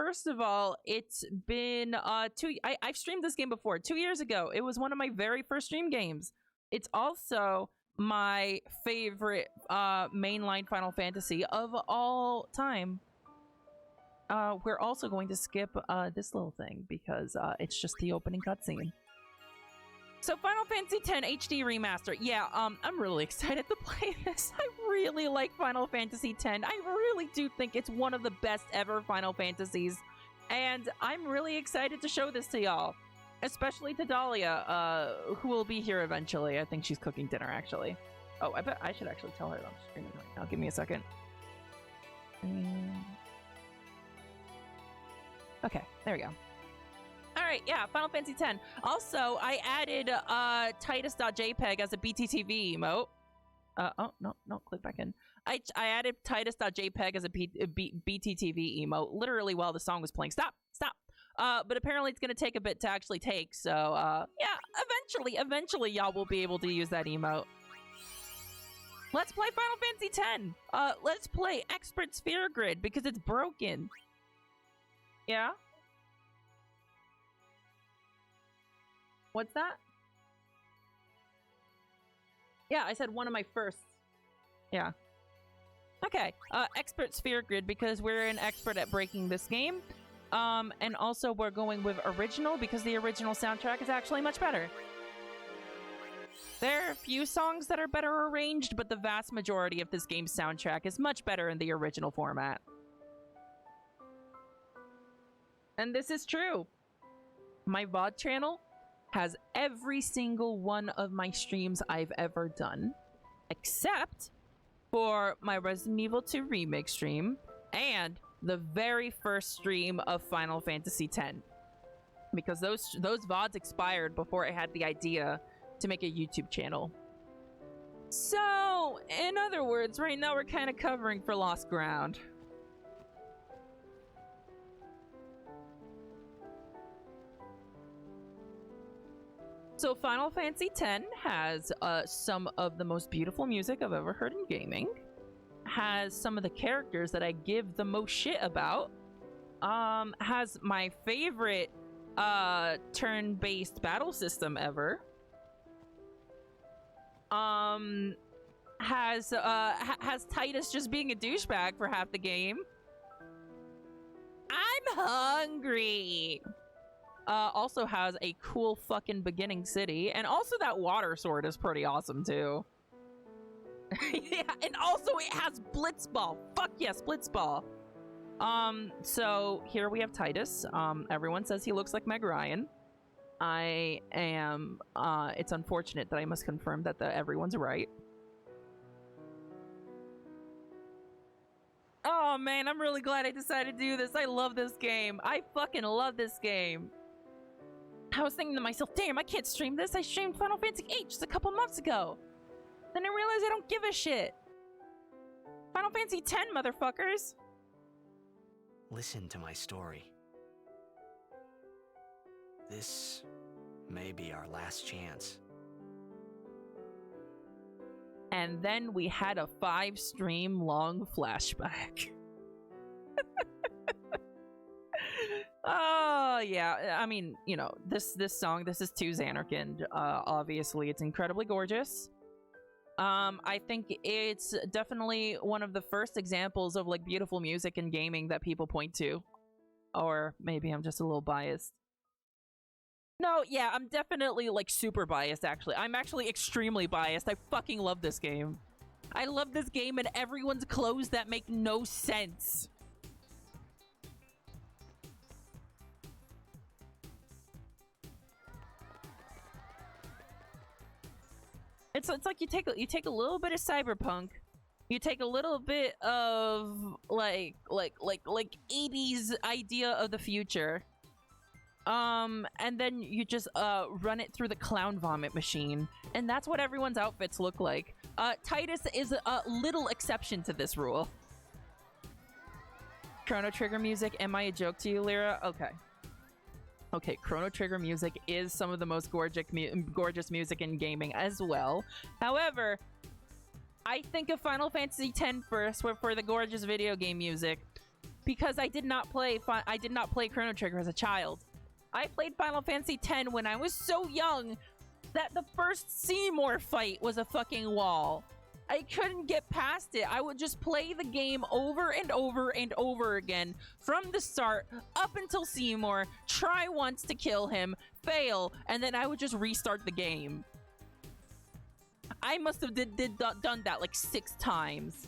first of all, it's been I've streamed this game before 2 years ago. It was one of my very first stream games. It's also my favorite mainline Final Fantasy of all time. We're also going to skip this little thing because it's just the opening cutscene. So Final Fantasy X HD Remaster. Yeah, I'm really excited to play this. I really like Final Fantasy X. I really do think it's one of the best ever Final Fantasies. And I'm really excited to show this to y'all. Especially to Dahlia, who will be here eventually. I think she's cooking dinner, actually. Oh, I bet I should actually tell her that I'm streaming right now. Give me a second. Okay, there we go. Alright, yeah, Final Fantasy X. Also, I added Titus.jpg as a BTTV emote. Oh, no, click back in. I added Titus.jpg as a BTTV emote literally while the song was playing. Stop! But apparently it's going to take a bit to actually take, so, yeah, eventually y'all will be able to use that emote. Let's play Final Fantasy X! Let's play Expert Sphere Grid, because it's broken. Yeah? What's that? Yeah, I said one of my firsts. Yeah. Okay, Expert Sphere Grid, because we're an expert at breaking this game. And also we're going with original, because the original soundtrack is actually much better. There are a few songs that are better arranged, but the vast majority of this game's soundtrack is much better in the original format. And this is true. My VOD channel has every single one of my streams I've ever done, except for my Resident Evil 2 Remake stream and the very first stream of Final Fantasy X. Because those VODs expired before I had the idea to make a YouTube channel. So, in other words, right now we're kind of covering for lost ground. So Final Fantasy X has some of the most beautiful music I've ever heard in gaming. Has some of the characters that I give the most shit about. Has my favorite turn-based battle system ever. Has Titus just being a douchebag for half the game. I'm hungry! Also has a cool fucking beginning city. And also that water sword is pretty awesome, too. Yeah, and also it has Blitzball. Fuck yes, Blitzball. So here we have Titus. Everyone says he looks like Meg Ryan. I am, it's unfortunate that I must confirm that everyone's right. Oh man, I'm really glad I decided to do this. I love this game. I fucking love this game. I was thinking to myself, damn, I can't stream this. I streamed Final Fantasy VIII just a couple months ago. Then I realized I don't give a shit. Final Fantasy X, motherfuckers. Listen to my story. This may be our last chance. And then we had a 5-stream long flashback. Oh, yeah. I mean, you know, this song, this is To Xanarkand. Obviously, it's incredibly gorgeous. I think it's definitely one of the first examples of, like, beautiful music in gaming that people point to. Or maybe I'm just a little biased. No, yeah, I'm definitely, like, super biased, actually. I'm actually extremely biased. I fucking love this game. I love this game and everyone's clothes that make no sense. It's like you take a little bit of cyberpunk, you take a little bit of like 80s idea of the future, and then you just run it through the clown vomit machine, and that's what everyone's outfits look like. Titus is a little exception to this rule. Chrono Trigger music, am I a joke to you, Lyra? Okay. Okay, Chrono Trigger music is some of the most gorgeous music in gaming as well. However, I think of Final Fantasy X first for the gorgeous video game music because I did not play Chrono Trigger as a child. I played Final Fantasy X when I was so young that the first Seymour fight was a fucking wall. I couldn't get past it. I would just play the game over and over and over again from the start up until Seymour, try once to kill him, fail, and then I would just restart the game. I must have done that like 6 times.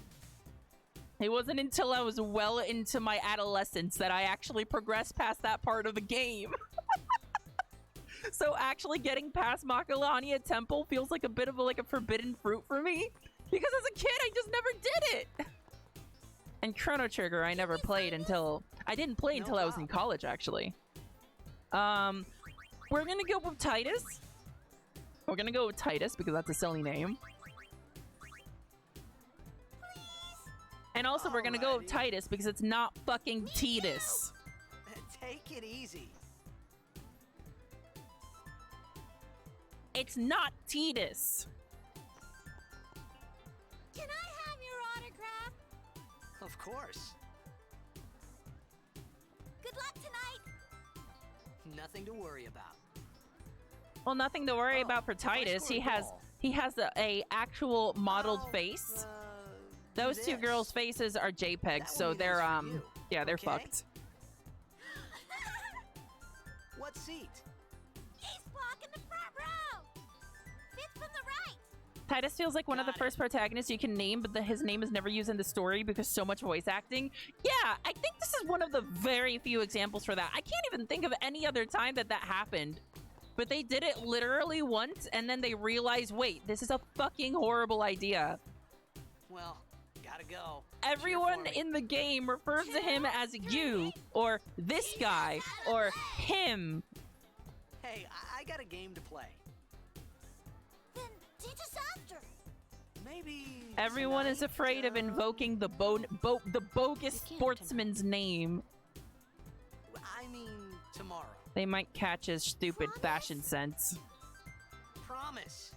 It wasn't until I was well into my adolescence that I actually progressed past that part of the game. So actually getting past Makalania Temple feels like a bit of a forbidden fruit for me. Because as a kid, I just never did it. And Chrono Trigger, I never played until... I didn't play until I was in college, actually. We're gonna go with Titus. We're gonna go with Titus because that's a silly name. And also, we're gonna go with Titus because it's not fucking Titus. Take it easy. It's not Titus. Can I have your autograph? Of course. Good luck tonight. Nothing to worry about. Well, nothing to worry about for Titus. He has a actual modeled face. Those two girls' faces are JPEGs, so they're yeah, they're fucked. What seat? He's blocking the front row. 5th from the right. Titus feels like one of the first protagonists you can name, but his name is never used in the story because so much voice acting. Yeah, I think this is one of the very few examples for that. I can't even think of any other time that happened. But they did it literally once, and then they realized, wait, this is a fucking horrible idea. Well, gotta go. Everyone in the game refers to him as you, or this guy, or him. Hey, I got a game to play. Then teach us after. Maybe Everyone is tonight, afraid of invoking the bogus sportsman's name. I mean, tomorrow. They might catch his stupid fashion sense. Promise.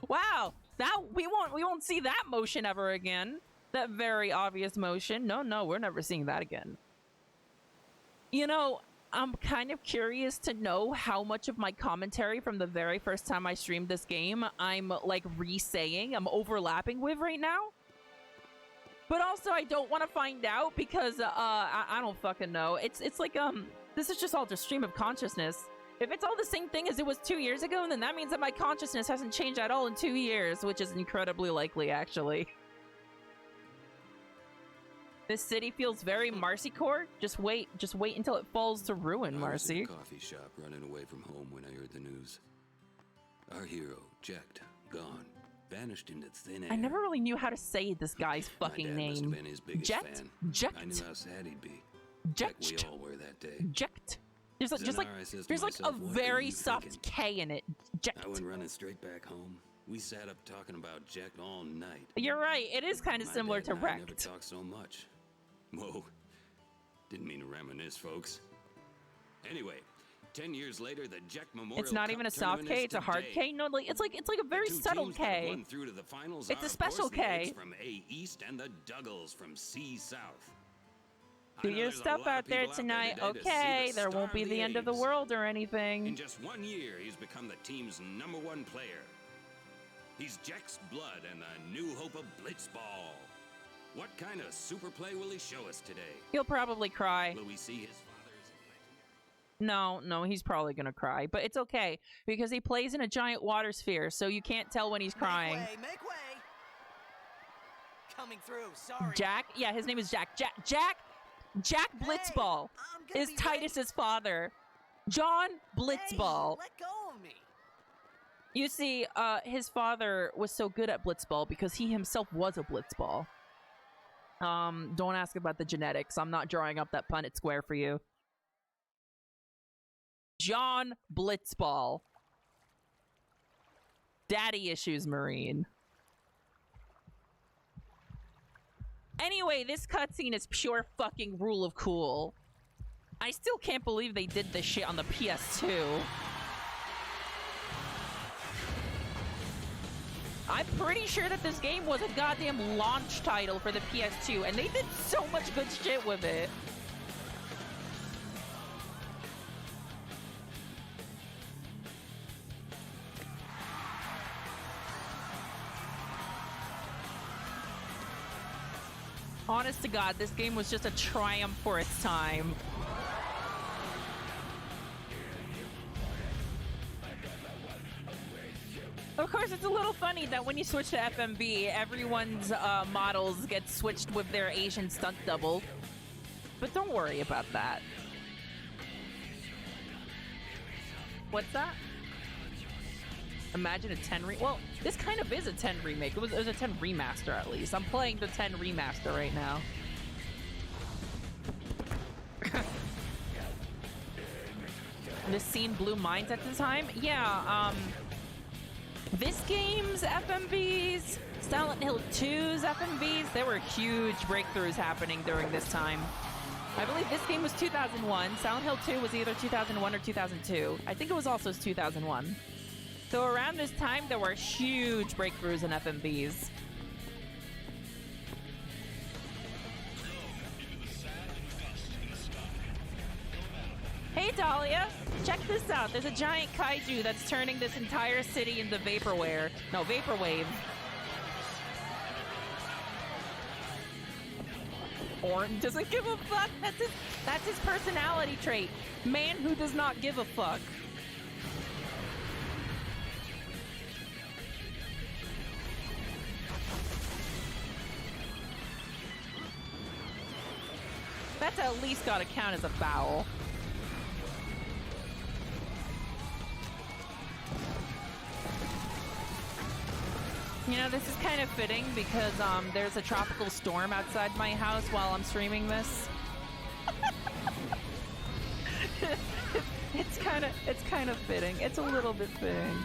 Wow, that we won't see that motion ever again. That very obvious motion. No, we're never seeing that again. You know, I'm kind of curious to know how much of my commentary from the very first time I streamed this game I'm like re-saying, I'm overlapping with right now. But also I don't want to find out because I don't fucking know. It's like this is just all just stream of consciousness. If it's all the same thing as it was 2 years ago, then that means that my consciousness hasn't changed at all in 2 years, which is incredibly likely, actually. This city feels very Marcy-core. Just wait until it falls to ruin, Marcy. I was in a coffee shop running away from home when I heard the news. Our hero, Jecht, gone, vanished into thin air. I never really knew how to say this guy's fucking My dad must have name. been his biggest Jecht? fan. Jecht? I knew how sad he'd be. Jecht? Like we all were that day. Jecht. There's like, Zenar, I says to there's like a myself, what are very you soft thinking? K in it. I went Jecht. running straight back home. We sat up talking about Jecht all night. You're right. It is kind of My similar dad to and I never Wrecked. talked so much. Whoa. Didn't mean to reminisce, folks. Anyway, 10 years later, the Jecht Memorial It's not Cup even a soft tournament K. is It's a hard today. K. No, like it's like a very The two subtle teams that have K. won through to the finals It's are, a of special course, the K. Oaks from A East and the Duggles from C South. I Do know your there's a stuff lot out of there people tonight. today to see Okay, the there won't star be of the end of the A's. world or In anything. just 1 year, he's become the team's #1 player. He's Jecht's blood and the new hope of Blitzball. What kind of super play will he show us today? He'll probably cry. Will we see his father's legendary? No, he's probably gonna cry. But it's okay, because he plays in a giant water sphere, so you can't tell when he's crying. Make way! Coming through, sorry. Jack? Yeah, his name is Jack. Jack Blitzball I'm gonna is be Titus's father. John Blitzball. Hey, let go of me. You see, his father was so good at Blitzball because he himself was a Blitzball. Don't ask about the genetics. I'm not drawing up that Punnett square for you. John Blitzball. Daddy issues, Marine. Anyway, this cutscene is pure fucking rule of cool. I still can't believe they did this shit on the PS2. I'm pretty sure that this game was a goddamn launch title for the PS2, and they did so much good shit with it. Honest to God, this game was just a triumph for its time. Of course, it's a little funny that when you switch to FMV, everyone's models get switched with their Asian stunt double. But don't worry about that. What's that? Imagine a 10 well, this kind of is a 10 remake. It was a 10 remaster, at least. I'm playing the 10 remaster right now. This scene blew minds at the time? Yeah, this game's FMVs, Silent Hill 2's FMVs, there were huge breakthroughs happening during this time. I believe this game was 2001. Silent Hill 2 was either 2001 or 2002. I think it was also 2001. So around this time, there were huge breakthroughs in FMVs. Hey Dahlia, check this out. There's a giant kaiju that's turning this entire city into vaporware. No, vaporwave. Orin doesn't give a fuck. That's his personality trait. Man who does not give a fuck. That's at least gotta count as a vowel. You know, this is kind of fitting because there's a tropical storm outside my house while I'm streaming this. It's kind of fitting. It's a little bit fitting.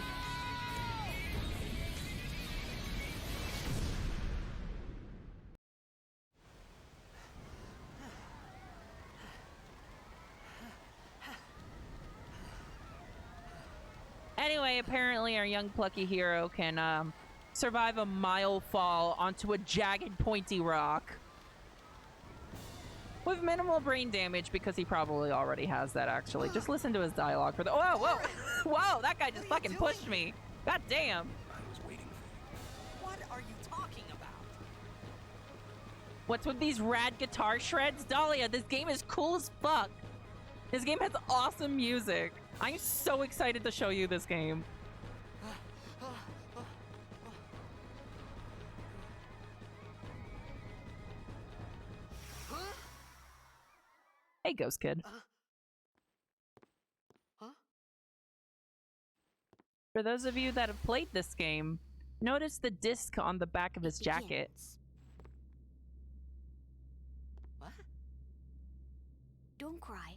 Anyway, apparently our young plucky hero can survive a mile fall onto a jagged pointy rock with minimal brain damage because he probably already has that, actually. Just listen to his dialogue for the— whoa, whoa, whoa, that guy just fucking pushed me. God damn. I was waiting for you. What are you talking about? What's with these rad guitar shreds? Dahlia, this game is cool as fuck. This game has awesome music. I'm so excited to show you this game. Hey, Ghost Kid. For those of you that have played this game, notice the disc on the back of his jacket. What? Don't cry.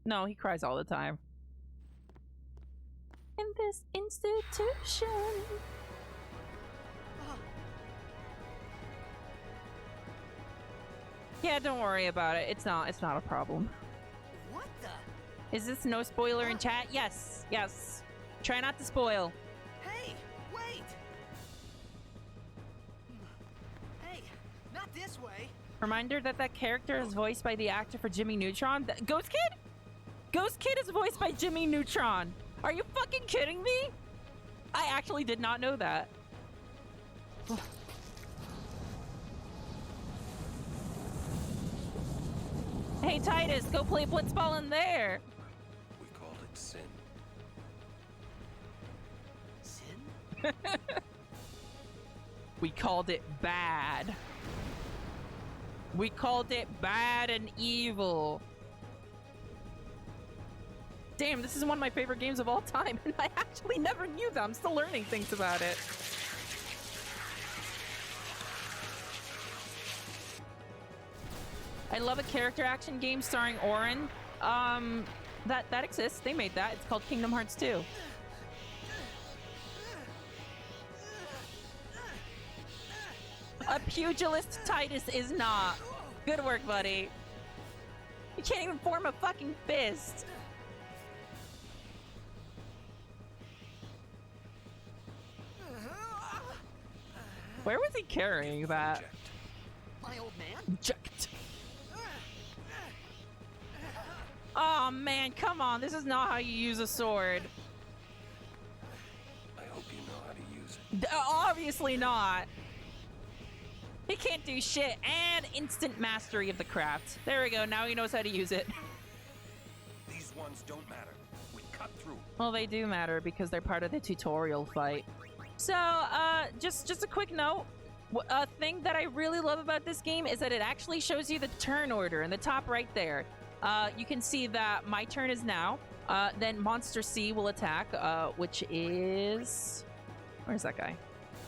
No, he cries all the time. In this institution. Yeah, don't worry about it. It's not a problem. What the? Is this no spoiler in chat? Yes. Yes. Try not to spoil. Hey, wait! Hey, not this way. Reminder that that character is voiced by the actor for Jimmy Neutron. Ghost Kid? Ghost Kid is voiced by Jimmy Neutron. Are you fucking kidding me? I actually did not know that. Hey Titus, go play Blitzball in there. We called it sin. Sin? We called it bad. We called it bad and evil. Damn, this is one of my favorite games of all time, and I actually never knew that. I'm still learning things about it. I love a character action game starring Orin. That exists. They made that. It's called Kingdom Hearts 2. A pugilist Titus is not. Good work, buddy. You can't even form a fucking fist. Where was he carrying that? Eject. My old man? Eject. Oh man, come on. This is not how you use a sword. I hope you know how to use it. Obviously not. He can't do shit. And instant mastery of the craft. There we go. Now he knows how to use it. These ones don't matter. We cut through. Well, they do matter because they're part of the tutorial fight. So, just a quick note. A thing that I really love about this game is that it actually shows you the turn order in the top right there. You can see that my turn is now. Then Monster C will attack, which is... Where's that guy?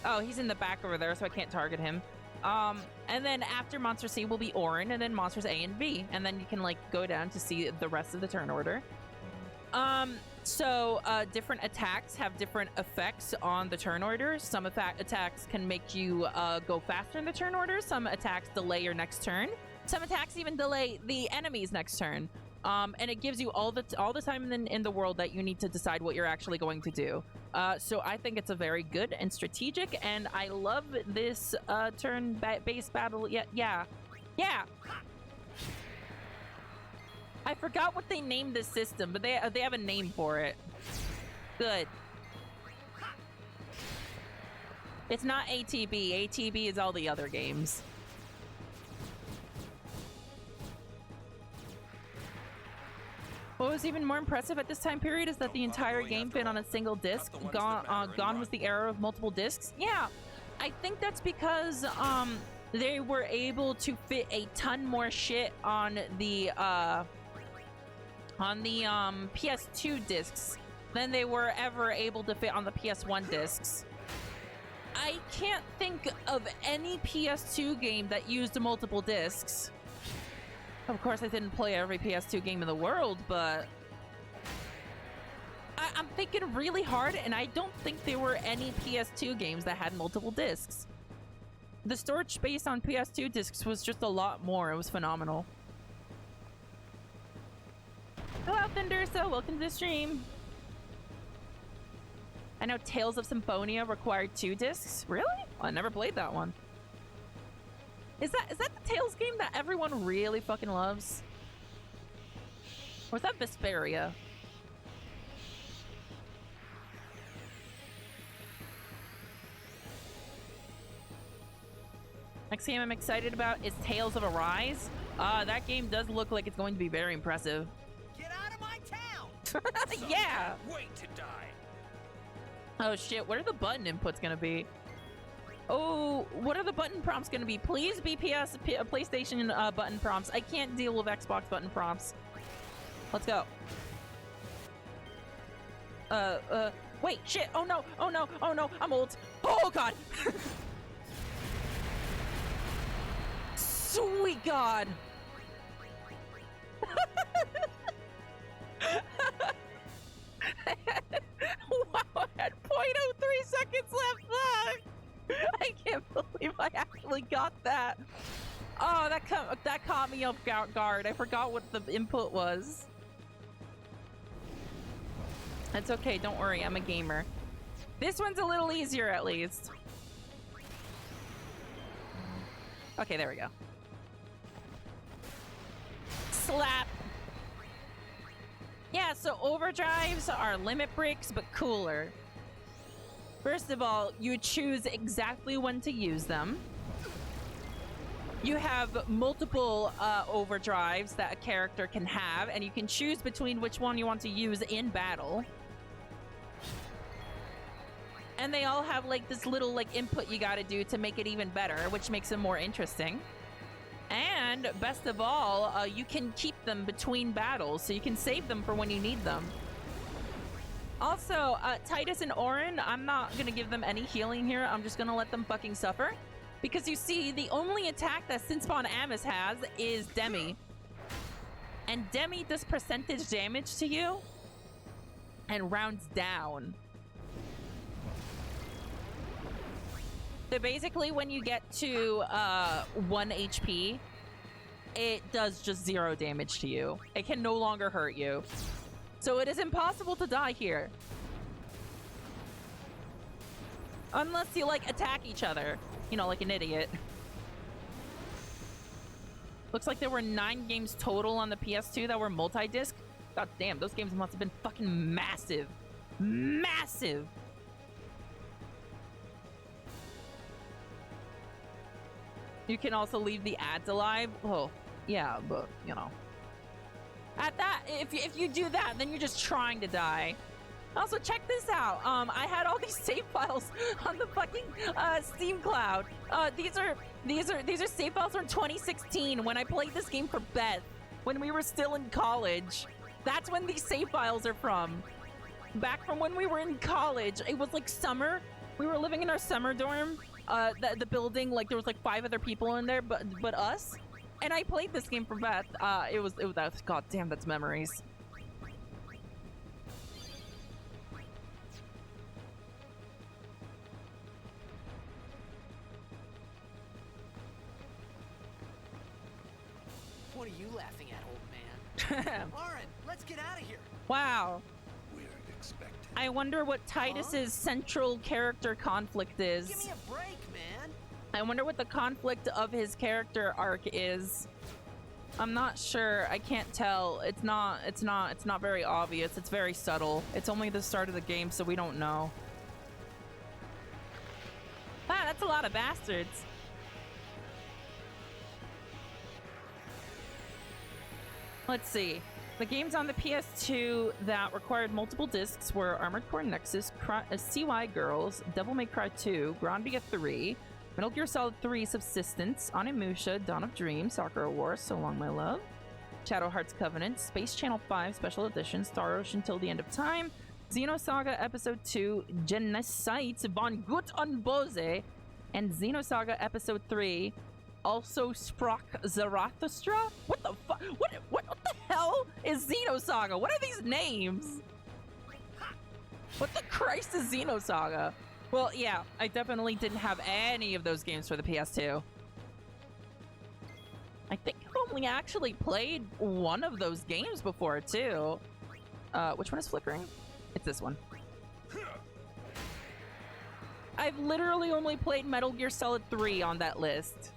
Oh, he's in the back over there, so I can't target him. And then after Monster C will be Orin, and then Monsters A and B. And then you can, like, go down to see the rest of the turn order. So different attacks have different effects on the turn order. Some attacks can make you go faster in the turn order. Some attacks delay your next turn. Some attacks even delay the enemy's next turn. And it gives you all the time in the world that you need to decide what you're actually going to do. So I think it's a very good and strategic, and I love this turn-based battle. Yeah. I forgot what they named this system, but they have a name for it. Good. It's not ATB. ATB is all the other games. What was even more impressive at this time period is that the entire game fit on a single disc. Gone was the era of multiple discs. Yeah, I think that's because they were able to fit a ton more shit on the PS2 discs than they were ever able to fit on the PS1 discs. I can't think of any PS2 game that used multiple discs. Of course, I didn't play every PS2 game in the world, but I'm thinking really hard, and I don't think there were any PS2 games that had multiple discs. The storage space on PS2 discs was just a lot more. It was phenomenal. Hello, Thunderso. Welcome to the stream. I know Tales of Symphonia required 2 discs. Really? I never played that one. Is that the Tales game that everyone really fucking loves? Or is that Vesperia? Next game I'm excited about is Tales of Arise. That game does look like it's going to be very impressive. Get out of my town! Yeah! Wait to die. Oh shit, what are the button inputs gonna be? Oh, what are the button prompts gonna be? Please be PlayStation button prompts. I can't deal with Xbox button prompts. Let's go. Wait, shit, oh no, I'm old. Oh god! Sweet god! Wow, I had 0.03 seconds left. I can't believe I actually got that. Oh, that caught me off guard. I forgot what the input was. That's okay, don't worry, I'm a gamer. This one's a little easier at least. Okay, there we go. Slap. Yeah, so overdrives are limit breaks, but cooler. First of all, you choose exactly when to use them. You have multiple overdrives that a character can have, and you can choose between which one you want to use in battle. And they all have like this little like input you gotta do to make it even better, which makes them more interesting. And best of all, you can keep them between battles, so you can save them for when you need them. Also, Titus and Orin, I'm not gonna give them any healing here. I'm just gonna let them fucking suffer. Because you see, the only attack that Sinspawn Amos has is Demi. And Demi does percentage damage to you and rounds down. So basically, when you get to 1 HP, it does just 0 damage to you. It can no longer hurt you. So it is impossible to die here. Unless you, like, attack each other. You know, like an idiot. Looks like there were 9 games total on the PS2 that were multi-disc. God damn, those games must have been fucking massive. Massive! You can also leave the ads alive. Oh, yeah, but, you know. At that, if you do that, then you're just trying to die. Also, check this out. I had all these save files on the fucking Steam Cloud. These are save files from 2016 when I played this game for Beth when we were still in college. That's when these save files are from. Back from when we were in college. It was like summer. We were living in our summer dorm. The building, like there was like 5 other people in there, but us. And I played this game for Beth. It was god damn, that's memories. What are you laughing at, old man? Lauren, let's get out of here. Wow. We're expected. I wonder what Titus's central character conflict is. Give me a break, man. I wonder what the conflict of his character arc is. I'm not sure. I can't tell. It's not very obvious. It's very subtle. It's only the start of the game, so we don't know. Ah, that's a lot of bastards. Let's see. The games on the PS2 that required multiple discs were Armored Core Nexus, CY Girls, Devil May Cry 2, Grandia 3, Metal Gear Solid 3 Subsistence, Onimusha, Dawn of Dreams, Sakura Wars, So Long My Love, Shadow Hearts Covenant, Space Channel 5 Special Edition, Star Ocean Till the End of Time, Xenosaga Episode 2, Genocide von Gut und Böse, and Xenosaga Episode 3, also Sprach Zarathustra? What the fuck? What the hell is Xenosaga? What are these names? What the Christ is Xenosaga? Well, yeah, I definitely didn't have any of those games for the PS2. I think I've only actually played one of those games before, too. Which one is flickering? It's this one. I've literally only played Metal Gear Solid 3 on that list.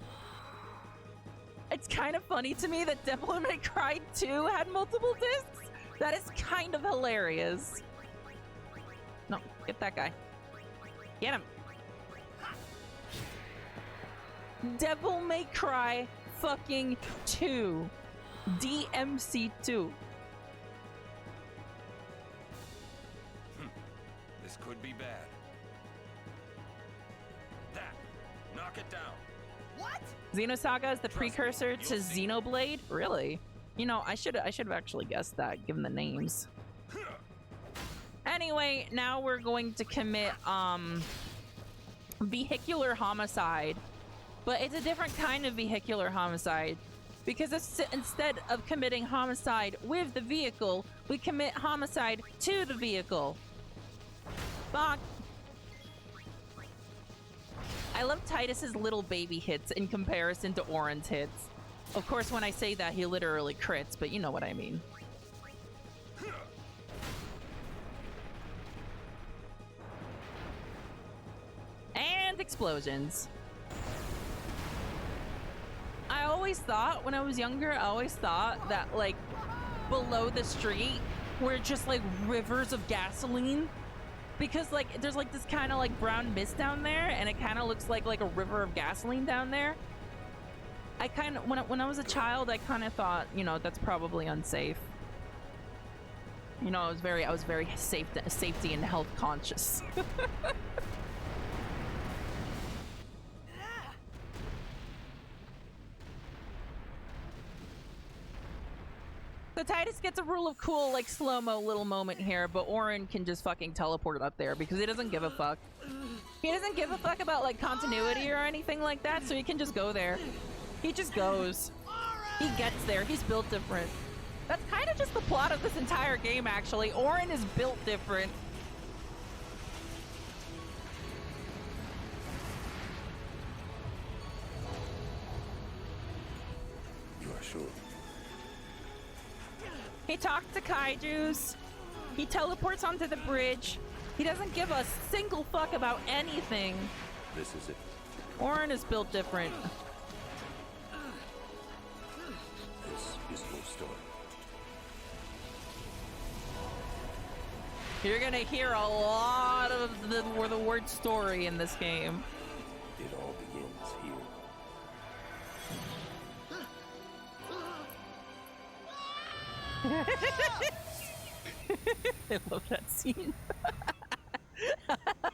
It's kind of funny to me that Devil May Cry 2 had multiple discs. That is kind of hilarious. No, get that guy. Get him. Devil May Cry fucking 2. DMC2. This could be bad. That. Knock it down. What? Xenosaga is the Trust me, precursor to you'll see. Xenoblade? Really? You know, I should have actually guessed that, given the names. Anyway, now we're going to commit, vehicular homicide. But it's a different kind of vehicular homicide. Because instead of committing homicide with the vehicle, we commit homicide to the vehicle. Bonk. I love Titus's little baby hits in comparison to Orin's hits. Of course, when I say that, he literally crits, but you know what I mean. And explosions. I always thought, when I was younger, I always thought that, like, below the street were just, like, rivers of gasoline. Because, like, there's, like, this kind of, like, brown mist down there, and it kind of looks like a river of gasoline down there. I kind of, when I was a child, I kind of thought, you know, that's probably unsafe. You know, I was very safety and health conscious. So Titus gets a rule of cool, like, slow-mo little moment here, but Orin can just fucking teleport up there because he doesn't give a fuck. He doesn't give a fuck about, like, continuity or anything like that, so he can just go there. He just goes. He gets there. He's built different. That's kind of just the plot of this entire game, actually. Orin is built different. You are sure? He talks to kaijus. He teleports onto the bridge. He doesn't give a single fuck about anything. This is it. Orin is built different. This is your story. You're gonna hear a lot of the word story in this game. It all begins here. I love that scene.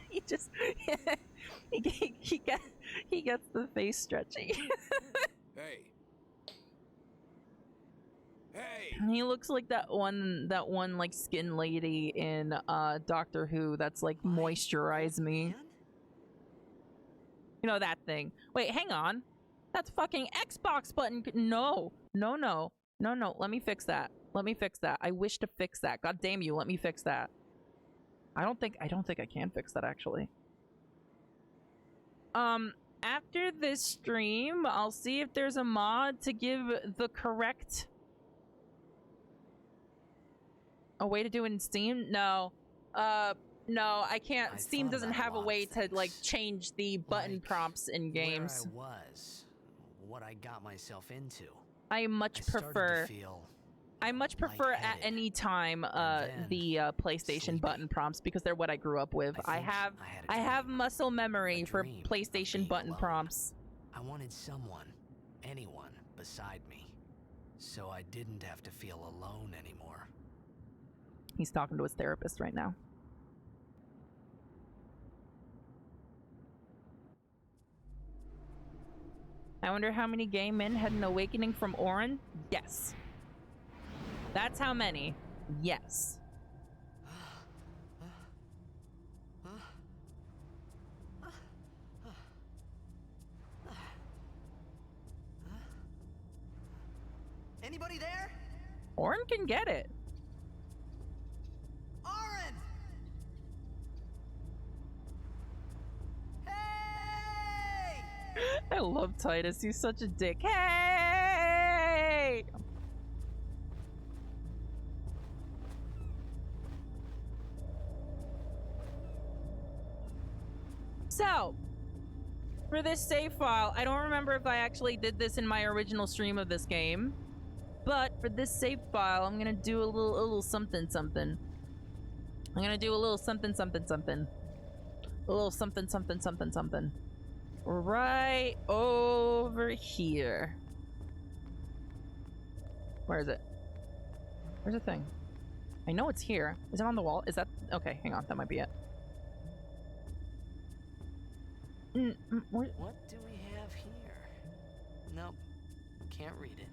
He just he gets the face stretchy. Hey. Hey. He looks like that one like skin lady in Doctor Who that's like moisturize me. Man? You know that thing. Wait, hang on. That's fucking Xbox button. No. Let me fix that. I wish to fix that. God damn you, let me fix that. I don't think I can fix that actually. After this stream, I'll see if there's a mod to give the correct a way to do it in Steam. No, I can't. I Steam thought doesn't about a have a lot way of to like things. change the button Like, prompts in games. Where I was, what I got myself into. I much I started prefer. to feel I much prefer at lightheaded. any time then the PlayStation sleepy. button prompts because they're what I grew up with. I think have had a I have dream. muscle memory A for dream of PlayStation being button alone. prompts. I wanted someone, anyone, beside me, so I didn't have to feel alone anymore. He's talking to his therapist right now. I wonder how many gay men had an awakening from Orin? Yes. That's how many. Yes. Anybody there? Orin can get it. Orin! Hey! I love Titus. He's such a dick. Hey! So, for this save file, I don't remember if I actually did this in my original stream of this game, but for this save file, I'm gonna do a little something. I'm gonna do a little something. A little something. Right over here. Where is it? Where's the thing? I know it's here. Is it on the wall? Is that... Okay, hang on. That might be it. Where... What do we have here? Nope. Can't read it.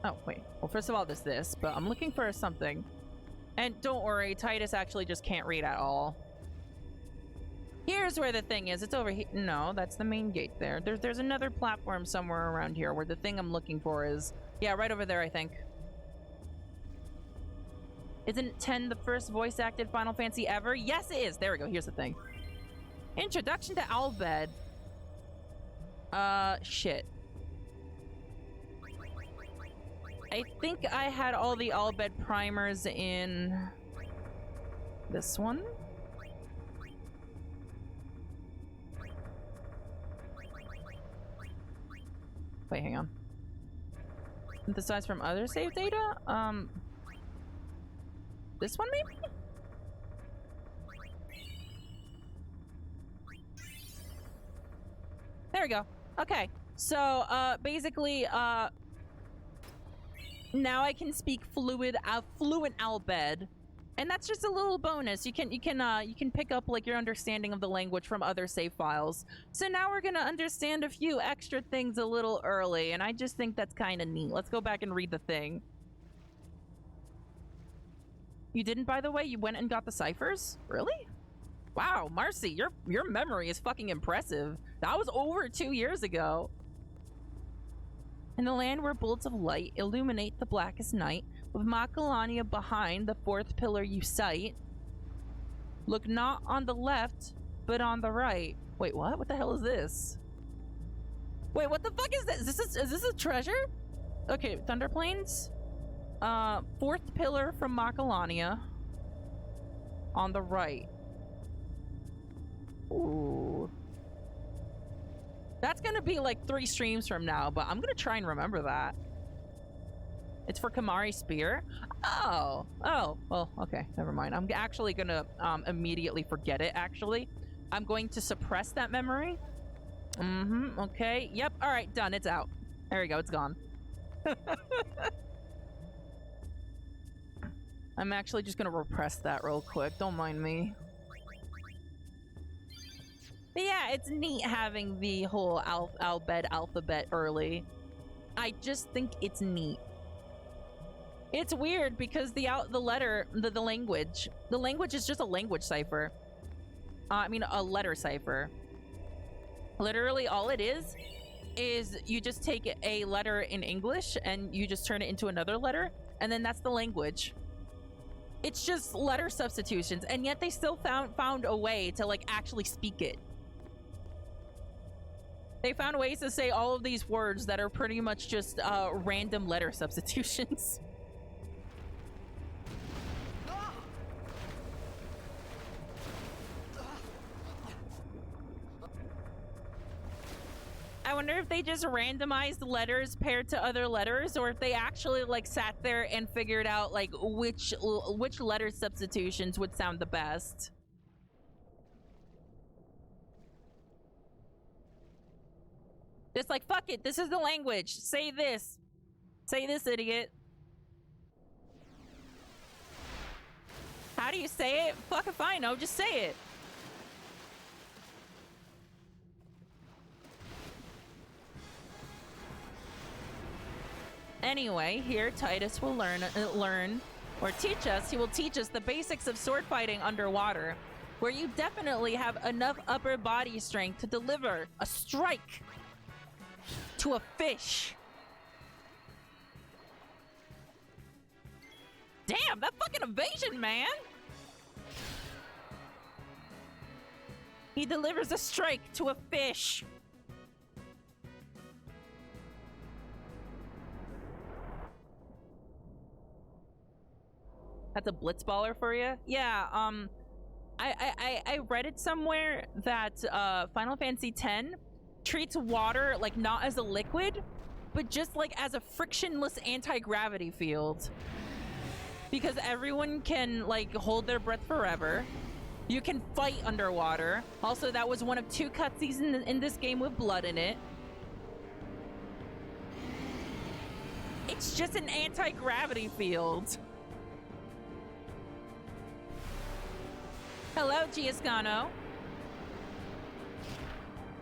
Oh, wait. Well, first of all, there's this, but I'm looking for something. And don't worry, Titus actually just can't read at all. Here's where the thing is. It's over here. No, that's the main gate there. There's another platform somewhere around here where the thing I'm looking for is... Yeah, right over there, I think. Isn't 10 the first voice-acted Final Fantasy ever? Yes, it is. There we go. Here's the thing. Introduction to Albed. Shit. I think I had all the Albed primers in this one. Wait, hang on. Synthesized from other save data? This one maybe? There we go. Okay. So, basically, now I can speak fluent Albed, and that's just a little bonus. You can pick up like your understanding of the language from other save files. So now we're gonna understand a few extra things a little early, and I just think that's kind of neat. Let's go back and read the thing. You didn't, by the way? You went and got the ciphers? Really? Wow, Marcy, your memory is fucking impressive. That was over 2 years ago. In the land where bullets of light illuminate the blackest night, with Makalania behind the fourth pillar you sight, look not on the left, but on the right. Wait, what? What the hell is this? Wait, what the fuck is this? Is this a treasure? Okay, Thunder Plains. Fourth pillar from Macalania. On the right. Ooh. That's gonna be like 3 streams from now, but I'm gonna try and remember that. It's for Kamari Spear? Oh. Oh. Well, okay. Never mind. I'm actually gonna immediately forget it, actually. I'm going to suppress that memory. Mm-hmm. Okay. Yep. Alright, done. It's out. There we go. It's gone. I'm actually just gonna repress that real quick. Don't mind me. But yeah, it's neat having the whole alphabet early. I just think it's neat. It's weird because the language is just a language cipher. I mean, a letter cipher. Literally, all it is you just take a letter in English and you just turn it into another letter, and then that's the language. It's just letter substitutions, and yet they still found a way to like actually speak it. They found ways to say all of these words that are pretty much just random letter substitutions. I wonder if they just randomized letters paired to other letters, or if they actually like sat there and figured out like which letter substitutions would sound the best. Just like, fuck it, this is the language. Say this. Say this, idiot. How do you say it? Fucking fine, no, just say it. Anyway, here Titus will learn or teach us. He will teach us the basics of sword fighting underwater, where you definitely have enough upper body strength to deliver a strike to a fish. Damn, that fucking evasion, man! He delivers a strike to a fish. That's a blitzballer for you? Yeah, I read it somewhere that Final Fantasy X treats water like not as a liquid, but just like as a frictionless anti-gravity field. Because everyone can like hold their breath forever. You can fight underwater. Also, that was one of 2 cutscenes in this game with blood in it. It's just an anti-gravity field. Hello, Giascano.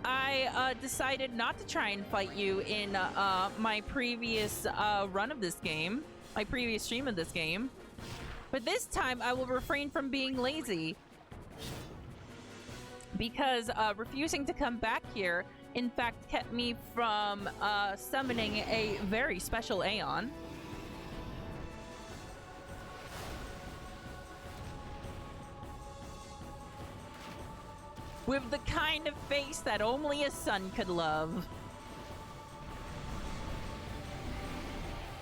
I decided not to try and fight you in my previous run of this game, my previous stream of this game. But this time I will refrain from being lazy. Because refusing to come back here, in fact, kept me from summoning a very special Aeon. With the kind of face that only a son could love.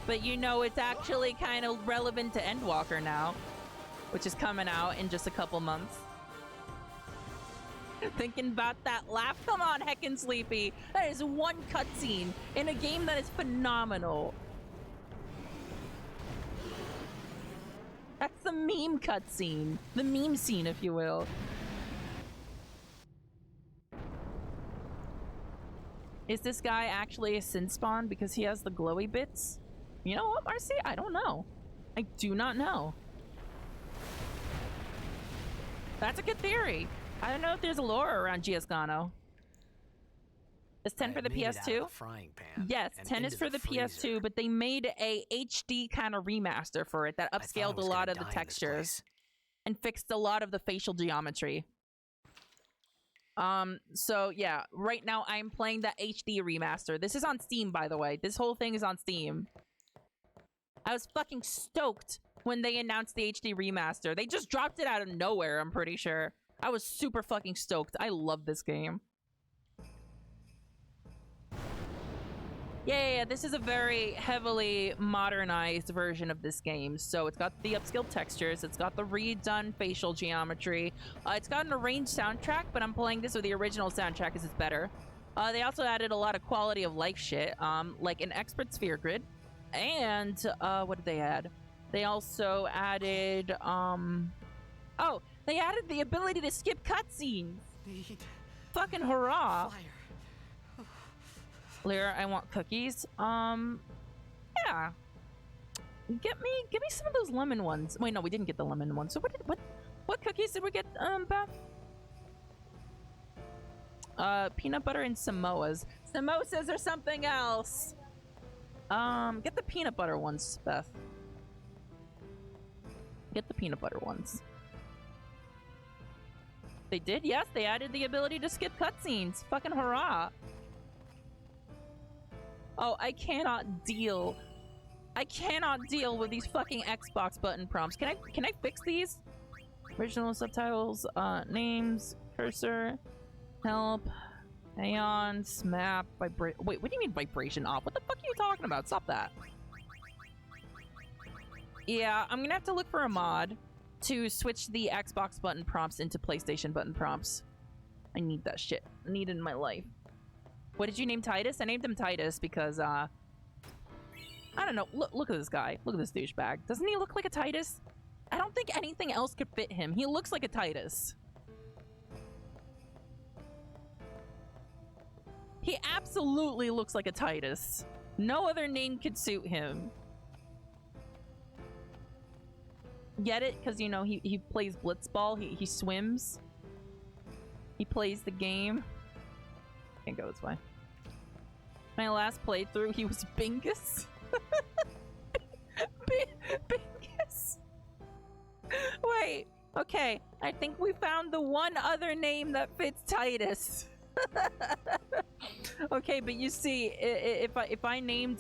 But you know, it's actually kind of relevant to Endwalker now, which is coming out in just a couple months. Thinking about that laugh? Come on, Heckin' Sleepy. That is one cutscene in a game that is phenomenal. That's the meme cutscene. The meme scene, if you will. Is this guy actually a sin spawn because he has the glowy bits? You know what, Marcy? I don't know. I do not know. That's a good theory. I don't know if there's a lore around Giascano. Is 10 for the PS2? Yes, 10 is for the PS2, but they made a HD kind of remaster for it that upscaled a lot of the textures and fixed a lot of the facial geometry. So yeah, right now I'm playing the HD remaster. This is on Steam, by the way. This whole thing is on Steam. I was fucking stoked when they announced the HD remaster. They just dropped it out of nowhere, I'm pretty sure. I was super fucking stoked. I love this game. Yeah. This is a very heavily modernized version of this game. So it's got the upscaled textures. It's got the redone facial geometry. It's got an arranged soundtrack, but I'm playing this with the original soundtrack because it's better. They also added a lot of quality of life shit, like an expert sphere grid. And what did they add? They also added, oh, they added the ability to skip cutscenes. Fucking hurrah. Lyra, I want cookies. Yeah. Get me some of those lemon ones. Wait, no, we didn't get the lemon ones. So what cookies did we get, Beth? Peanut butter and Samoas. Samosas or something else. Get the peanut butter ones, Beth. Get the peanut butter ones. They did? Yes, they added the ability to skip cutscenes. Fucking hurrah. Oh, I cannot deal with these fucking Xbox button prompts. Can I fix these? Original subtitles, names, cursor, help, aeons, map, vibration. Wait, what do you mean vibration off? What the fuck are you talking about? Stop that. Yeah, I'm gonna have to look for a mod to switch the Xbox button prompts into PlayStation button prompts. I need that shit. I need it in my life. What did you name Titus? I named him Titus because, I don't know. Look at this guy. Look at this douchebag. Doesn't he look like a Titus? I don't think anything else could fit him. He looks like a Titus. He absolutely looks like a Titus. No other name could suit him. Get it? Because, you know, he plays blitzball. He swims. He plays the game. Can't go this way. My last playthrough, he was Bingus. Bingus. Wait. Okay. I think we found the one other name that fits Titus. Okay, but you see, if I named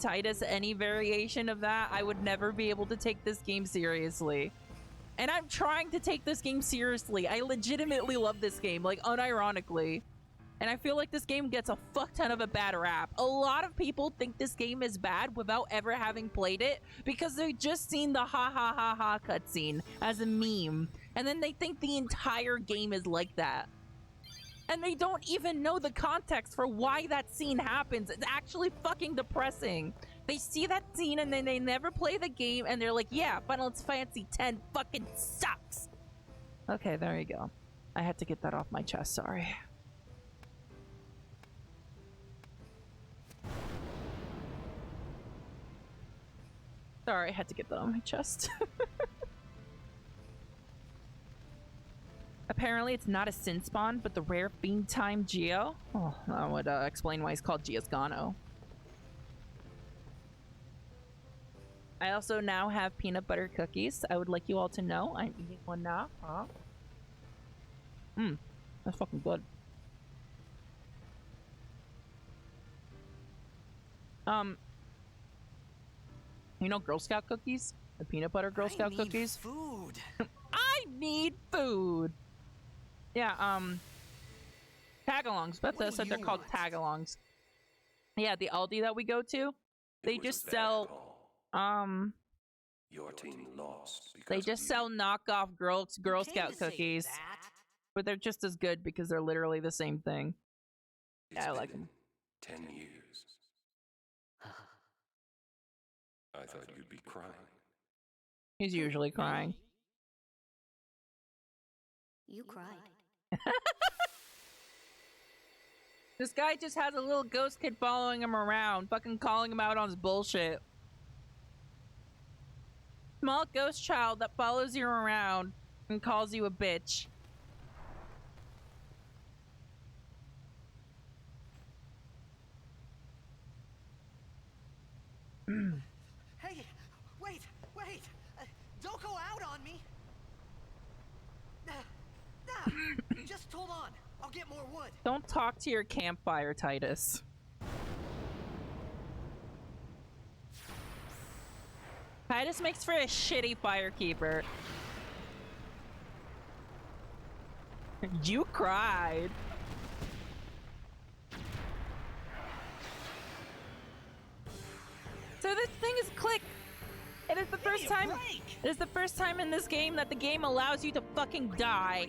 Titus any variation of that, I would never be able to take this game seriously. And I'm trying to take this game seriously. I legitimately love this game, like unironically. And I feel like this game gets a fuck ton of a bad rap. A lot of people think this game is bad without ever having played it because they've just seen the ha ha ha ha cutscene as a meme. And then they think the entire game is like that. And they don't even know the context for why that scene happens. It's actually fucking depressing. They see that scene and then they never play the game and they're like, yeah, Final Fantasy X fucking sucks. Okay, there you go. I had to get that off my chest, sorry. Sorry, I had to get that on my chest. Apparently, it's not a sin spawn, but the rare beam time Geo. Oh, that would explain why he's called Giosgano. I also now have peanut butter cookies. I would like you all to know I'm eating one now. Huh? That's fucking good. You know Girl Scout cookies? The peanut butter Girl Scout cookies? Food. I need food. Yeah, tagalongs. Beth said they're called tagalongs. Yeah, the Aldi that we go to, they just sell, Your team lost. they just sell knockoff Girl Scout cookies, but they're just as good because they're literally the same thing. Yeah, I like them. 10 years. I thought you'd be crying. He's usually crying. You cried. This guy just has a little ghost kid following him around, fucking calling him out on his bullshit. Small ghost child that follows you around and calls you a bitch. Hey, wait! Don't go out on me! Just hold on. I'll get more wood. Don't talk to your campfire, Titus. Titus makes for a shitty firekeeper. You cried. first time. It is the first time in this game that the game allows you to fucking die.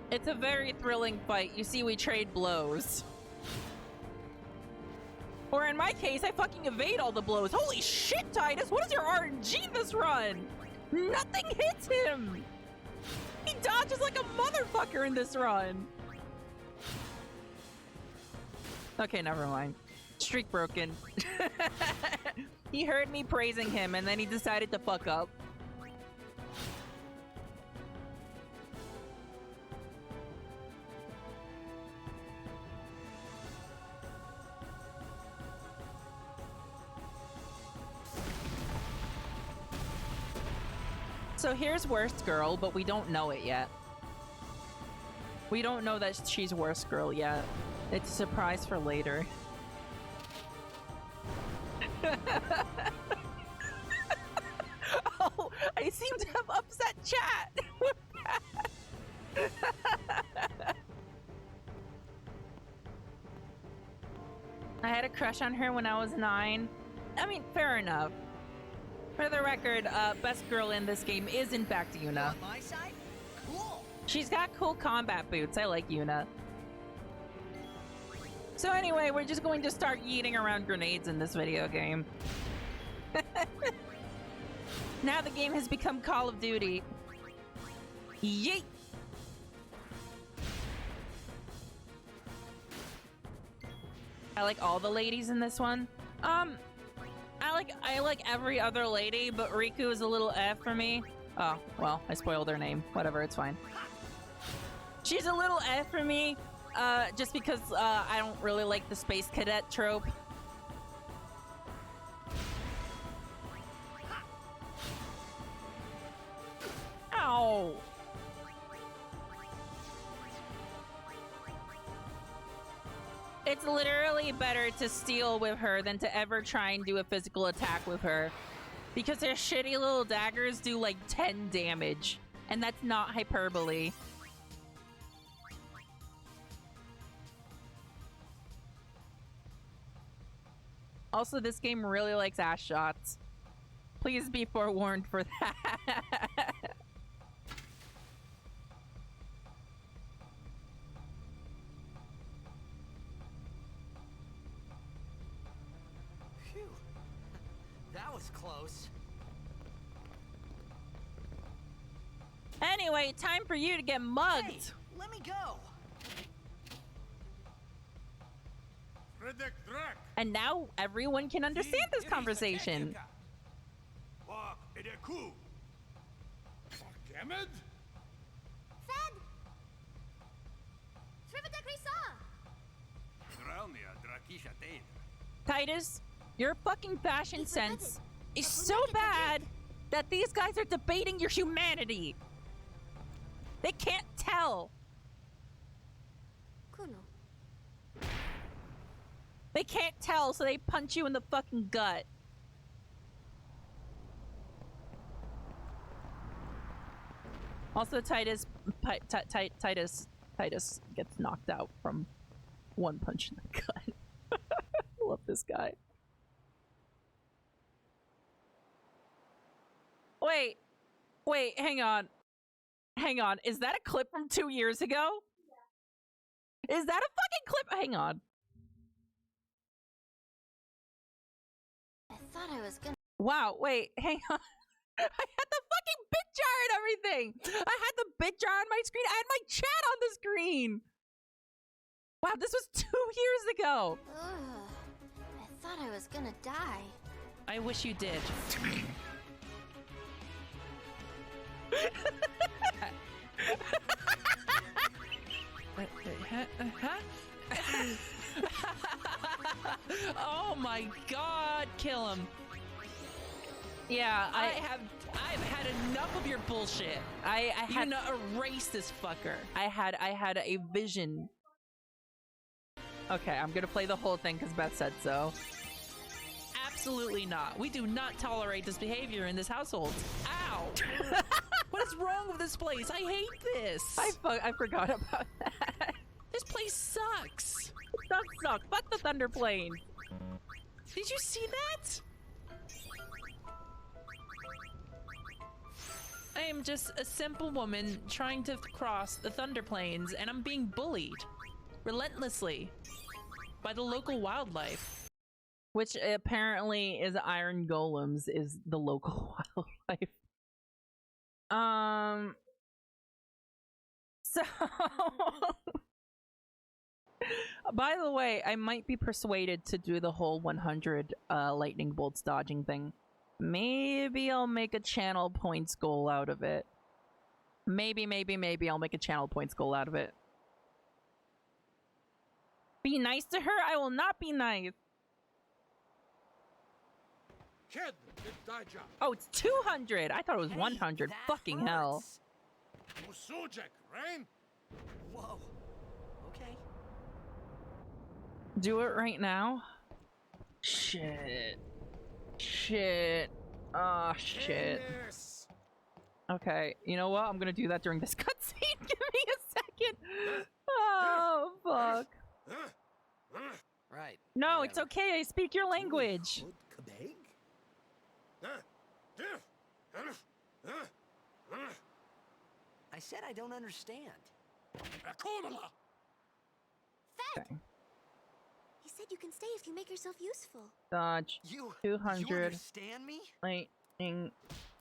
It's a very thrilling fight. You see, we trade blows. Or in my case, I fucking evade all the blows. Holy shit, Titus! What is your RNG this run? Nothing hits him! He dodges like a motherfucker in this run. Okay, never mind. Streak broken. He heard me praising him and then he decided to fuck up. So here's Worst Girl, but we don't know it yet. We don't know that she's Worst Girl yet. It's a surprise for later. Oh, I seem to have upset chat. I had a crush on her when I was 9. I mean, fair enough. For the record, best girl in this game is in fact Yuna. On my side? Cool. She's got cool combat boots. I like Yuna. So anyway, we're just going to start yeeting around grenades in this video game. Now the game has become Call of Duty. Yeet! I like all the ladies in this one. I like every other lady, but Riku is a little F for me. Oh, well, I spoiled her name. Whatever, it's fine. She's a little F for me, just because I don't really like the space cadet trope. Ow! It's literally better to steal with her than to ever try and do a physical attack with her. Because her shitty little daggers do like 10 damage. And that's not hyperbole. Also, this game really likes ass shots. Please be forewarned for that. Phew. That was close. Anyway, time for you to get mugged. Hey, let me go. And now everyone can understand this conversation. Fed! Titus, your fucking fashion sense is so bad that these guys are debating your humanity. They can't tell. Kuno. They can't tell, so they punch you in the fucking gut. Also, Titus gets knocked out from one punch in the gut. I love this guy. Wait, hang on. Hang on, is that a clip from 2 years ago? Is that a fucking clip? Hang on. I thought I was gonna. Wow, wait, hang on. I had the fucking bit jar and everything. I had the bit jar on my screen. I had my chat on the screen. Wow, this was 2 years ago. Ugh. I thought I was gonna die. I wish you did. Oh my god, kill him. Yeah, I've had enough of your bullshit. I had to erase this fucker. I had a vision. Okay, I'm gonna play the whole thing because Beth said so. Absolutely not. We do not tolerate this behavior in this household. Ow! What is wrong with this place? I hate this. I forgot about that. This place sucks. It does suck. Fuck the Thunder Plane. Did you see that? I am just a simple woman trying to cross the Thunder Plains, and I'm being bullied relentlessly by the local wildlife. Which apparently is iron golems, is the local wildlife. So by the way, I might be persuaded to do the whole 100 lightning bolts dodging thing. Maybe I'll make a channel points goal out of it. Maybe I'll make a channel points goal out of it. Be nice to her? I will not be nice. Kid, did die job. Oh, it's 200. I thought it was 100. Fucking hell. Musujek, rain? Whoa. Okay. Do it right now? Shit. Shit. Oh, shit. Goodness. Okay, you know what? I'm gonna do that during this cutscene. Give me a second. Oh, fuck. Right. No, it's okay. I speak your language. I said I don't understand. Fed! Okay. He said you can stay if you make yourself useful. Dodge You 200 understand me? lightning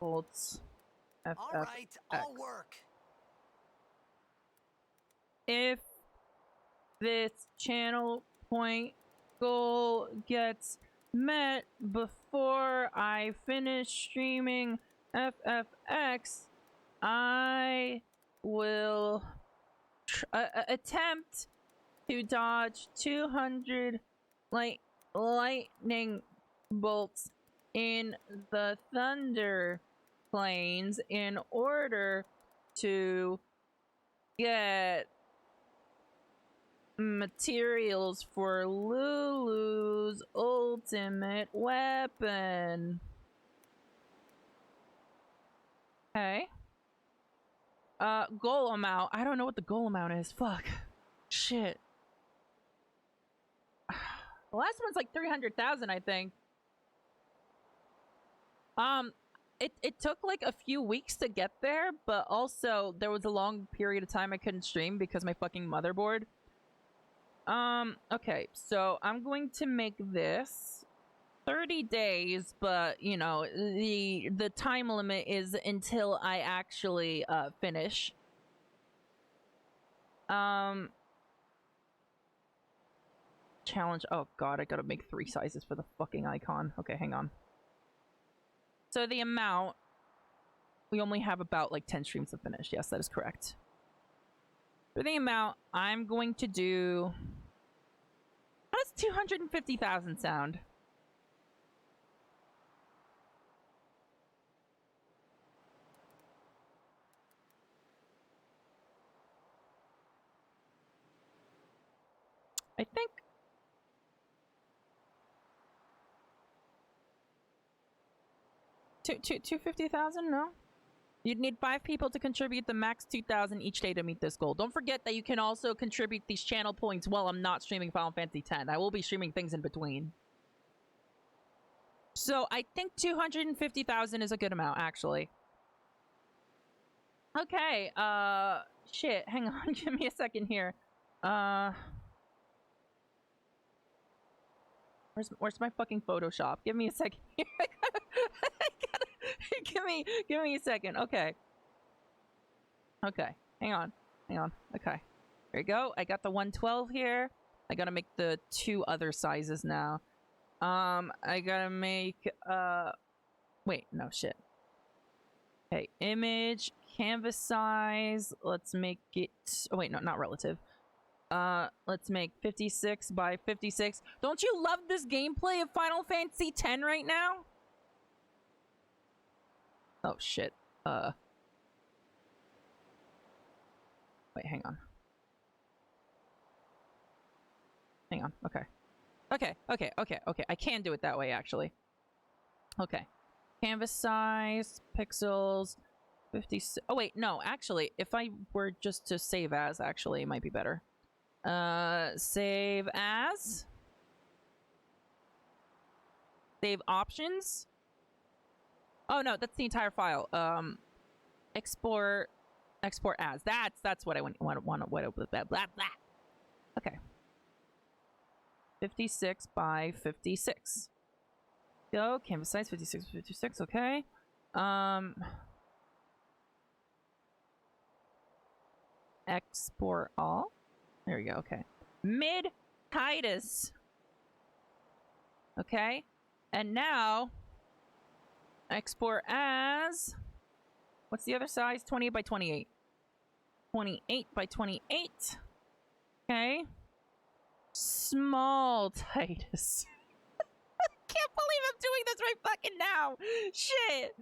bolts. All right, I'll work. If this channel point goal gets met before I finish streaming FFX, I will attempt to dodge 200 lightning bolts in the Thunder Plains in order to get materials for Lulu's ultimate weapon. Okay. Goal amount. I don't know what the goal amount is. Fuck. Shit. The last one's like 300,000, I think. It took like a few weeks to get there, but also there was a long period of time I couldn't stream because my fucking motherboard. Okay, so I'm going to make this 30 days, but you know, the time limit is until I actually finish. Challenge. Oh god, I gotta make 3 sizes for the fucking icon. Okay, hang on. So the amount, we only have about like 10 streams to finish. Yes, that is correct. For the amount, I'm going to do... How does 250,000 sound? I think... 250,000? No? You'd need 5 people to contribute the max 2,000 each day to meet this goal. Don't forget that you can also contribute these channel points while I'm not streaming Final Fantasy X. I will be streaming things in between. So I think 250,000 is a good amount, actually. Okay, shit, hang on, give me a second here. Where's my fucking Photoshop? Give me a second here. Give me a second. Okay. Okay. Hang on. Okay. There you go. I got the 112 here. I gotta make the 2 other sizes now. I gotta make, wait, no shit. Okay, image, canvas size. Let's make it, oh wait, no, not relative. Let's make 56 by 56. Don't you love this gameplay of Final Fantasy X right now? Oh shit. Wait, hang on. Okay. Okay. I can do it that way, actually. Okay. Canvas size, pixels, 56. Oh wait, no, actually, if I were just to save as, actually, it might be better. Save as. Save options. Oh no, that's the entire file. Export as. That's what I want with that. Blah blah. Okay. 56 by 56. Go. Canvas size 56 by 56. Okay. Export all. There we go. Okay. Mid Titus. Okay. And now export as, what's the other size? 28 by 28. 28 by 28. Okay. Small Titus. I can't believe I'm doing this right fucking now. Shit.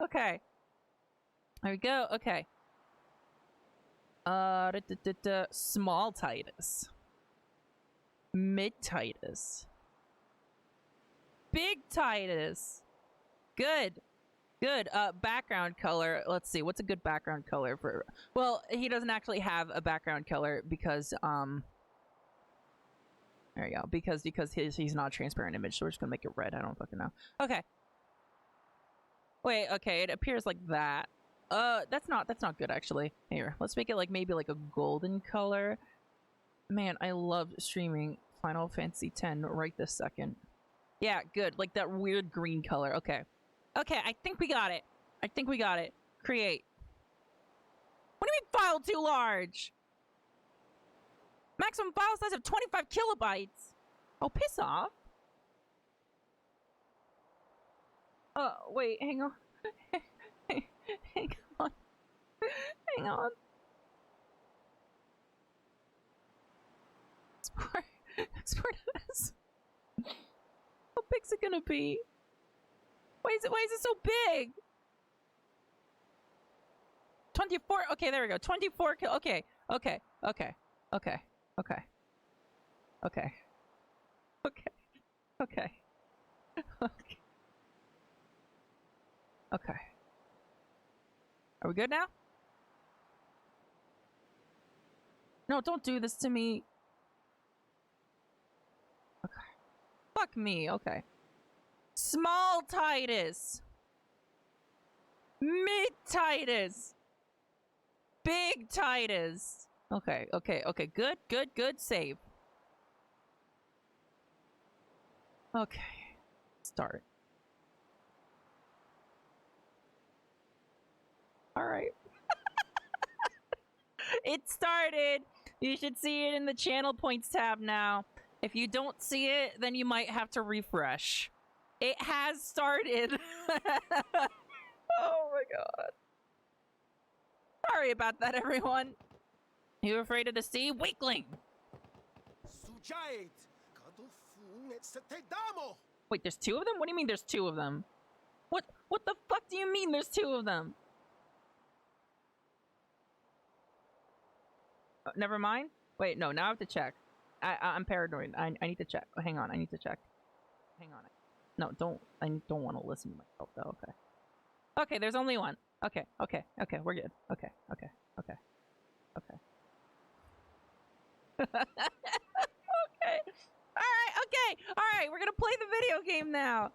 Okay. There we go. Okay. Small Titus. Mid Titus. Big Titus. Good. Good. Background color. Let's see. What's a good background color for... Well, he doesn't actually have a background color because, there you go. Because he's not a transparent image, so we're just gonna make it red. I don't fucking know. Okay. Wait, okay. It appears like that. That's not good, actually. Here, let's make it like maybe like a golden color. Man, I love streaming Final Fantasy X right this second. Yeah, good. Like that weird green color. Okay. Okay, I think we got it. I think we got it. Create. What do you mean file too large? Maximum file size of 25 kilobytes. Oh, piss off. Wait, hang on. Hang on. Hang on. Export this. How big's it gonna be? Why is it so big? 24. Okay, there we go. 24. Okay. Okay. Okay. Okay. Okay. Okay. Okay. Okay. Okay. Okay. Are we good now? No, don't do this to me. Okay. Fuck me. Okay. Small Titus. Mid Titus. Big Titus. Okay, okay, okay. Good, good, good. Save. Okay. Start. Alright. It started. You should see it in the channel points tab now. If you don't see it, then you might have to refresh. It has started. Oh my god. Sorry about that, everyone. You afraid of the sea? Weakling! Wait, there's two of them? What do you mean there's two of them? What the fuck do you mean there's two of them? Never mind. Wait, no, now I have to check. I'm paranoid. I need to check. Oh, hang on, I need to check. Hang on. No, I don't want to listen to myself though. Okay. Okay, there's only one. Okay, okay, okay, we're good. Okay, okay, okay, okay. Okay. Alright, okay. Alright, we're gonna play the video game now.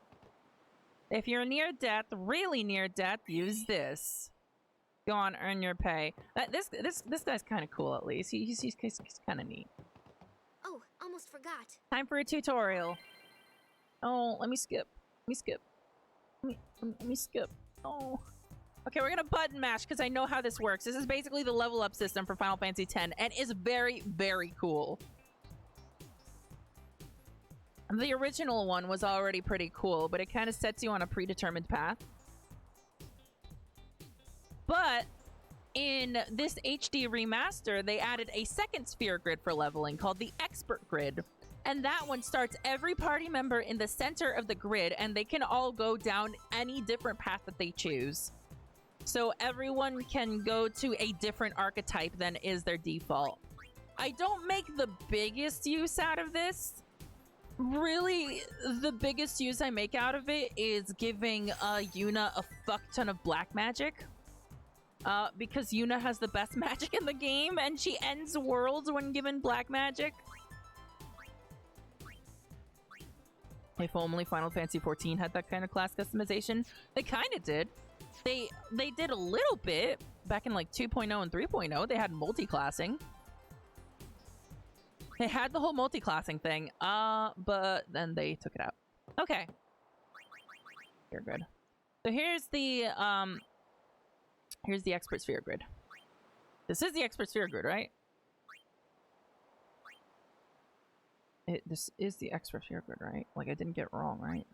If you're near death, really near death, use this. Go on, earn your pay. This guy's kind of cool at least. He's kind of neat. Oh, almost forgot. Time for a tutorial. Oh, let me skip. Let me skip. Let me skip. Oh. Okay, we're gonna button mash because I know how this works. This is basically the level up system for Final Fantasy X and is very, very cool. The original one was already pretty cool, but it kind of sets you on a predetermined path. But in this HD remaster, they added a second sphere grid for leveling called the Expert Grid. And that one starts every party member in the center of the grid, and they can all go down any different path that they choose. So everyone can go to a different archetype than is their default. I don't make the biggest use out of this. Really, the biggest use I make out of it is giving Yuna a fuck ton of black magic. Because Yuna has the best magic in the game, and she ends worlds when given black magic. If only Final Fantasy 14 had that kind of class customization. They kind of did. They did a little bit back in like 2.0 and 3.0. They had multi-classing. They had the whole multi-classing thing, but then they took it out. Okay. You're good. So here's the expert sphere grid. This is the expert sphere grid, right? This is the expert sphere grid, right? Like I didn't get it wrong, right?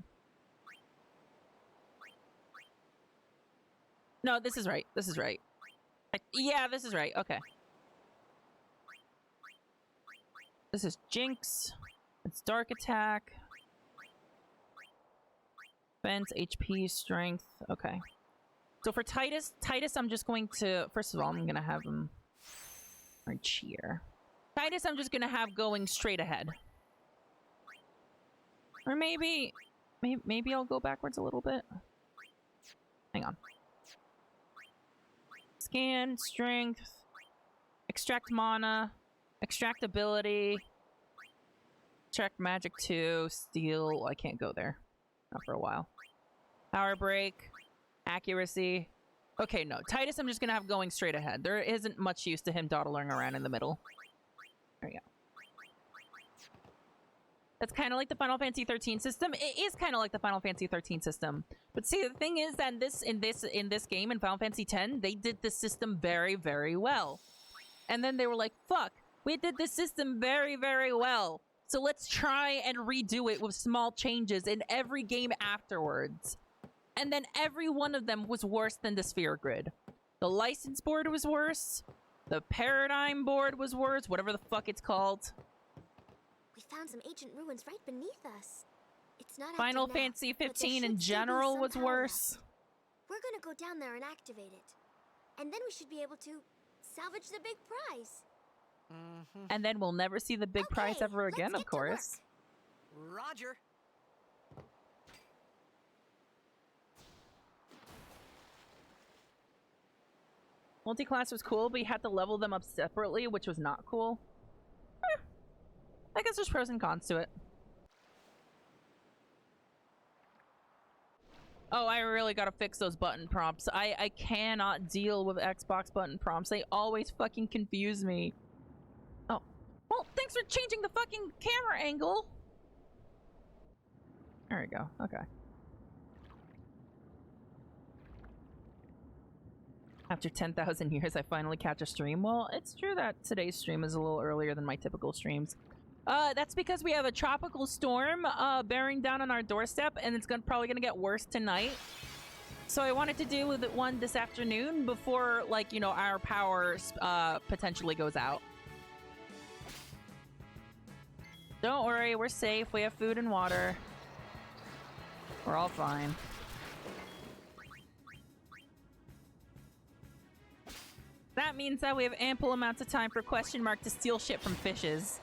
No, this is right. This is right. Yeah, this is right. Okay. This is Jinx. It's Dark Attack. Defense, HP, Strength. Okay. So for Titus, I'm just going to... First of all, I'm going to have him right here. Titus, I'm just going to have going straight ahead. Or maybe I'll go backwards a little bit. Hang on. Scan, Strength, Extract Mana, Extract Ability, Check Magic 2, Steal. I can't go there. Not for a while. Power Break, Accuracy. Okay, no. Titus, I'm just going to have going straight ahead. There isn't much use to him dawdling around in the middle. There we go. That's kind of like the Final Fantasy 13 system. It is kind of like the Final Fantasy 13 system. But see, the thing is that in this game, in Final Fantasy 10, they did this system very, very well. And then they were like, fuck, we did this system very, very well. So let's try and redo it with small changes in every game afterwards. And then every one of them was worse than the sphere grid. The license board was worse. The paradigm board was worse, whatever the fuck it's called. We found some ancient ruins right beneath us. It's not Final active now, Fantasy but there 15 in should still be general some was power worse. left. We're gonna go down there and activate it. And then we should be able to salvage the big prize. And then we'll never see the big prize Okay, ever again, let's of get to work. course. Roger. Multi-class was cool, but you had to level them up separately, which was not cool. I guess there's pros and cons to it. Oh, I really gotta fix those button prompts. I cannot deal with Xbox button prompts. They always fucking confuse me. Oh. Well, thanks for changing the fucking camera angle. There we go. Okay. After 10,000 years, I finally catch a stream. Well, it's true that today's stream is a little earlier than my typical streams. That's because we have a tropical storm bearing down on our doorstep, and it's probably gonna get worse tonight. So I wanted to do with it one this afternoon before, like, you know, our power potentially goes out. Don't worry, we're safe. We have food and water. We're all fine. That means that we have ample amounts of time for question mark to steal shit from fishes.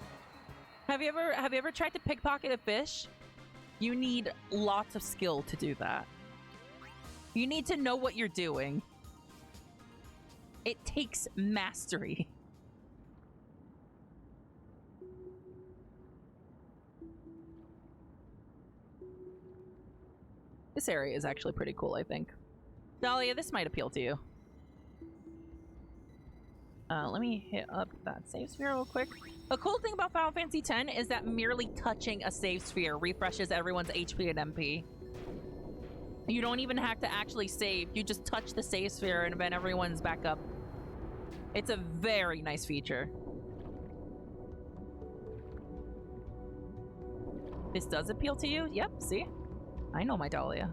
Have you ever tried to pickpocket a fish? You need lots of skill to do that. You need to know what you're doing. It takes mastery. This area is actually pretty cool, I think. Dahlia, this might appeal to you. Let me hit up that save sphere real quick. A cool thing about Final Fantasy X is that merely touching a save sphere refreshes everyone's HP and MP. You don't even have to actually save. You just touch the save sphere and then everyone's back up. It's a very nice feature. This does appeal to you? Yep, see? I know my Dahlia.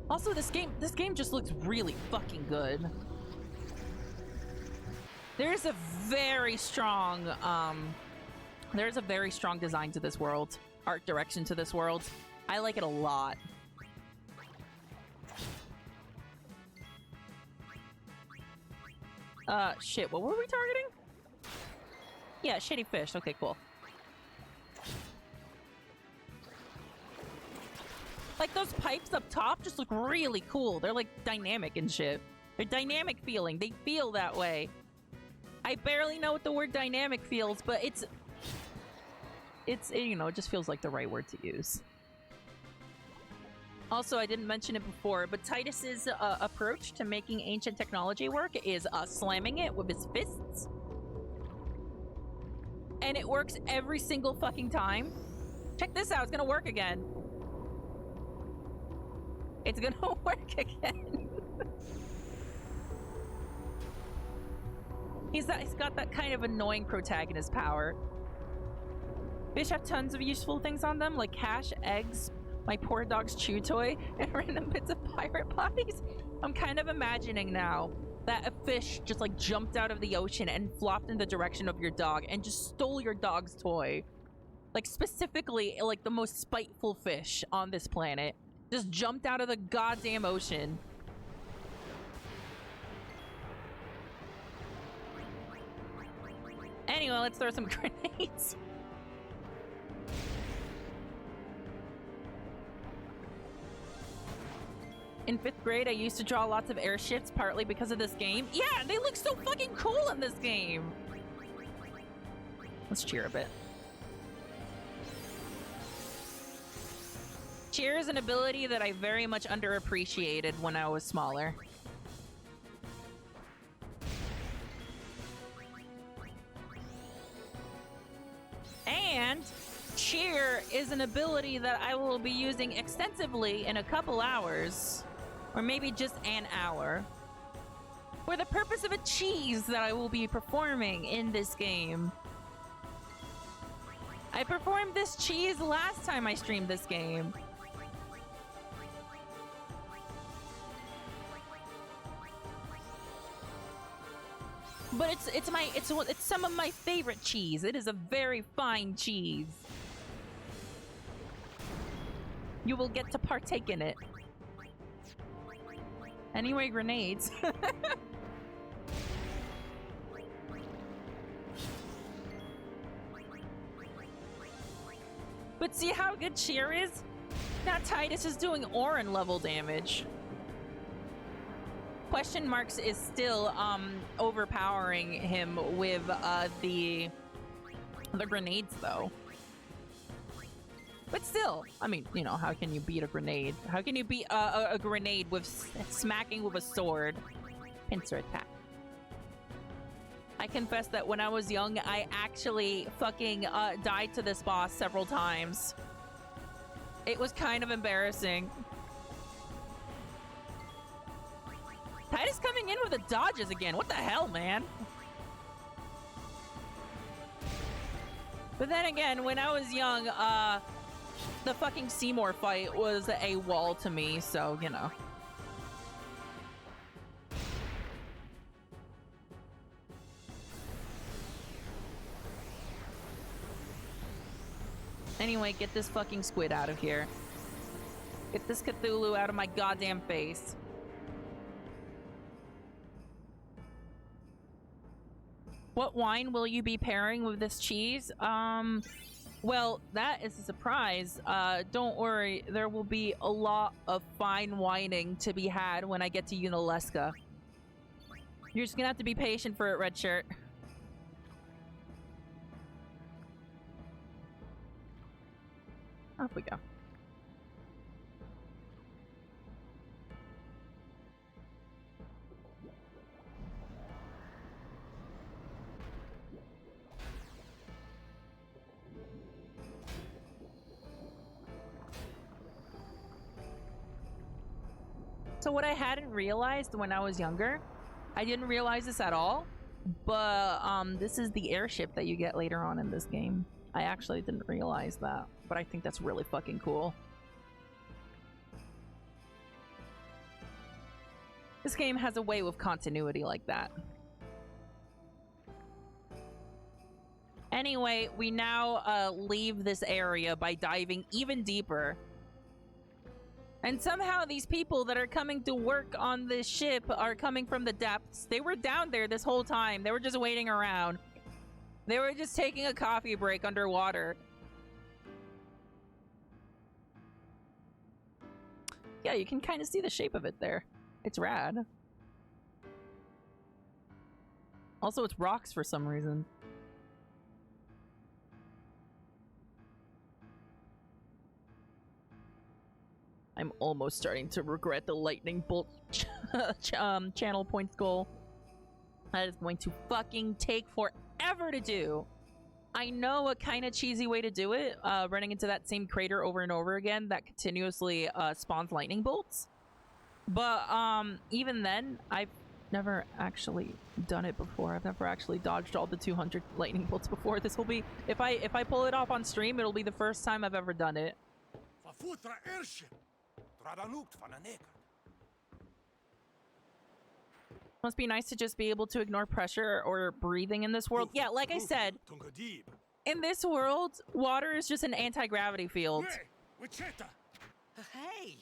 Also, this game just looks really fucking good. There's a very strong design to this world, art direction to this world. I like it a lot. Shit, what were we targeting? Yeah, shitty fish. Okay, cool. Like, those pipes up top just look really cool. They're, like, dynamic and shit. They're dynamic feeling. They feel that way. I barely know what the word dynamic feels, but it's you know, it just feels like the right word to use. Also, I didn't mention it before, but Titus's approach to making ancient technology work is slamming it with his fists. And it works every single fucking time. Check this out, it's gonna work again. It's gonna work again. He's got that kind of annoying protagonist power. Fish have tons of useful things on them, like cash, eggs, my poor dog's chew toy, and random bits of pirate bodies. I'm kind of imagining now that a fish just like jumped out of the ocean and flopped in the direction of your dog and just stole your dog's toy. Like specifically, like the most spiteful fish on this planet just jumped out of the goddamn ocean. Anyway, let's throw some grenades. In 5th grade, I used to draw lots of airships, partly because of this game. Yeah, they look so fucking cool in this game. Let's cheer a bit. Cheer is an ability that I very much underappreciated when I was smaller. And cheer is an ability that I will be using extensively in a couple hours. Or maybe just an hour. For the purpose of a cheese that I will be performing in this game. I performed this cheese last time I streamed this game. But it's some of my favorite cheese. It is a very fine cheese. You will get to partake in it. Anyway, grenades. But see how good cheer is? Now Titus is doing Orin level damage. Question marks is still overpowering him with the grenades though. But still, I mean, you know, how can you beat a grenade? How can you beat a grenade with smacking with a sword? Pincer attack. I confess that when I was young, I actually fucking died to this boss several times. It was kind of embarrassing. Titus coming in with the dodges again. What the hell, man? But then again, when I was young, the fucking Seymour fight was a wall to me, so, you know. Anyway, get this fucking squid out of here. Get this Cthulhu out of my goddamn face. What wine will you be pairing with this cheese? Well, that is a surprise. Don't worry, there will be a lot of fine whining to be had when I get to Unalesca. You're just gonna have to be patient for it, Red Shirt. Off we go. So what I hadn't realized when I was younger, I didn't realize this at all, but this is the airship that you get later on in this game. I actually didn't realize that, but I think that's really fucking cool. This game has a way with continuity like that. Anyway, we now leave this area by diving even deeper. And somehow these people that are coming to work on this ship are coming from the depths. They were down there this whole time. They were just waiting around. They were just taking a coffee break underwater. Yeah, you can kind of see the shape of it there. It's rad. Also, it's rocks for some reason. I'm almost starting to regret the lightning bolt channel points goal. That is going to fucking take forever to do. I know a kind of cheesy way to do it, running into that same crater over and over again that continuously spawns lightning bolts. But even then, I've never actually done it before. I've never actually dodged all the 200 lightning bolts before. This will be, if I pull it off on stream, it'll be the first time I've ever done it. Must be nice to just be able to ignore pressure or breathing in this world. Yeah, like I said, in this world, water is just an anti-gravity field. Hey!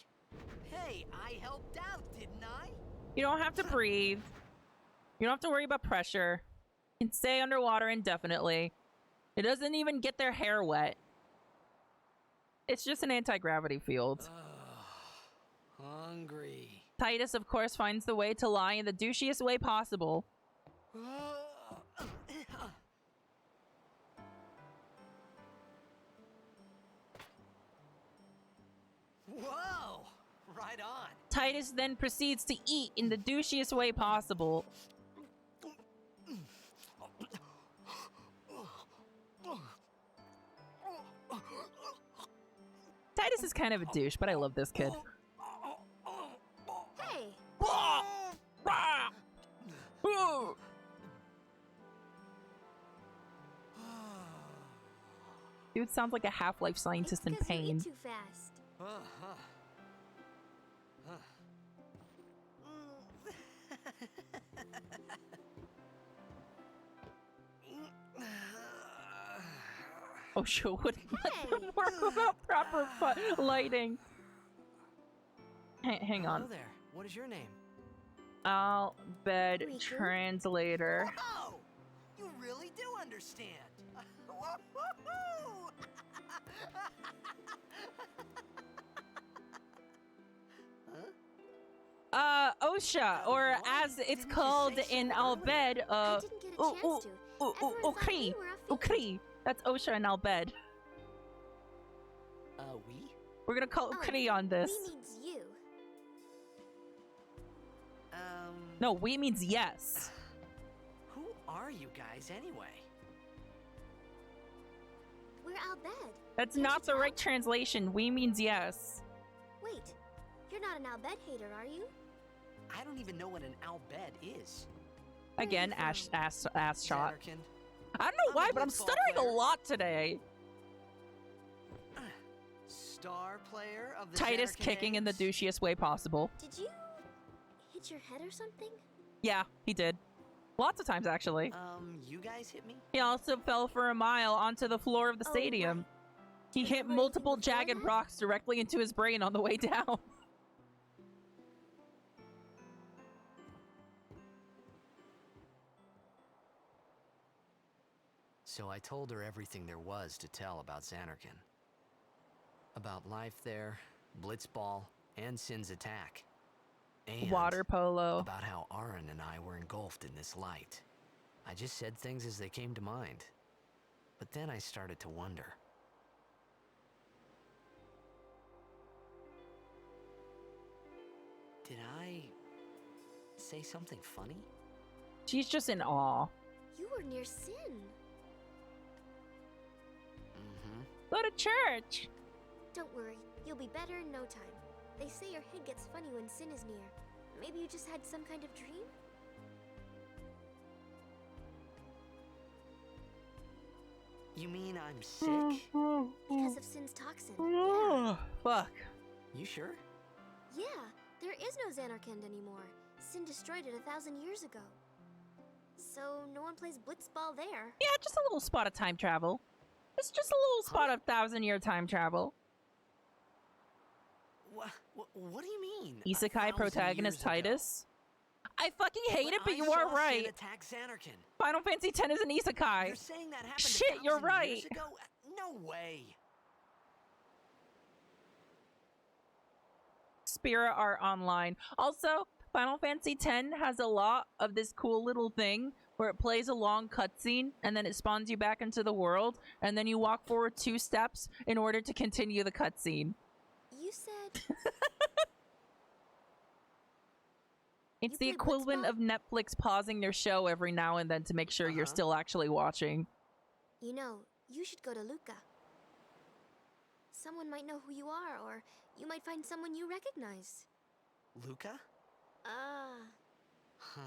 Hey, I helped out, didn't I? You don't have to breathe. You don't have to worry about pressure. You can stay underwater indefinitely. It doesn't even get their hair wet. It's just an anti-gravity field. Hungry. Titus, of course, finds the way to lie in the douchiest way possible. Whoa! Right on. Titus then proceeds to eat in the douchiest way possible. Titus is kind of a douche, but I love this kid. Hey! Dude sounds like a Half-Life scientist in It's 'cause you pain. eat too fast. Oh, sure wouldn't let them work without proper lighting. Hang on. Hello there. What is your name? I'll bed Riku? translator. Oh! You really do understand. Woo-hoo-hoo! OSHA, or as it's Didn't you called say in so Al earlier? bed, I didn't get a chance to. Everyone thought Ukri, we were a Ukri. That's OSHA in Al bed. We? We're gonna call Oh, Ukri on this. We means you. No, we means yes. Who are you guys anyway? We're Al Bed. That's Can't not you the tell? right translation. We means yes. Wait, you're not an Al Bed hater, are you? I don't even know what an Albed is. Again, Where are you ass shot. Zanarkand. I don't know I'm why, a but I'm blitzball stuttering a player. lot today. Star player of the Titus Zanarkand kicking in the Apes? douchiest way possible. Did you hit your head or something? Yeah, he did. Lots of times, actually. You guys hit me? He also fell for a mile onto the floor of the Oh, stadium. right. He Was there hit anything multiple before jagged that? rocks directly into his brain on the way down. So I told her everything there was to tell about Zanarkand. About life there, Blitzball, and Sin's attack. And Water polo. about how Aaron and I were engulfed in this light. I just said things as they came to mind. But then I started to wonder. Did I say something funny? She's just in awe. You were near Sin. Mm-hmm. Go to church. Don't worry, you'll be better in no time. They say your head gets funny when Sin is near. Maybe you just had some kind of dream? You mean I'm sick? Because of Sin's toxin. Yeah. Fuck. You sure? Yeah, there is no Zanarkand anymore. Sin destroyed it 1,000 years ago. So no one plays Blitzball there. Yeah, just a little spot of time travel. It's just a little spot of 1,000-year time travel. What do you mean? Isekai 1,000 protagonist years ago? Titus. I fucking hate it, but I you are saw right. Sin attack Zanarkand. Final Fantasy X is an isekai. You're saying that happened Shit, 1,000 you're right. years ago? No way. Spira are online. Also, Final Fantasy X has a lot of this cool little thing where it plays a long cutscene and then it spawns you back into the world, and then you walk forward 2 steps in order to continue the cutscene. You said It's You the play equivalent Blitzball? of Netflix pausing their show every now and then to make sure you're still actually watching. You know, you should go to Luca. Someone might know who you are, or you might find someone you recognize. Luca? Ah, Huh.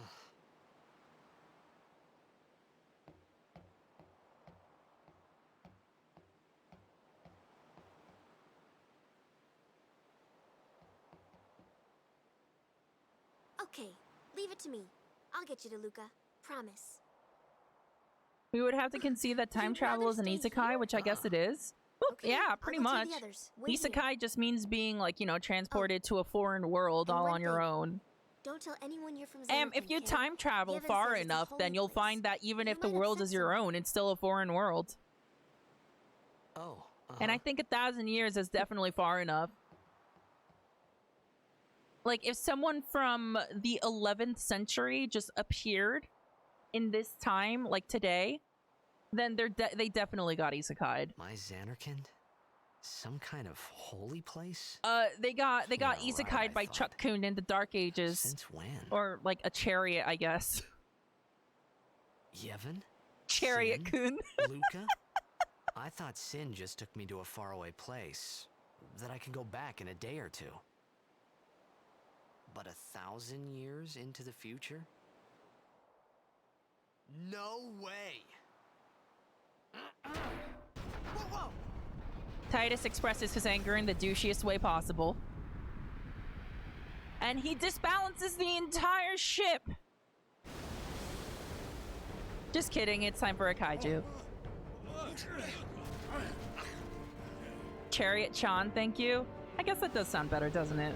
okay. Leave it to me. I'll get you to Luca. Promise. We would have to concede that time You'd travel rather is an stay isekai, here? which I guess it is. Well, Okay, yeah, I'll pretty go tell much. the others. Wait here. Isekai just means being, like, you know, transported to a foreign world And all one on your thing, own. Don't tell anyone you're from If Xanarkand, you okay? time travel Yevon far says it's a enough, then holy you'll place. find that even You if the might world upset is your someone. own, it's still a foreign world. Oh, And I think 1,000 years is definitely far enough. Like, if someone from the 11th century just appeared in this time, like today, then they definitely got isekai'd. my Xanarkand? Some kind of holy place? They got Yeah, right, isekai'd I by thought. Chuck Kun in the Dark Ages. Since when? Or, like, a chariot, I guess. Yevon? Chariot Sin? Kun. Luca? I thought Sin just took me to a faraway place. That I could go back in a day or two. But 1,000 years into the future? No way! Whoa, whoa! Titus expresses his anger in the douchiest way possible. And he disbalances the entire ship! Just kidding, it's time for a kaiju. Chariot Chan, thank you. I guess that does sound better, doesn't it?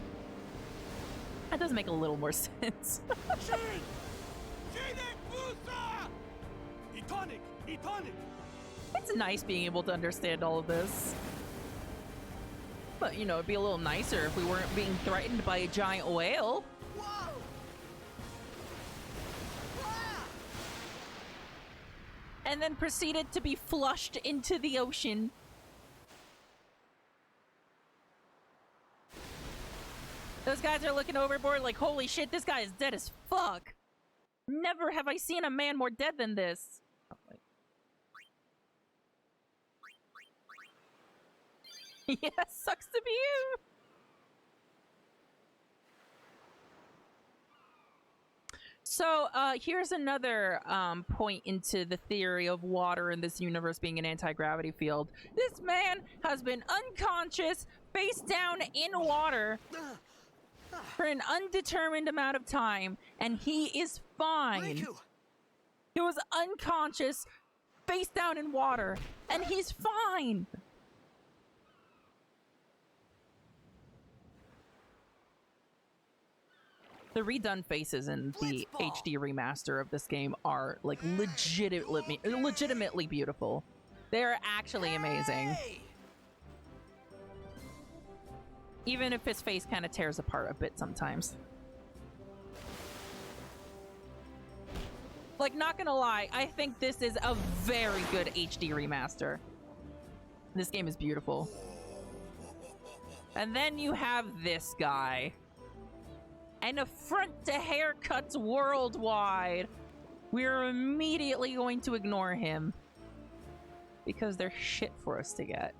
That does make a little more sense. It's nice being able to understand all of this. But, you know, it'd be a little nicer if we weren't being threatened by a giant whale. Whoa! Ah! And then proceeded to be flushed into the ocean. Those guys are looking overboard like, holy shit, this guy is dead as fuck. Never have I seen a man more dead than this. Oh, wait. Yeah, sucks to be you. So, here's another point into the theory of water in this universe being an anti-gravity field. This man has been unconscious, face down in water for an undetermined amount of time, and he is fine. Riku! He was unconscious, face down in water, and he's fine. The redone faces in the Blitzball! HD remaster of this game are, like, legitimately beautiful. They're actually amazing. Hey! Even if his face kind of tears apart a bit sometimes. Like, not gonna lie, I think this is a very good HD remaster. This game is beautiful. And then you have this guy. An affront to haircuts worldwide. We're immediately going to ignore him. Because they're shit for us to get.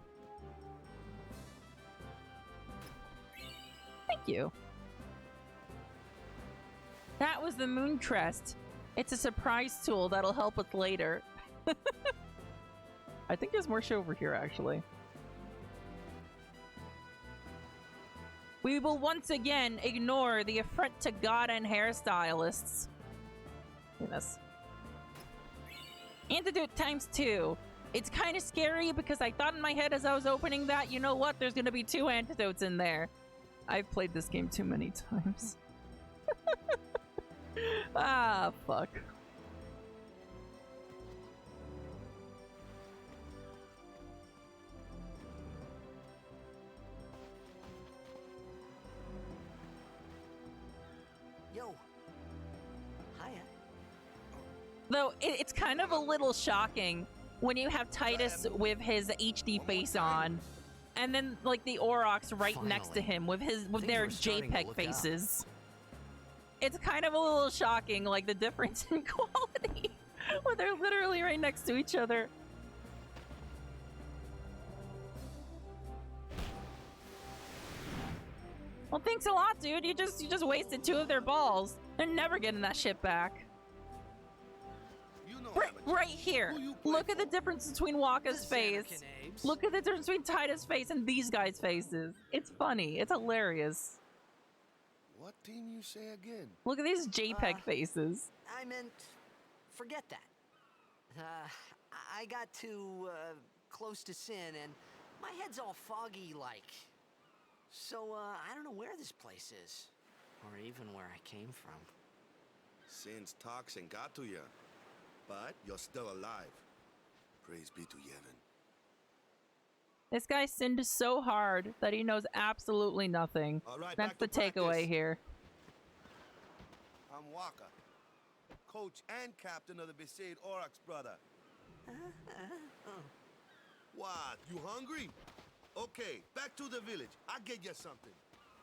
Thank you. That was the Moon Crest. It's a surprise tool that'll help us later. I think there's more shit over here, actually. We will once again ignore the affront to God and hairstylists. Goodness. Antidote times 2. It's kind of scary because I thought in my head as I was opening that, you know what, there's going to be 2 antidotes in there. I've played this game too many times. Ah, fuck. Yo. Hiya. Though it's kind of a little shocking when you have Titus with his HD face on, and then like the Aurochs right next to him with their JPEG faces. It's kind of a little shocking, like the difference in quality when they're literally right next to each other. Well, thanks a lot, dude. You just wasted 2 of their balls. They're never getting that shit back. Right here. Look at the difference between Waka's face. Look at the difference between Titus' face and these guys' faces. It's funny. It's hilarious. What team you say again? Look at these JPEG faces. I meant, forget that. I got too close to Sin, and my head's all foggy like. So, I don't know where this place is, or even where I came from. Sin's toxin got to you, but you're still alive. Praise be to Yevon. This guy sinned so hard that he knows absolutely nothing. All right, That's the back to takeaway practice. here. I'm Waka, coach and captain of the Besaid Aurochs, brother. What, you hungry? Okay, back to the village. I'll get you something.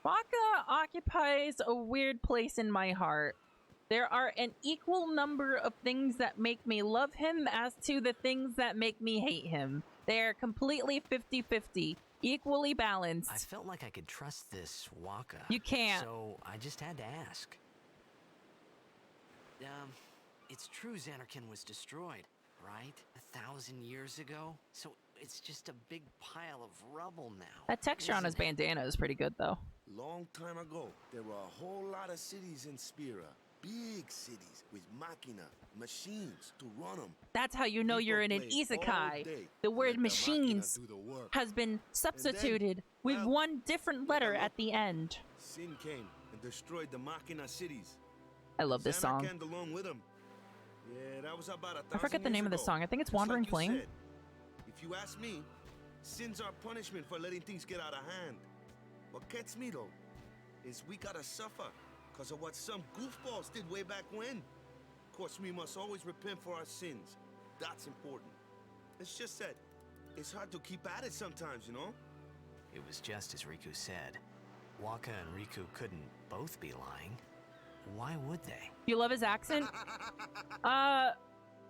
Waka occupies a weird place in my heart. There are an equal number of things that make me love him as to the things that make me hate him. They are completely 50-50, equally balanced. I felt like I could trust this Waka. You can't. So I just had to ask. It's true Xanarkand was destroyed, right? 1,000 years ago? So it's just a big pile of rubble now. That texture on his bandana is pretty good, though. Long time ago, there were a whole lot of cities in Spira. Big cities with machina, machines to run them. That's how you know you're in an isekai. The word machines has been substituted with one different letter at the end. Sin came and destroyed the machina cities. I love this song. Xanarkand along with him. Yeah, that was about 1,000 I forget the years name of the ago. song. I think it's Just Wandering like you Flame. said. If you ask me, sins are punishment for letting things get out of hand. What gets me though is we gotta suffer because of what some goofballs did way back when. Of course, we must always repent for our sins. That's important. It's just that it's hard to keep at it sometimes, you know? It was just as Riku said. Waka and Riku couldn't both be lying. Why would they? You love his accent?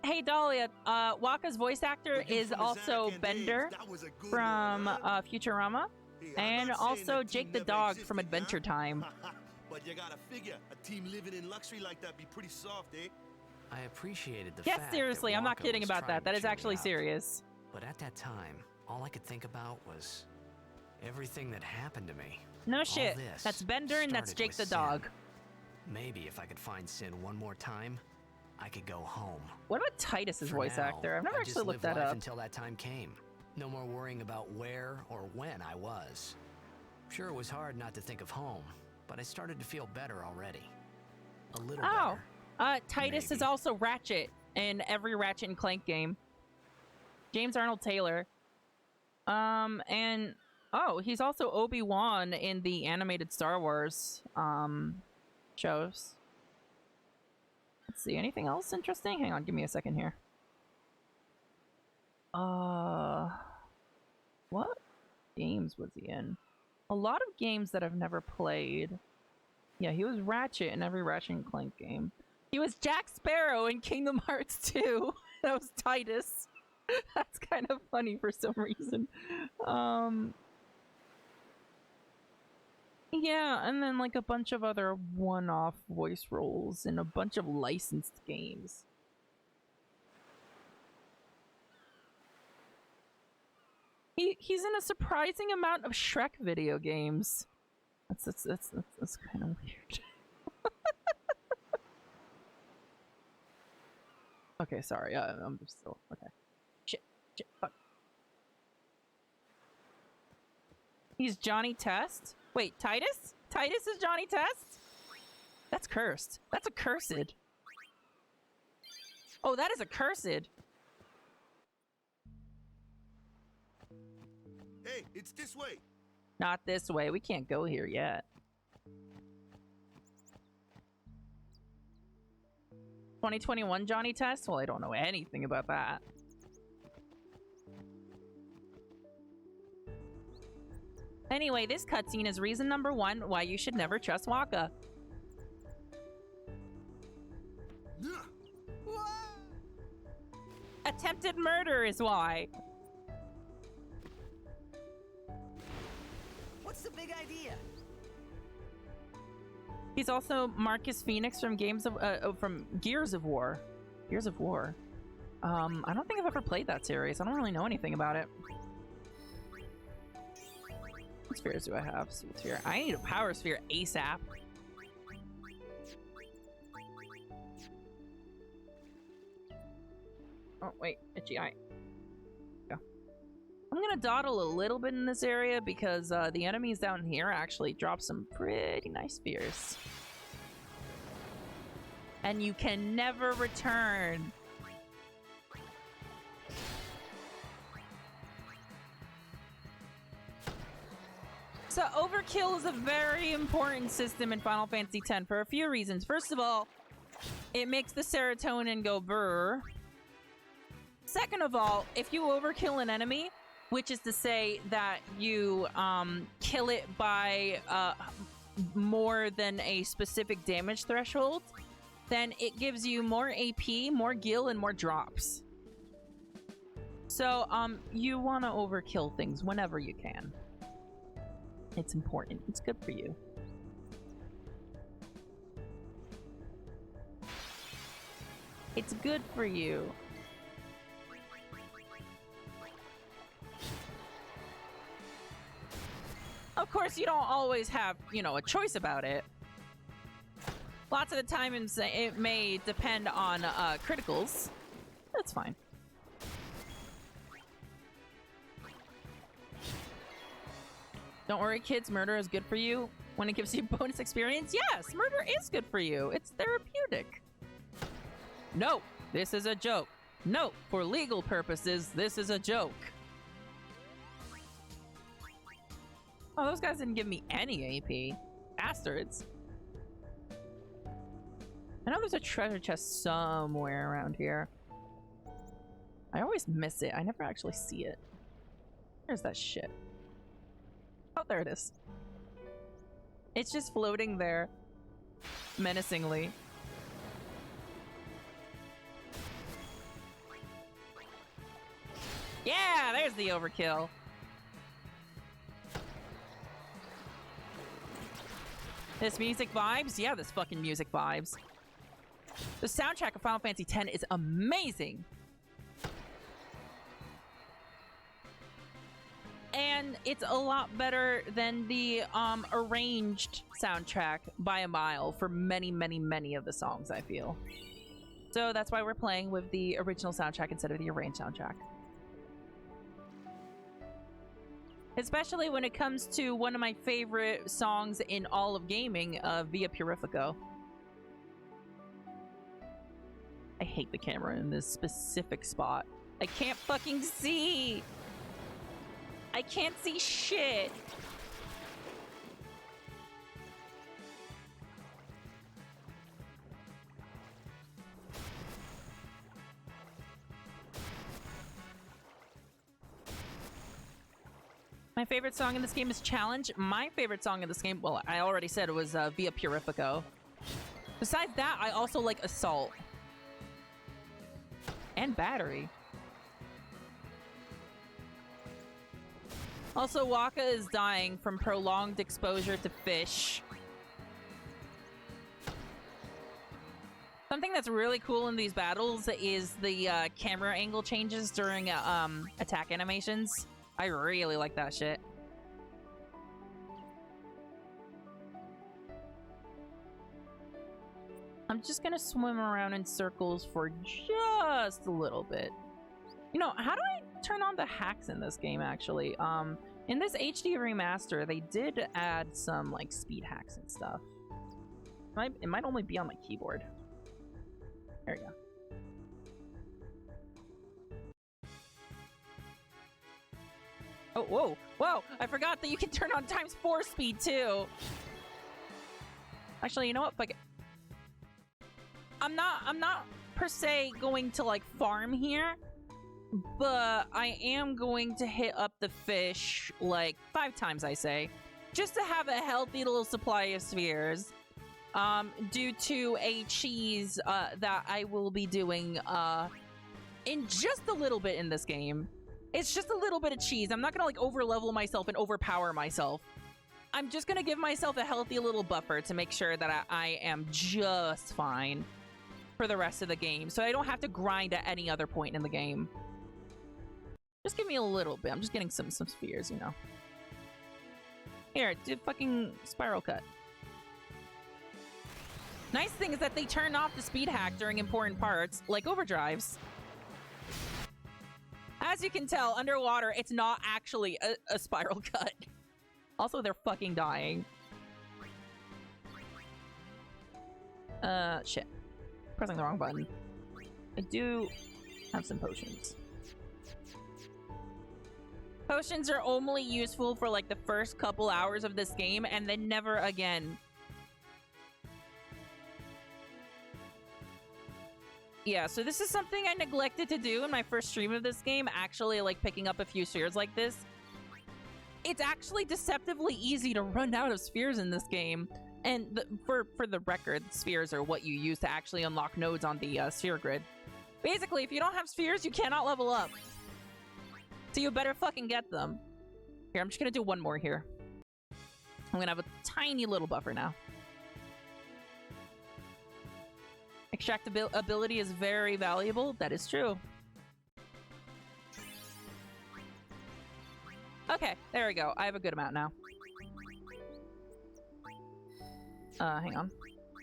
Hey Dahlia, Waka's voice actor Well, you is from the also Xanarkand Bender days, that was a good from one, huh? Futurama, Hey, I'm and not saying also that Jake team the never dog existed, from Adventure huh? Time. But you gotta figure, a team living in luxury like that be pretty soft, eh? I appreciated the Yes, fact seriously, that I'm not Waka kidding was about trying that. That to is cheer me actually up. serious. But at that time, all I could think about was everything that happened to me. No All shit. this That's Bender and that's started Jake with the Sin. dog. Maybe if I could find Sin one more time, I could go home. What about Titus's For voice now, actor? I've never I actually just looked lived that life up. until that time came. No more worrying about where or when I was. Sure, it was hard not to think of home, but I started to feel better already. A little Oh, better. Titus is Maybe. also Ratchet in every Ratchet and Clank game. James Arnold Taylor. And oh, he's also Obi-Wan in the animated Star Wars shows. Let's see, anything else interesting? Hang on, give me a second here. What games was he in? A lot of games that I've never played. Yeah, he was Ratchet in every Ratchet and Clank game. He was Jack Sparrow in Kingdom Hearts 2. That was Titus. That's kind of funny for some reason. Yeah, and then like a bunch of other one-off voice roles in a bunch of licensed games. He's in a surprising amount of Shrek video games. That's kind of weird. Okay, sorry. I'm just still okay. Shit, fuck. He's Johnny Test. Wait, Titus? Titus is Johnny Test? That's cursed. That's a cursed. Oh, that is a cursed. Hey, it's this way. Not this way. We can't go here yet. 2021 Johnny Test? Well, I don't know anything about that. Anyway, this cutscene is reason number 1 why you should never trust Waka. Attempted murder is why. What's the big idea? He's also Marcus Phoenix from from Gears of War. Gears of War. I don't think I've ever played that series. I don't really know anything about it. What spheres do I have? Sphere. I need a power sphere ASAP. Oh, wait. Itchy eye. Go. I'm gonna dawdle a little bit in this area because the enemies down here actually drop some pretty nice spheres. And you can never return. So overkill is a very important system in Final Fantasy X for a few reasons. First of all, it makes the serotonin go brr. Second of all, if you overkill an enemy, which is to say that you kill it by more than a specific damage threshold, then it gives you more AP, more gil, and more drops. So you want to overkill things whenever you can. It's important. It's good for you. It's good for you. Of course, you don't always have, you know, a choice about it. Lots of the time it may depend on criticals. That's fine. Don't worry, kids. Murder is good for you when it gives you bonus experience. Yes, murder is good for you. It's therapeutic. No, this is a joke. No, for legal purposes, this is a joke. Oh, those guys didn't give me any AP. Bastards. I know there's a treasure chest somewhere around here. I always miss it. I never actually see it. Where's that shit? Oh, there it is. It's just floating there. Menacingly. Yeah, there's the overkill. This music vibes? Yeah, this fucking music vibes. The soundtrack of Final Fantasy X is amazing. And it's a lot better than the arranged soundtrack by a mile for many, many, many of the songs, I feel. So that's why we're playing with the original soundtrack instead of the arranged soundtrack. Especially when it comes to one of my favorite songs in all of gaming, Via Purifico. I hate the camera in this specific spot. I can't fucking see! I can't see shit! My favorite song in this game is Challenge. My favorite song in this game, well, I already said it was Via Purifico. Besides that, I also like Assault. And Battery. Also, Waka is dying from prolonged exposure to fish. Something that's really cool in these battles is the camera angle changes during attack animations. I really like that shit. I'm just gonna swim around in circles for just a little bit. You know, how do I turn on the hacks in this game, actually? In this HD remaster, they did add some, like, speed hacks and stuff. It might only be on my keyboard. There we go. Oh, whoa, whoa! I forgot that you can turn on ×4 speed, too! Actually, you know what? Fuck it. I'm not per se going to like farm here, but I am going to hit up the fish like 5 times, I say, just to have a healthy little supply of spheres. Due to a cheese that I will be doing in just a little bit in this game. It's just a little bit of cheese. I'm not gonna like over level myself and overpower myself. I'm just gonna give myself a healthy little buffer to make sure that I am just fine for the rest of the game, so I don't have to grind at any other point in the game. Just give me a little bit. I'm just getting some spheres, you know. Here, do fucking spiral cut. Nice thing is that they turn off the speed hack during important parts, like overdrives. As you can tell, underwater, it's not actually a spiral cut. Also, they're fucking dying. Shit. Pressing the wrong button. I do have some potions. Potions are only useful for like the first couple hours of this game, and then never again. Yeah, so this is something I neglected to do in my first stream of this game, actually, like, picking up a few spheres like this. It's actually deceptively easy to run out of spheres in this game. And for the record, spheres are what you use to actually unlock nodes on the sphere grid. Basically, if you don't have spheres, you cannot level up. So you better fucking get them. Here, I'm just gonna do one more here. I'm gonna have a tiny little buffer now. Extractability is very valuable. That is true. Okay, there we go. I have a good amount now. Hang on.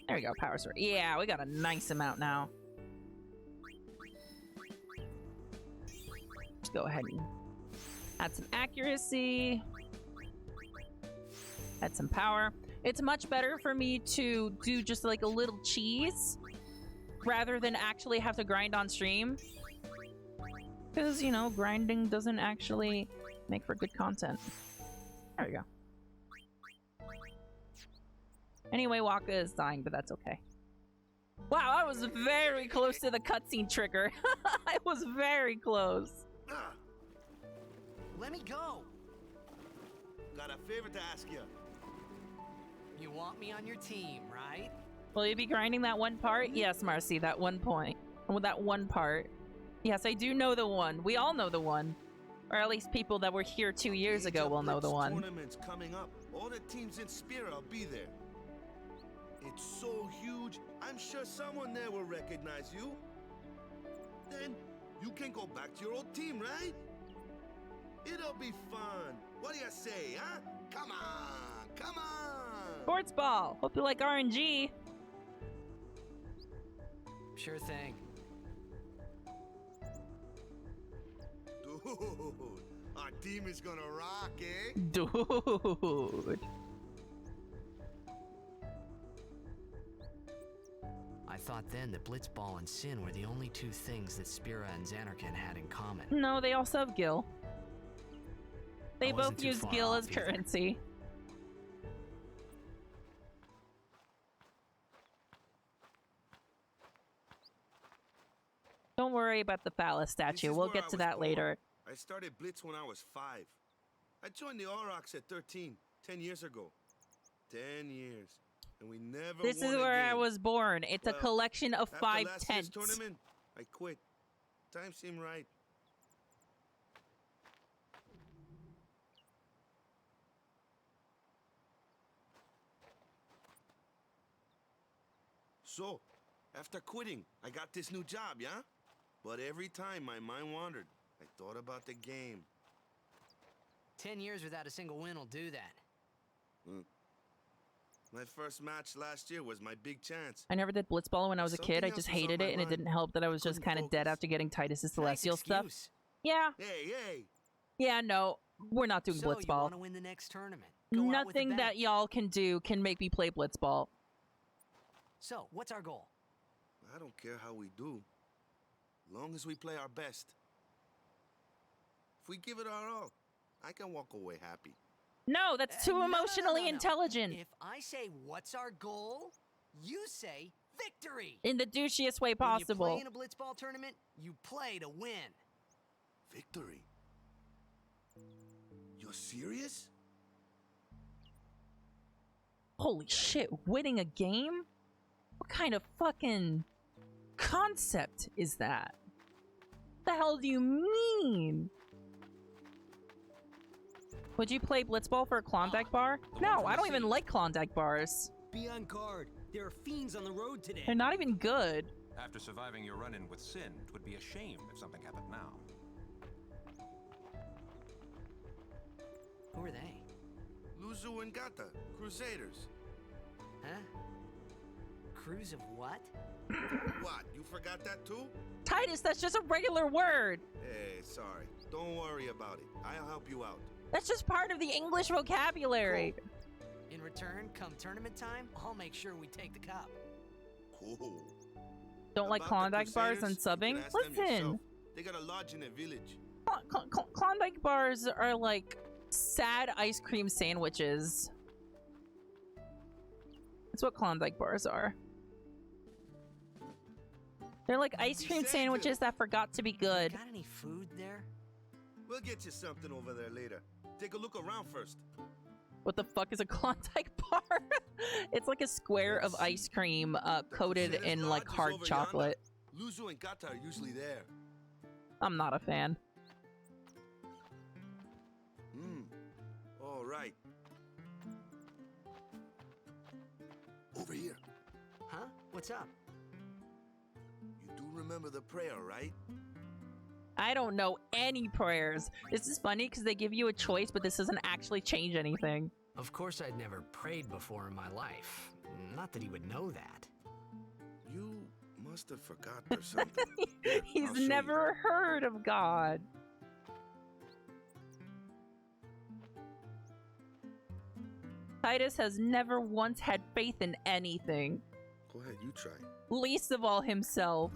There we go, power sword. Yeah, we got a nice amount now. Let's go ahead and add some accuracy. Add some power. It's much better for me to do just like a little cheese rather than actually have to grind on stream. Because, you know, grinding doesn't actually make for good content. There we go. Anyway, Waka is dying, but that's okay. Wow, I was very close to the cutscene trigger. I was very close. Let me go. Got a favor to ask you. You want me on your team, right? Will you be grinding that one part? Yes, Marcy, that one point. Well, that one part. Yes, I do know the one. We all know the one. Or at least people that were here 2 years ago will know the one. Tournament's coming up. All the teams in Spira will be there. It's so huge, I'm sure someone there will recognize you. Then you can go back to your old team, right? It'll be fun. What do you say, huh? Come on, come on. Sports ball. Hope you like RNG. Sure thing. Dude, our team is gonna rock, eh? Dude. I thought then that Blitzball and Sin were the only two things that Spira and Xanarkand had in common. No, they also have Gil. They I wasn't both too use far Gil off as either. currency. Don't worry about the phallus statue. We'll get to that later. I started Blitz when I was 5. I joined the Aurochs at 13, 10 years ago. 10 years. And we never This won is a where I game. was born. It's a Well, collection of After 5 last year's tents. tournament, I quit. Time seemed right. So, after quitting, I got this new job, yeah? But every time my mind wandered, I thought about the game. 10 years without a single win will do that. My first match last year was my big chance. I never did Blitzball when I was a kid. I Something just else was on hated my it, and it mind. didn't help that I was just Couldn't kind of dead focus. after getting Titus's Nice Celestial stuff. excuse. Yeah, Hey! yeah, no, we're not doing So you Blitzball. want to win the next tournament? Go out with a Nothing bang. that y'all can do can make me play Blitzball. So, what's our goal? I don't care how we do, long as we play our best. If we give it our all, I can walk away happy. No, that's too No, no, no, emotionally no, no. intelligent. If I say, what's our goal? You say, Victory! In the douchiest way When possible. you play in a blitzball tournament, you play to win. Victory? You're serious? Holy shit, winning a game? What kind of fucking concept is that? The hell do you mean? Would you play blitzball for a Klondike bar? No, I don't even like Klondike bars. Be on guard. There are fiends on the road today. They're not even good. After surviving your run-in with Sin, it would be a shame if something happened now. Who are they? Luzu and Gata, Crusaders. Huh? Cruise of what? What, you forgot that too? Titus, that's just a regular word. Hey, sorry. Don't worry about it. I'll help you out. That's just part of the English vocabulary. Cool. In return, come tournament time, I'll make sure we take the cup. Cool. Don't like About the Klondike bars and Crusaders, you subbing? can ask them Listen, yourself. They got a lodge in their village. Klondike bars are like sad ice cream sandwiches. That's what Klondike bars are. They're like ice cream sandwiches that forgot to be good. Got any food there? We'll get you something over there later. Take a look around first. What the fuck is a Klondike bar? It's like a square of ice cream coated Crusaders' in lodge like is hard over chocolate. yonder. Luzu and Gata are usually there. I'm not a fan. All right. Over here. Huh? What's up? You do remember the prayer, right? I don't know any prayers. This is funny because they give you a choice, but this doesn't actually change anything. Of course I'd never prayed before in my life. Not that he would know that. You must have forgot or something. Here, He's I'll show you. never heard of God. Titus has never once had faith in anything, Go ahead, you try. least of all himself.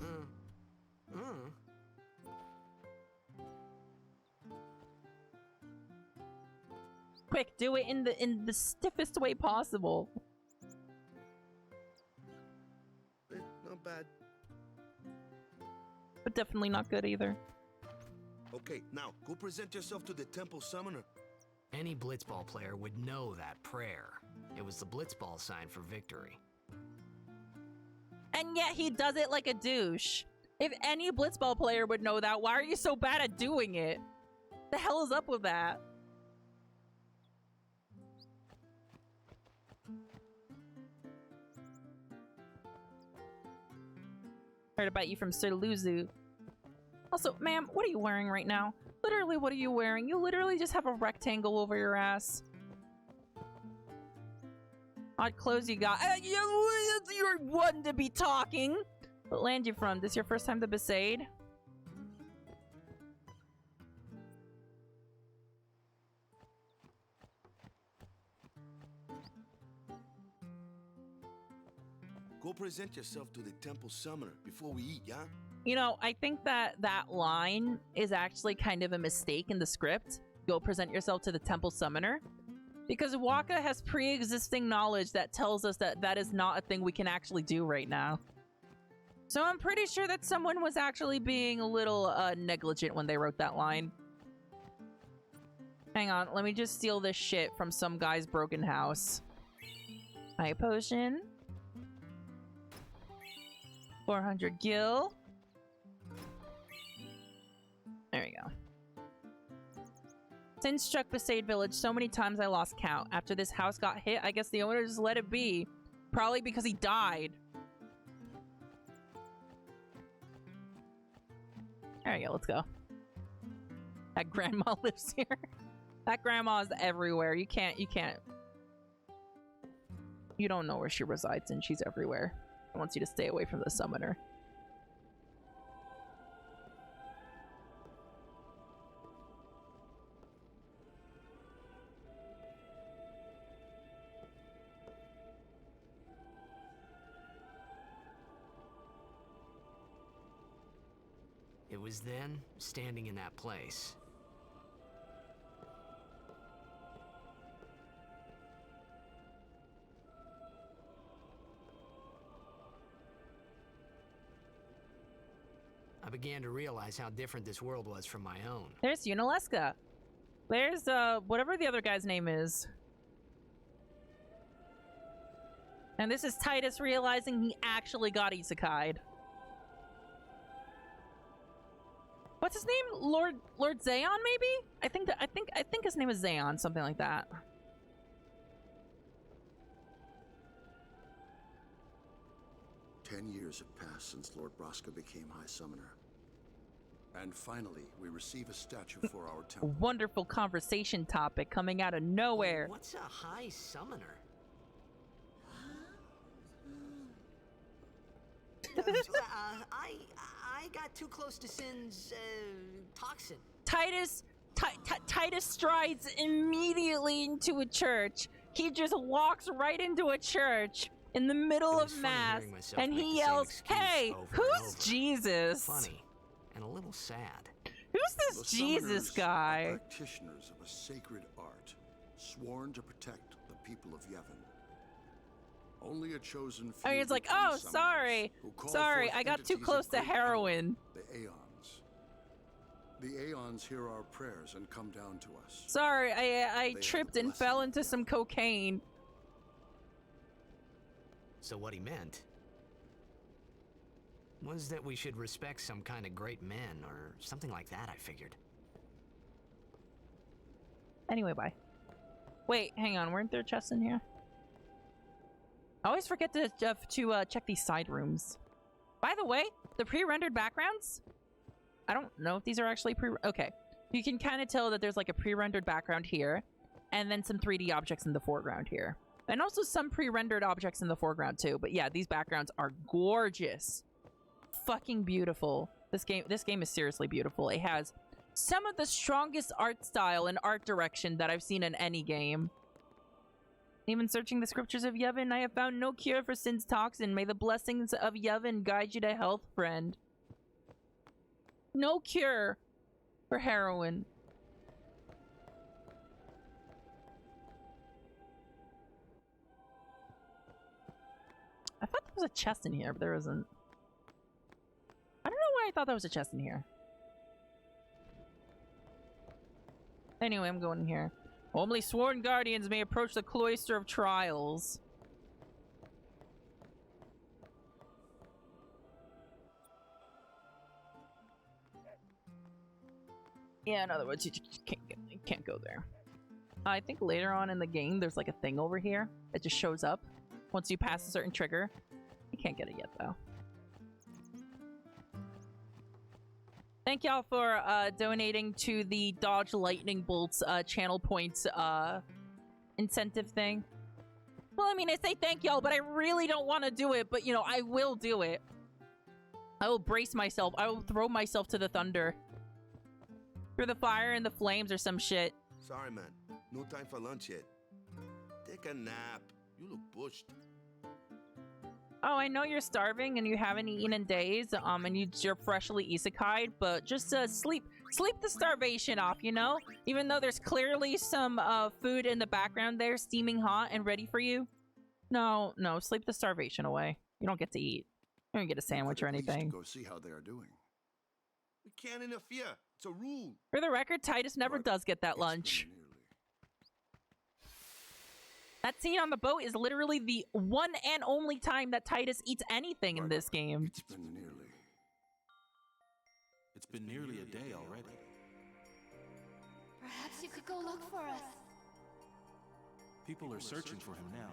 Quick, do it in the stiffest way possible. Not bad. But definitely not good either. Okay, now go present yourself to the temple summoner. Any blitzball player would know that prayer. It was the blitzball sign for victory. And yet he does it like a douche. If any blitzball player would know that, why are you so bad at doing it? The hell is up with that? Heard about you from Sir Luzu. Also, ma'am, what are you wearing right now? Literally, what are you wearing? You literally just have a rectangle over your ass. Odd clothes you got. You're one to be talking. What land you from? This your first time to Besaid? Go present yourself to the temple summoner before we eat, yeah? You know, I think that that line is actually kind of a mistake in the script. Go present yourself to the temple summoner. Because Waka has pre-existing knowledge that tells us that that is not a thing we can actually do right now. So I'm pretty sure that someone was actually being a little negligent when they wrote that line. Hang on, let me just steal this shit from some guy's broken house. High potion. 400 gil. There we go. Sin struck Besaid Village so many times I lost count. After this house got hit, I guess the owner just let it be. Probably because he died. There we go, let's go. That grandma lives here. That grandma is everywhere. You don't know where she resides and she's everywhere. She wants you to stay away from the summoner. It was then, standing in that place. began to realize how different this world was from my own. There's Unaleska. There's, whatever the other guy's name is. And this is Titus realizing he actually got isekai'd. What's his name? Lord Zayon, maybe? I think his name is Zayon, something like that. Years have passed since Lord Braska became High Summoner. And finally, we receive a statue for our temple. Wonderful conversation topic coming out of nowhere. What's a High Summoner? I got too close to Sin's toxin. Titus strides immediately into a church. He just walks right into a church in the middle of mass, and he yells, "Hey, who's Jesus?" Funny and a little sad. Who's this Jesus guy? Practitioners of a sacred art, sworn to protect the people of Yevon. Only a chosen few. Oh, he's like, "Oh, sorry, I got too close to heroin." The Aeons. The Aeons hear our prayers and come down to us. Sorry, I tripped and fell into some cocaine. So what he meant was that we should respect some kind of great men or something like that, I figured. Anyway, bye. Wait, hang on. Weren't there chests in here? I always forget to check these side rooms. By the way, the pre-rendered backgrounds, I don't know if these are actually okay. You can kind of tell that there's like a pre-rendered background here and then some 3D objects in the foreground here. And also some pre-rendered objects in the foreground too. But yeah, these backgrounds are gorgeous. Fucking beautiful. This game is seriously beautiful. It has some of the strongest art style and art direction that I've seen in any game. Even searching the scriptures of Yevon, I have found no cure for Sin's toxin. May the blessings of Yevon guide you to health, friend. No cure for heroin. I thought there was a chest in here, but there isn't. I don't know why I thought there was a chest in here. Anyway, I'm going in here. Only sworn guardians may approach the cloister of trials. Yeah, in other words, you just can't go there. I think later on in the game, there's like a thing over here that just shows up once you pass a certain trigger. You can't get it yet, though. Thank y'all for donating to the Dodge Lightning Bolts channel points incentive thing. Well, I mean, I say thank y'all, but I really don't want to do it. But, you know, I will do it. I will brace myself. I will throw myself to the thunder. Through the fire and the flames or some shit. Sorry, man. No time for lunch yet. Take a nap. You look bushed. Oh, I know you're starving and you haven't eaten in days, and you're freshly isekai'd, but just sleep the starvation off, you know? Even though there's clearly some food in the background there, steaming hot and ready for you. No, sleep the starvation away. You don't get to eat. You don't get a sandwich or anything. Go see how they are doing. We can't interfere. It's a rule. For the record, Titus never does get that lunch. That scene on the boat is literally the one and only time that Titus eats anything in this game. It's been nearly a day already. Perhaps you could go look for us. People are searching for him now.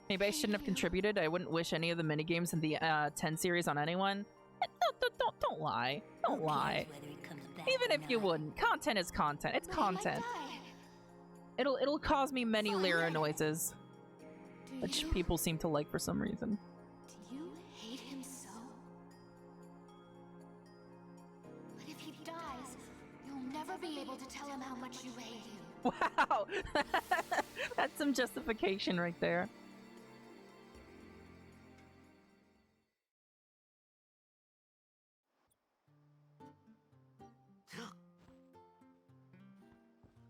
Maybe I shouldn't have contributed. I wouldn't wish any of the minigames in the 10 series on anyone. Don't lie. Don't lie. Even if you wouldn't. Content is content. It's content. It'll cause me many Lyra noises. Which people seem to like for some reason. Do you hate him so? But if he dies, you'll never be able to tell him how much you hate him. Wow! That's some justification right there.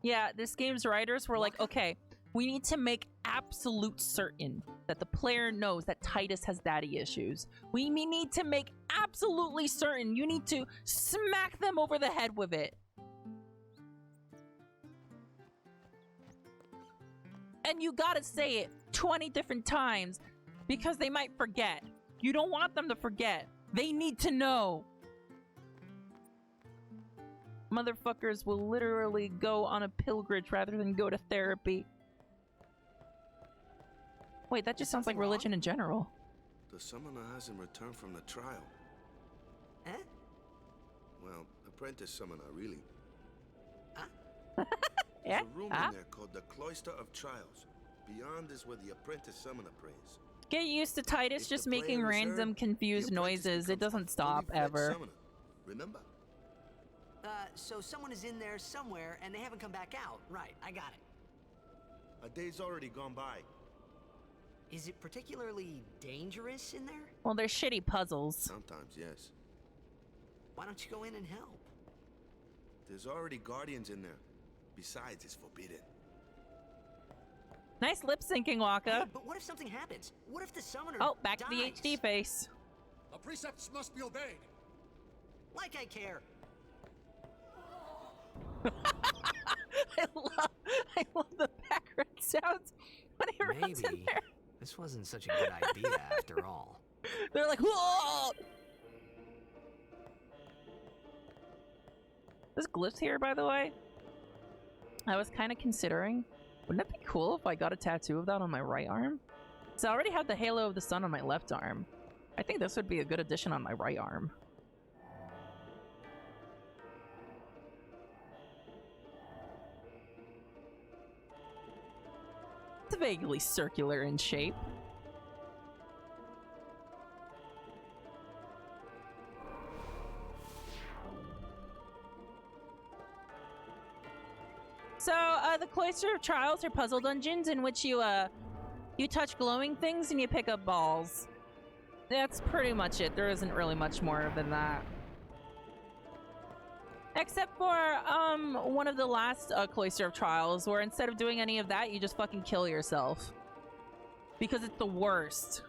Yeah, this game's writers were like, okay, we need to make absolute certain that the player knows that Titus has daddy issues. We need to make absolutely certain. You need to smack them over the head with it. And you gotta say it 20 different times because they might forget. You don't want them to forget. They need to know. Motherfuckers will literally go on a pilgrimage rather than go to therapy. Wait, that just sounds like religion in general. The summoner hasn't returned from the trial. Eh? Well, apprentice summoner, really. Huh? There's a room in there called the Cloister of Trials. Beyond is where the apprentice summoner prays. Get used to Titus just making random confused noises. It doesn't stop ever. Summoner. Remember? So someone is in there somewhere and they haven't come back out. Right, I got it. A day's already gone by. Is it particularly dangerous in there? Well, they're shitty puzzles. Sometimes, yes. Why don't you go in and help? There's already guardians in there. Besides, it's forbidden. Nice lip syncing, Waka. Hey, but what if something happens? What if the summoner back dies? to the HD face. The precepts must be obeyed. Like I care. I love the background sounds when he runs in there. This wasn't such a good idea after all. They're like, whoa! There's glyphs here, by the way. I was kind of considering, wouldn't it be cool if I got a tattoo of that on my right arm? So I already have the halo of the sun on my left arm. I think this would be a good addition on my right arm. It's vaguely circular in shape. So, the Cloister of Trials are puzzle dungeons in which you touch glowing things and you pick up balls. That's pretty much it. There isn't really much more than that. Except for, one of the last Cloister of Trials, where instead of doing any of that, you just fucking kill yourself. Because it's the worst.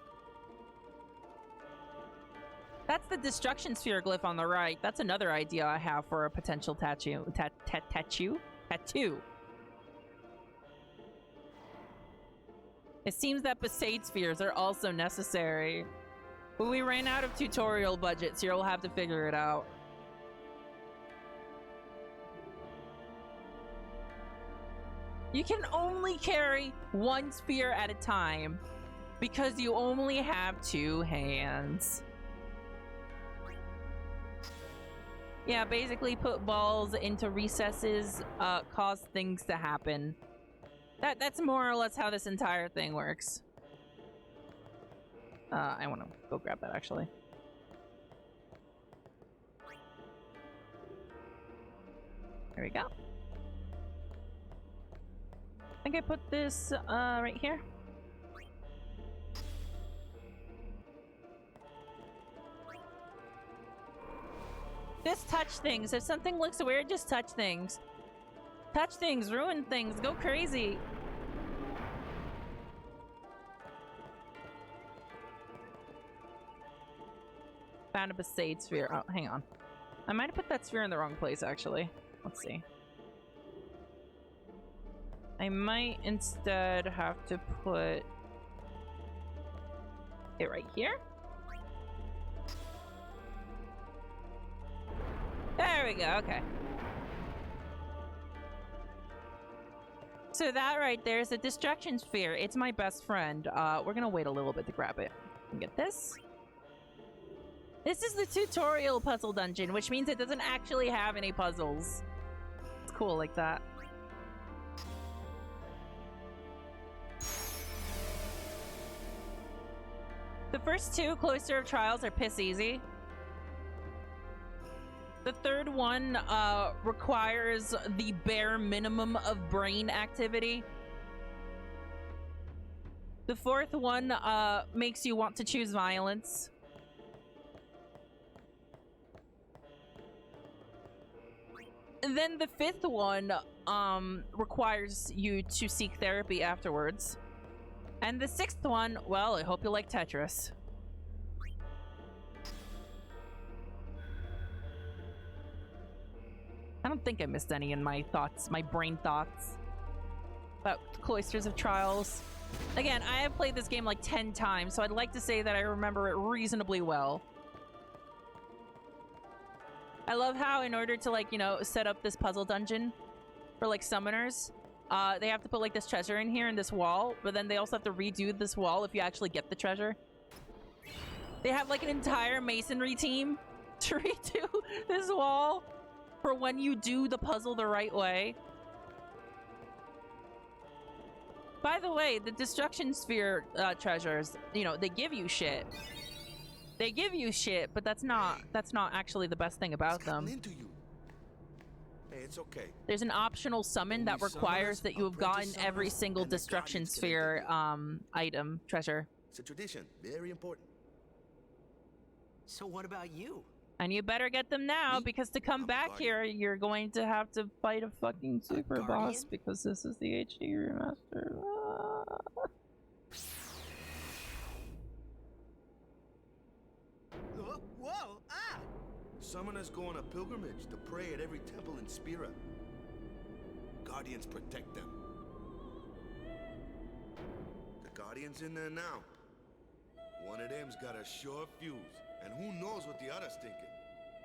That's the Destruction Sphere glyph on the right. That's another idea I have for a potential tattoo. Tattoo. It seems that Besaid spheres are also necessary. But we ran out of tutorial budget, so you'll have to figure it out. You can only carry one sphere at a time because you only have 2 hands. Yeah, basically put balls into recesses, cause things to happen. That's more or less how this entire thing works. I want to go grab that, actually. There we go. I think I put this, right here. Just touch things. If something looks weird, just touch things. Touch things, ruin things, go crazy. Found a Besaid sphere. Oh, hang on. I might have put that sphere in the wrong place, actually. Let's see. I might instead have to put it right here. There we go, okay. So that right there is the Destruction Sphere. It's my best friend. We're gonna wait a little bit to grab it. Get this. This is the tutorial puzzle dungeon, which means it doesn't actually have any puzzles. It's cool like that. The first 2 Cloister of Trials are piss easy. The third one requires the bare minimum of brain activity. The fourth one makes you want to choose violence. And then the fifth one requires you to seek therapy afterwards. And the 6th one, well, I hope you like Tetris. I don't think I missed any in my thoughts, my brain thoughts about Cloisters of Trials. Again, I have played this game like 10 times, so I'd like to say that I remember it reasonably well. I love how in order to, like, you know, set up this puzzle dungeon for, like, summoners, they have to put, like, this treasure in here in this wall, but then they also have to redo this wall if you actually get the treasure. They have, like, an entire masonry team to redo this wall for when you do the puzzle the right way. By the way, the Destruction Sphere treasures, you know, they give you shit. They give you shit, but that's not actually the best thing about them. Hey, it's okay. There's an optional summon that requires that you have gotten every single Destruction Sphere item treasure. It's a tradition, very important. So what about you? And you better get them now, because to come back here, you're going to have to fight a fucking super boss, because this is the HD remaster. Whoa! Ah! Summoners go on a pilgrimage to pray at every temple in Spira. Guardians protect them. The Guardian's in there now. One of them's got a sure fuse, and who knows what the other's thinking.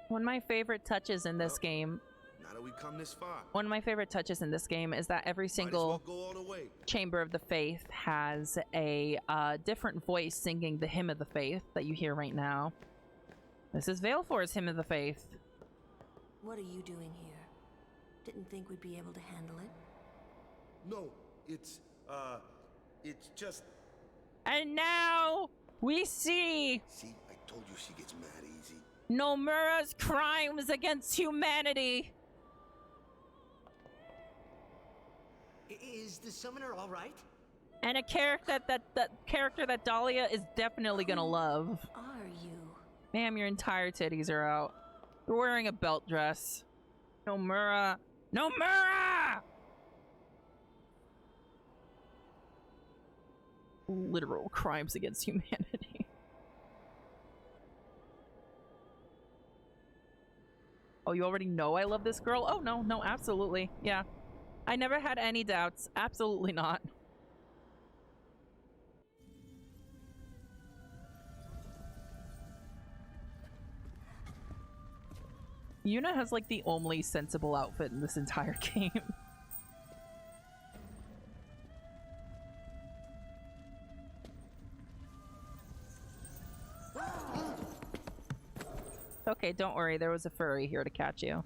One of my favorite touches in this game. Now that we come this far. One of my favorite touches in this game is that every single chamber of the faith has a different voice singing the hymn of the faith that you hear right now. This is Valefor's hymn of the faith. What are you doing here? Didn't think we'd be able to handle it. No, it's just. And now we see. See, I told you she gets mad easy. Nomura's crimes against humanity. Is the summoner all right? And a character that character that Dahlia is definitely gonna love. Are you? Ma'am, your entire titties are out. You're wearing a belt dress. Nomura. Nomura! Literal crimes against humanity. Oh, you already know I love this girl? Oh, no, absolutely. Yeah. I never had any doubts. Absolutely not. Yuna has, like, the only sensible outfit in this entire game. Okay, don't worry. There was a furry here to catch you.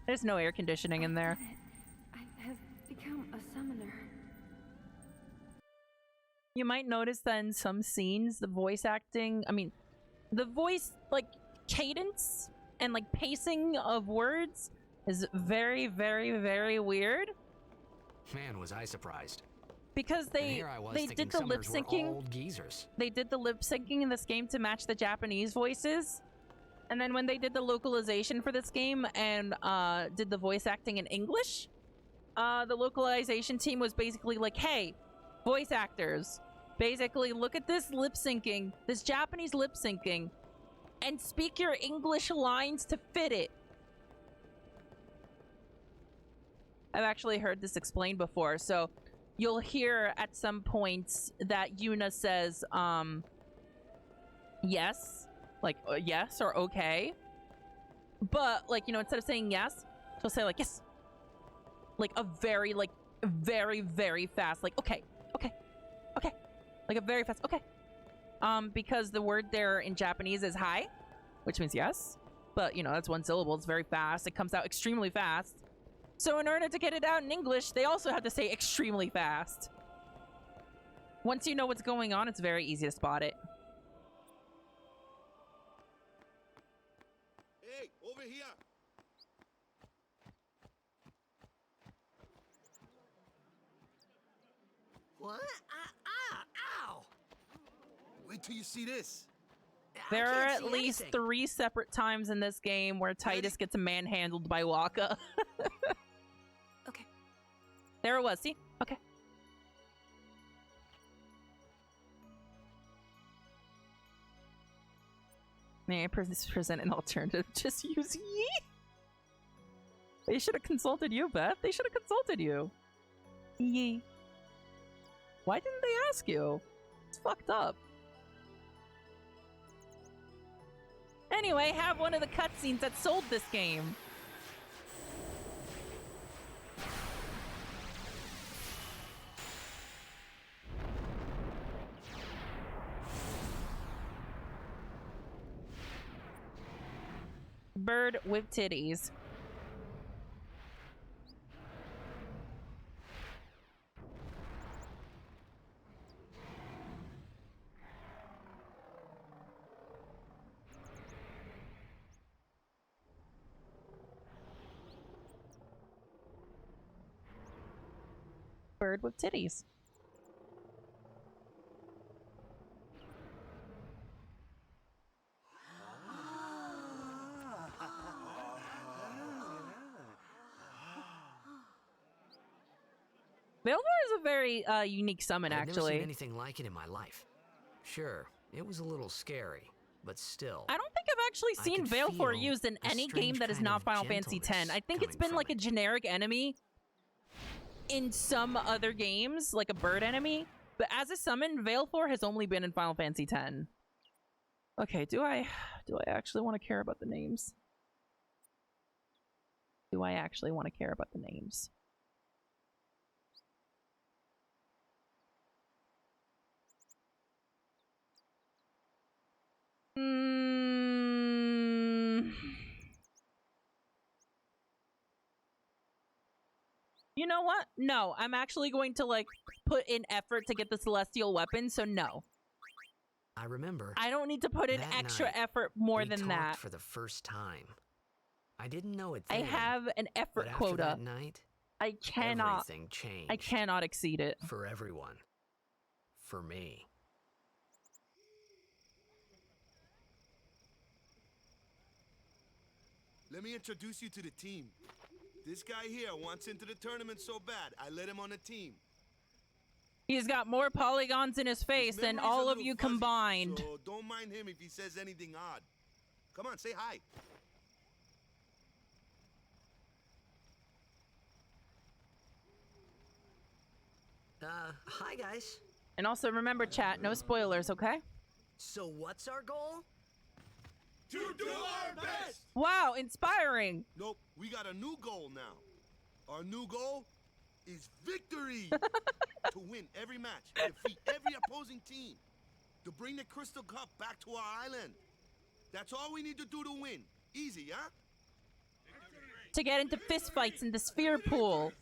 There's no air conditioning in there. I have become a summoner. You might notice that in some scenes, the voice acting, the voice, like, cadence and, like, pacing of words is very, very, very weird. Man, was I surprised. Because they did the lip syncing. They did the lip syncing in this game to match the Japanese voices. And then when they did the localization for this game and did the voice acting in English, the localization team was basically like, hey, voice actors, basically look at this lip syncing, this Japanese lip syncing, and speak your English lines to fit it. I've actually heard this explained before, so you'll hear at some points that Yuna says, yes, like, yes or okay. But, like, you know, instead of saying yes, she'll say, like, yes. Like, a very, like, very, very fast, like, okay, okay, okay. Like, a very fast, okay. Because the word there in Japanese is hi, which means yes. But, you know, that's one syllable. It's very fast. It comes out extremely fast. So in order to get it out in English, they also have to say extremely fast. Once you know what's going on, it's very easy to spot it. Hey, over here! What? Ow! Wait till you see this. There are at least 3 separate times in this game where Titus gets manhandled by Waka. Okay. There it was. See? Okay. May I present an alternative? Just use Yi? They should have consulted you, Beth. They should have consulted you. Yi. Why didn't they ask you? It's fucked up. Anyway, have one of the cutscenes that sold this game. Bird with titties. Bird with titties. Veilfor is a very unique summon, I've never actually. seen anything like it in my life. Sure, it was a little scary, but still. I don't think I've actually seen Veilfor used in any game that is not Final Fantasy X. I think it's been like a generic enemy in some other games, like a bird enemy. But as a summon, Veilfor has only been in Final Fantasy X. Okay, do I actually want to care about the names? Do I actually want to care about the names? You know what? No, I'm actually going to like put in effort to get the celestial weapon, so no. I remember. I don't need to put in extra effort more than that. For the first time. I didn't know it I then, have an effort but quota. After that night, I cannot. everything changed. I cannot exceed it. For everyone. For me. Let me introduce you to the team. This guy here wants into the tournament so bad, I let him on the team. He's got more polygons in his face than all of you combined. So don't mind him if he says anything odd. Come on, say hi. Hi guys. And also remember, chat, no spoilers, okay? So what's our goal? To do our best! Wow, inspiring! Nope, we got a new goal now. Our new goal is victory! To win every match, defeat every opposing team. To bring the Crystal Cup back to our island. That's all we need to do to win. Easy, huh? To get into fistfights in the sphere pool.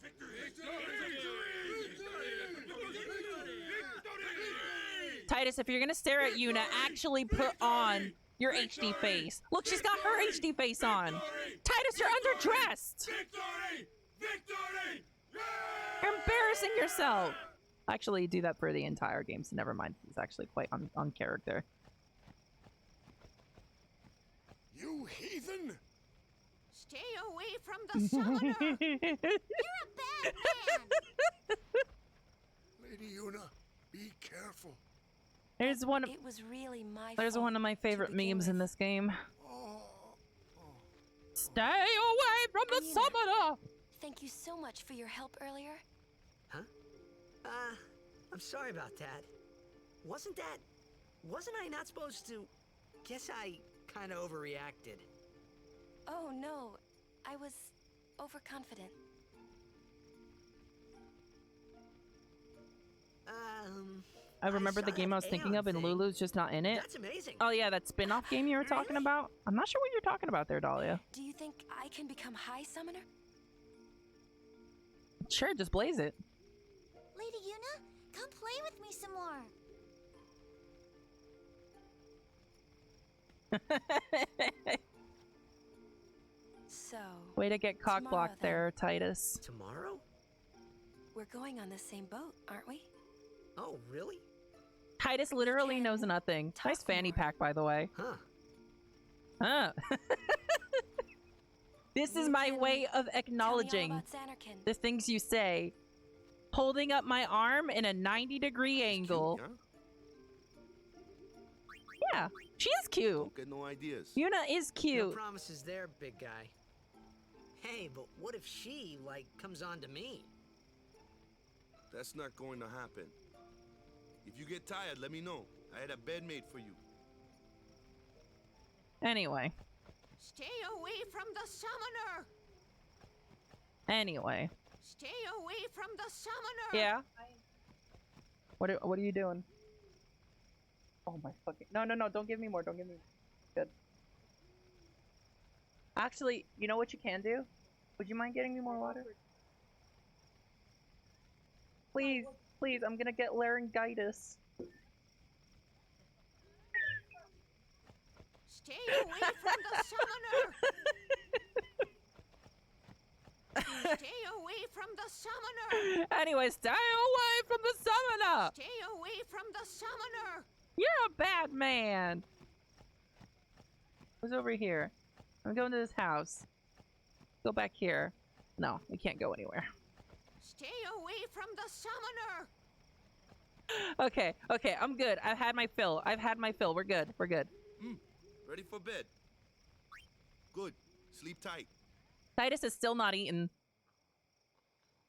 Titus, if you're gonna stare at Yuna, actually put on your HD face. Look, she's got her HD face on. Titus, you're underdressed. Victory! Victory! You're embarrassing yourself. Actually, do that for the entire game, so never mind. It's actually quite on character. You heathen! Stay away from the summoner! You're a bad man! Lady Yuna, be careful. There's one of, It was really my there's fault one of my favorite to begin memes with. in this game. Oh. Stay away from the Yuna, summoner! Thank you so much for your help earlier. Huh? I'm sorry about that. Wasn't I not supposed to? Guess I kind of overreacted. Oh no, I was overconfident. I remember the game I was thinking of, and Lulu's just not in it. That's amazing. Oh yeah, that spin-off game you were talking about? I'm not sure what you're talking about there, Dahlia. Do you think I can become High Summoner? Sure, just blaze it. Lady Yuna, come play with me some more. So, Way to get cock blocked then. there, Titus. Tomorrow? We're going on the same boat, aren't we? Oh, really? Titus literally knows nothing. Nice fanny pack, by the way. Huh. Huh. This is my way of acknowledging the things you say. Holding up my arm in a 90-degree angle. Cute, Yeah, she is cute. Don't get no ideas. Yuna is cute. No promises there, big guy. Hey, but what if she, like, comes on to me? That's not going to happen. If you get tired, let me know. I had a bed made for you. Anyway. Stay away from the summoner! Anyway. Stay away from the summoner! Yeah? What are you doing? Oh my fucking... No, don't give me more, don't give me more. Good. Actually, you know what you can do? Would you mind getting me more water? Please, please, I'm gonna get laryngitis. Stay away from the summoner! Stay away from the summoner! Anyway, stay away from the summoner! Stay away from the summoner! You're a bad man! Who's over here? I'm going to this house. Go back here. No, we can't go anywhere. Stay away from the summoner! Okay, I'm good. I've had my fill. We're good. Ready for bed? Good. Sleep tight. Titus is still not eaten.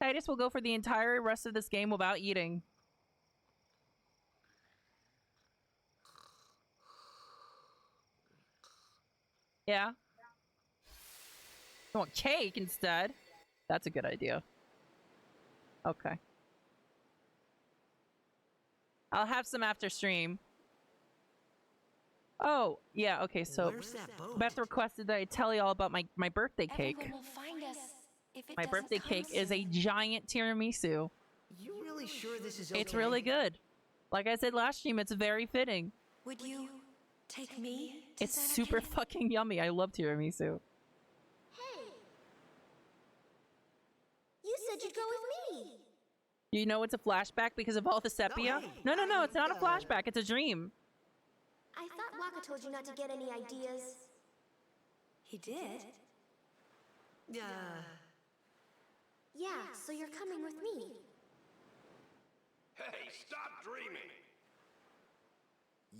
Titus will go for the entire rest of this game without eating. Yeah? You want cake instead? That's a good idea. Okay. I'll have some after stream. Oh, yeah, okay, so Beth requested that I tell you all about my birthday cake. Everyone will find us if it My doesn't birthday come cake is soon. a giant tiramisu. You really sure this is okay? It's really good. Like I said last stream, it's very fitting. Would you take me to It's Xanarkand? super fucking yummy. I love tiramisu. Hey! You said you'd go with me! You know it's a flashback because of all the sepia? No, it's not a flashback. It's a dream. I thought Waka told you not to get any ideas. He did? Yeah, so you're coming with me. Hey, stop dreaming!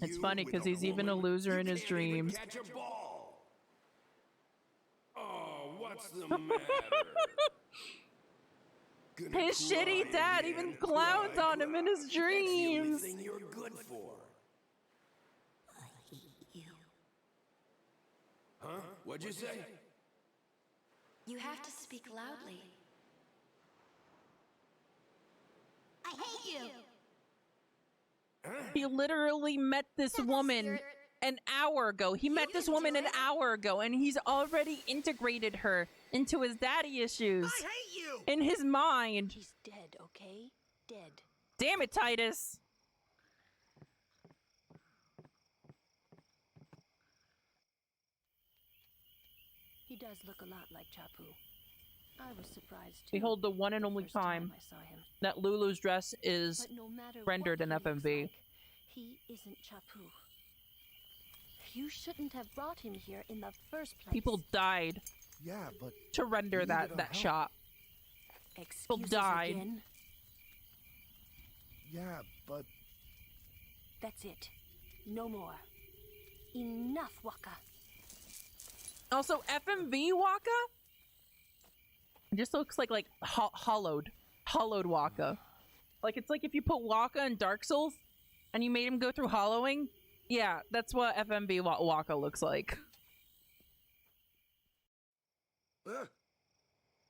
It's funny because he's even a loser in his dreams. Catch a ball! Oh, what's the matter? His shitty dad even clowns on him in his dreams. That's the only thing you're good for. I hate you. Huh? What'd you say? You have to speak loudly. I hate you! He literally met this woman an hour ago. He met this woman an hour ago, and he's already integrated her into his daddy issues. I hate you! In his mind. He's dead, okay? Dead. Damn it, Titus. He does look a lot like Chapu. I was surprised too. Behold the one and only first time I saw him. that Lulu's dress is But no matter rendered what in he looks FMV. like, he isn't Chapu. You shouldn't have brought him here in the first place. People died Yeah, but to render that help. shot. People Excuses died. again? yeah, but That's it. No more. Enough, Waka. Also, FMV Waka? It just looks like hollowed Waka. Like it's like if you put Waka in Dark Souls and you made him go through hollowing. Yeah, that's what FMV Waka looks like.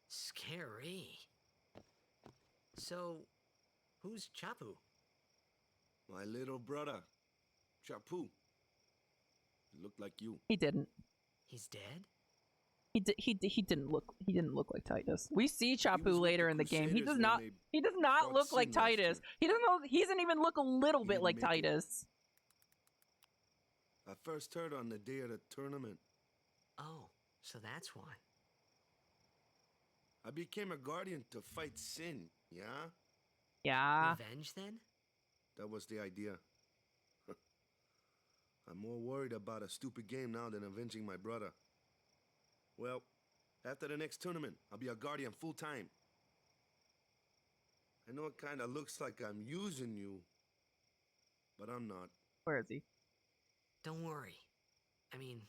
Scary. So, who's Chapu? My little brother, Chapu. He looked like you. He didn't. He's dead? He didn't look like Titus. We see Chapu later in the game. He does not fought look like Sin last Titus. He doesn't even look a little bit didn't like make it. Titus. I first heard on the day of the tournament. Oh, so that's why. I became a guardian to fight Sin, yeah? Yeah. Revenge, then? that was the idea. I'm more worried about a stupid game now than avenging my brother. Well, after the next tournament, I'll be a guardian full time. I know it kind of looks like I'm using you, but I'm not. Where is he? Don't worry. I mean,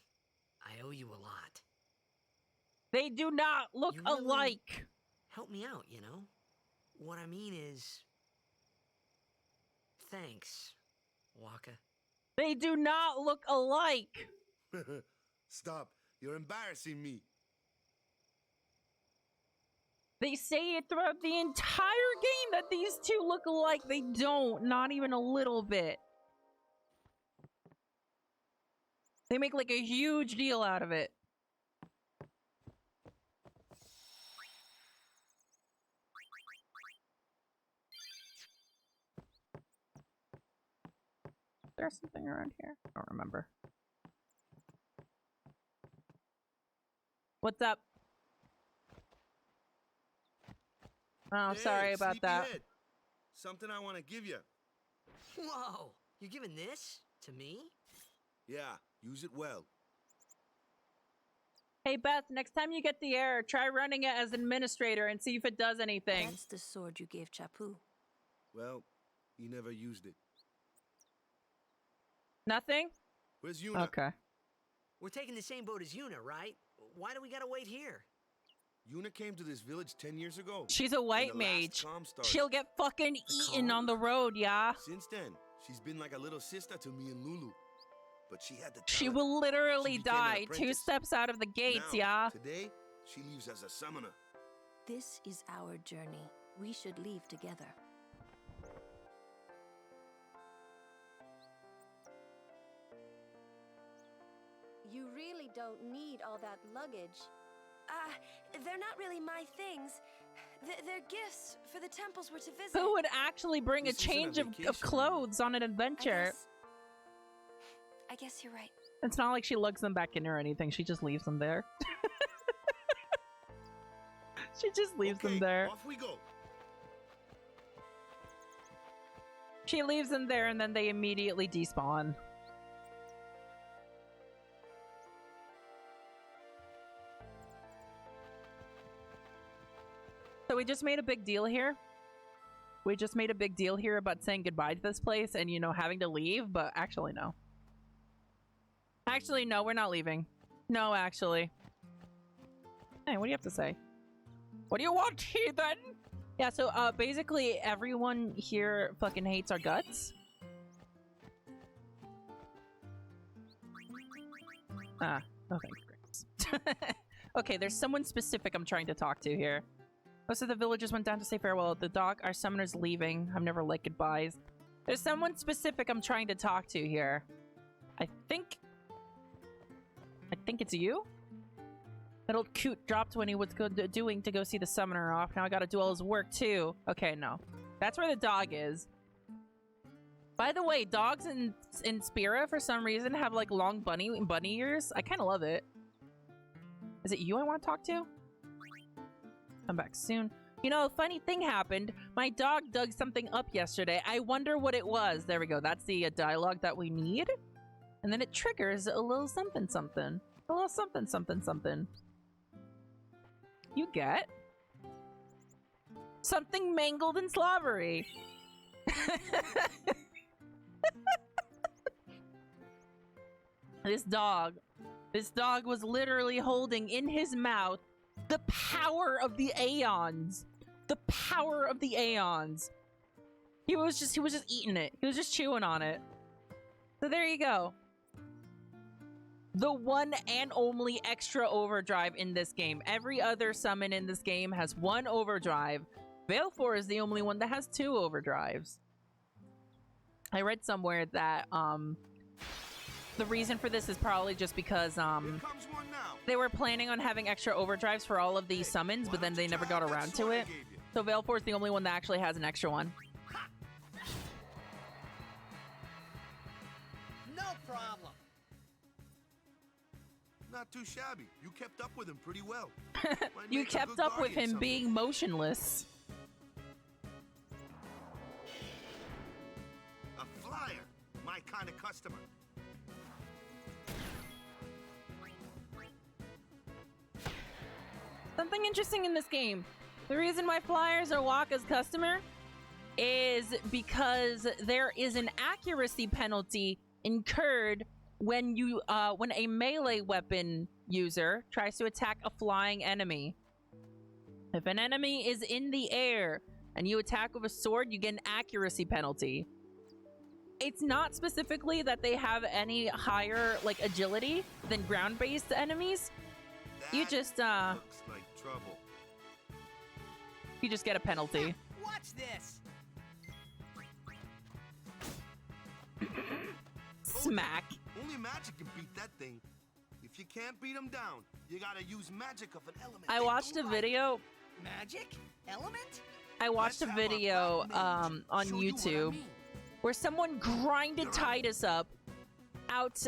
I owe you a lot. They do not look You really alike. Help me out, you know? What I mean is... Thanks, Waka. They do not look alike. Stop. You're embarrassing me. They say it throughout the entire game that these two look alike. They don't. Not even a little bit. They make like a huge deal out of it. There's something around here. I don't remember. What's up? Oh, Hey, sorry about that. sleepyhead. Something I want to give you. Whoa! You're giving this to me? Yeah, use it well. Hey, Beth, next time you get the error, try running it as administrator and see if it does anything. That's the sword you gave Chapu. Well, he never used it. Nothing? Where's Yuna? Okay. We're taking the same boat as Yuna, right? Why do we gotta wait here? Yuna came to this village 10 years ago. She's a white when the last mage. calm started. She'll get fucking eaten on the road, yeah? Since then, she's been like a little sister to me and Lulu. But she had the She talent. will literally She became an die 2 apprentice. steps out of the gates, Now, yeah? Today, she leaves as a summoner. This is our journey. We should leave together. You really don't need all that luggage. They're not really my things. They're gifts for the temples we're to visit. Who would actually bring This a isn't a change of vacation. clothes on an adventure? I guess you're right. It's not like she lugs them back in or anything. She just leaves them there. She just leaves them there. Off we go. She leaves them there and then they immediately despawn. So we just made a big deal here. We just made a big deal here about saying goodbye to this place and, you know, having to leave, but actually, no. Actually, no, we're not leaving. No, actually. Hey, what do you have to say? What do you want, heathen? Yeah, so, basically, everyone here fucking hates our guts. Ah, okay, great. Okay, there's someone specific I'm trying to talk to here. Most of the villagers went down to say farewell. The dog, our summoner's leaving. I've never liked goodbyes. There's someone specific I'm trying to talk to here. I think it's you? That old coot dropped when he was doing to go see the summoner off. Now I gotta do all his work too. Okay, no. That's where the dog is. By the way, dogs in Spira for some reason have like long bunny ears. I kind of love it. Is it you I want to talk to? Come back soon. You know, funny thing happened. My dog dug something up yesterday. I wonder what it was. There we go. That's the dialogue that we need. And then it triggers a little something something. A little something something something. You get something mangled and slobbery. This dog was literally holding in his mouth the power of the Aeons. The power of the Aeons. He was just eating it. He was just chewing on it. So there you go. The one and only extra overdrive in this game. Every other summon in this game has 1 overdrive. Baleful is the only one that has 2 overdrives. I read somewhere that the reason for this is probably just because they were planning on having extra overdrives for all of these summons, but then they never got around to it. So Baleful is the only one that actually has an extra one. No problem. Not too shabby. You kept up with him pretty well. You kept up with him being motionless. kind of customer. Something interesting in this game. The reason why flyers are Wakka's customer is because there is an accuracy penalty incurred when when a melee weapon user tries to attack a flying enemy. If an enemy is in the air and you attack with a sword, you get an accuracy penalty. It's not specifically that they have any higher like agility than ground-based enemies. You just Looks like trouble. you just get a penalty. Watch this. Smack. Only magic can beat that thing. If you can't beat him down, you gotta use magic of an element. I watched a video. Magic? Element? I watched a video on YouTube where someone grinded Titus up out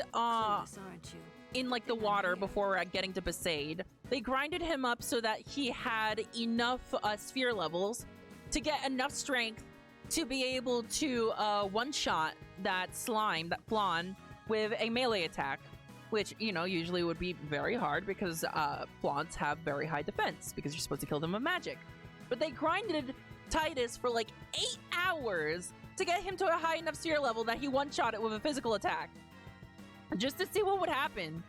in like the water before getting to Besaid. They grinded him up so that he had enough sphere levels to get enough strength to be able to one-shot that slime, that Flan, with a melee attack. Which, you know, usually would be very hard because Flans have very high defense because you're supposed to kill them with magic. But they grinded Titus for like 8 hours to get him to a high enough sphere level that he one-shot it with a physical attack. Just to see what would happen.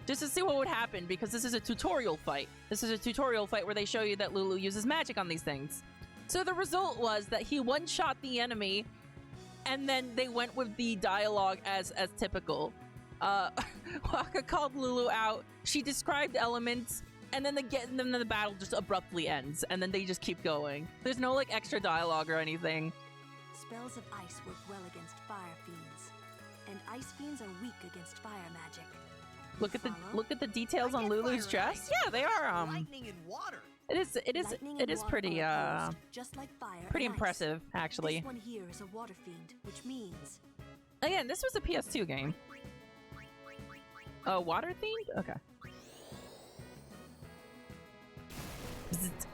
Just to see what would happen, because this is a tutorial fight. This is a tutorial fight where they show you that Lulu uses magic on these things. So the result was that he one-shot the enemy, and then they went with the dialogue as typical. Wakka called Lulu out, she described elements, and then the battle just abruptly ends, and then they just keep going. There's no like extra dialogue or anything. Spells of ice work well against fire fiends, and ice fiends are weak against fire magic. Look at the details on Lulu's dress. Yeah, they are Lightning and water. It is pretty just like fire pretty and impressive ice. actually. This one here is a water fiend, which means Again, this was a PS2 game. Oh, water themed? Okay. Bzzzt.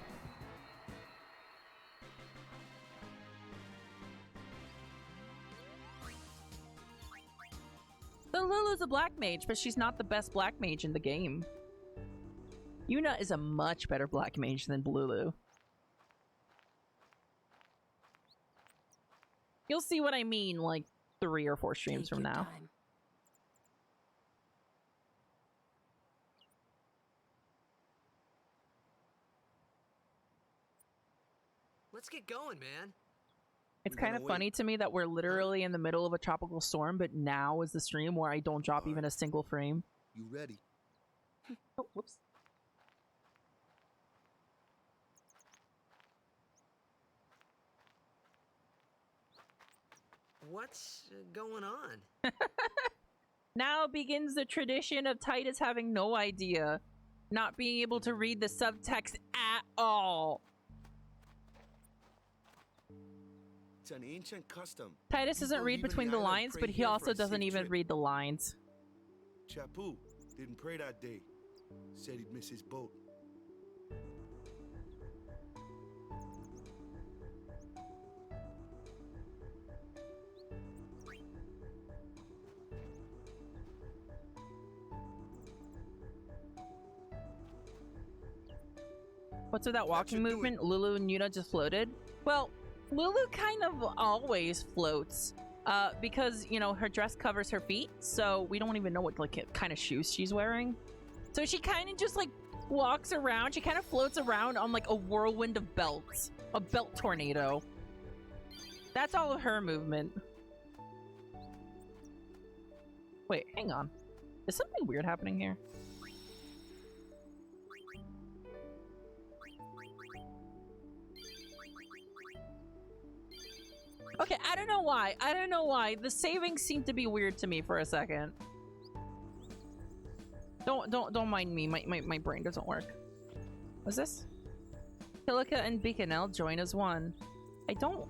So Lulu's a black mage, but she's not the best black mage in the game. Yuna is a much better black mage than Lulu. You'll see what I mean like 3 or 4 streams from now. Let's get going, man. It's kind of funny to me that we're literally in the middle of a tropical storm, but now is the stream where I don't drop even a single frame. You ready? Oh, whoops. What's going on? Now begins the tradition of Titus having no idea, not being able to read the subtext at all. It's an ancient custom. Titus doesn't read between the lines, but he also doesn't even read the lines. Chapu didn't pray that day. Said he'd miss his boat. What's with that walking movement? Lulu and Yuna just floated? Well, Lulu kind of always floats. Because, you know, her dress covers her feet, so we don't even know what like kind of shoes she's wearing. So she kind of just like walks around. She kind of floats around on like a whirlwind of belts. A belt tornado. That's all of her movement. Wait, hang on. Is something weird happening here? Okay, I don't know why. I don't know why. The savings seem to be weird to me for a second. Don't mind me. My brain doesn't work. What's this? Silica and Beaconel join as one. I don't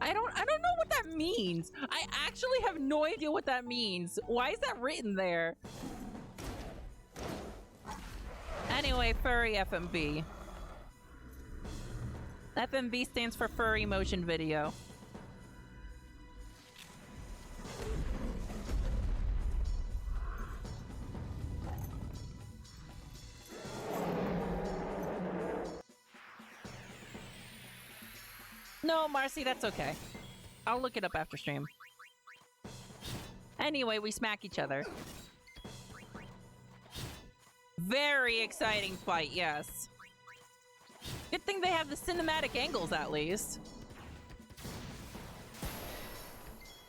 know what that means. I actually have no idea what that means. Why is that written there? Anyway, furry FMB. FMV stands for furry motion video. No, Marcy, that's okay. I'll look it up after stream. Anyway, we smack each other. Very exciting fight, yes. Good thing they have the cinematic angles, at least.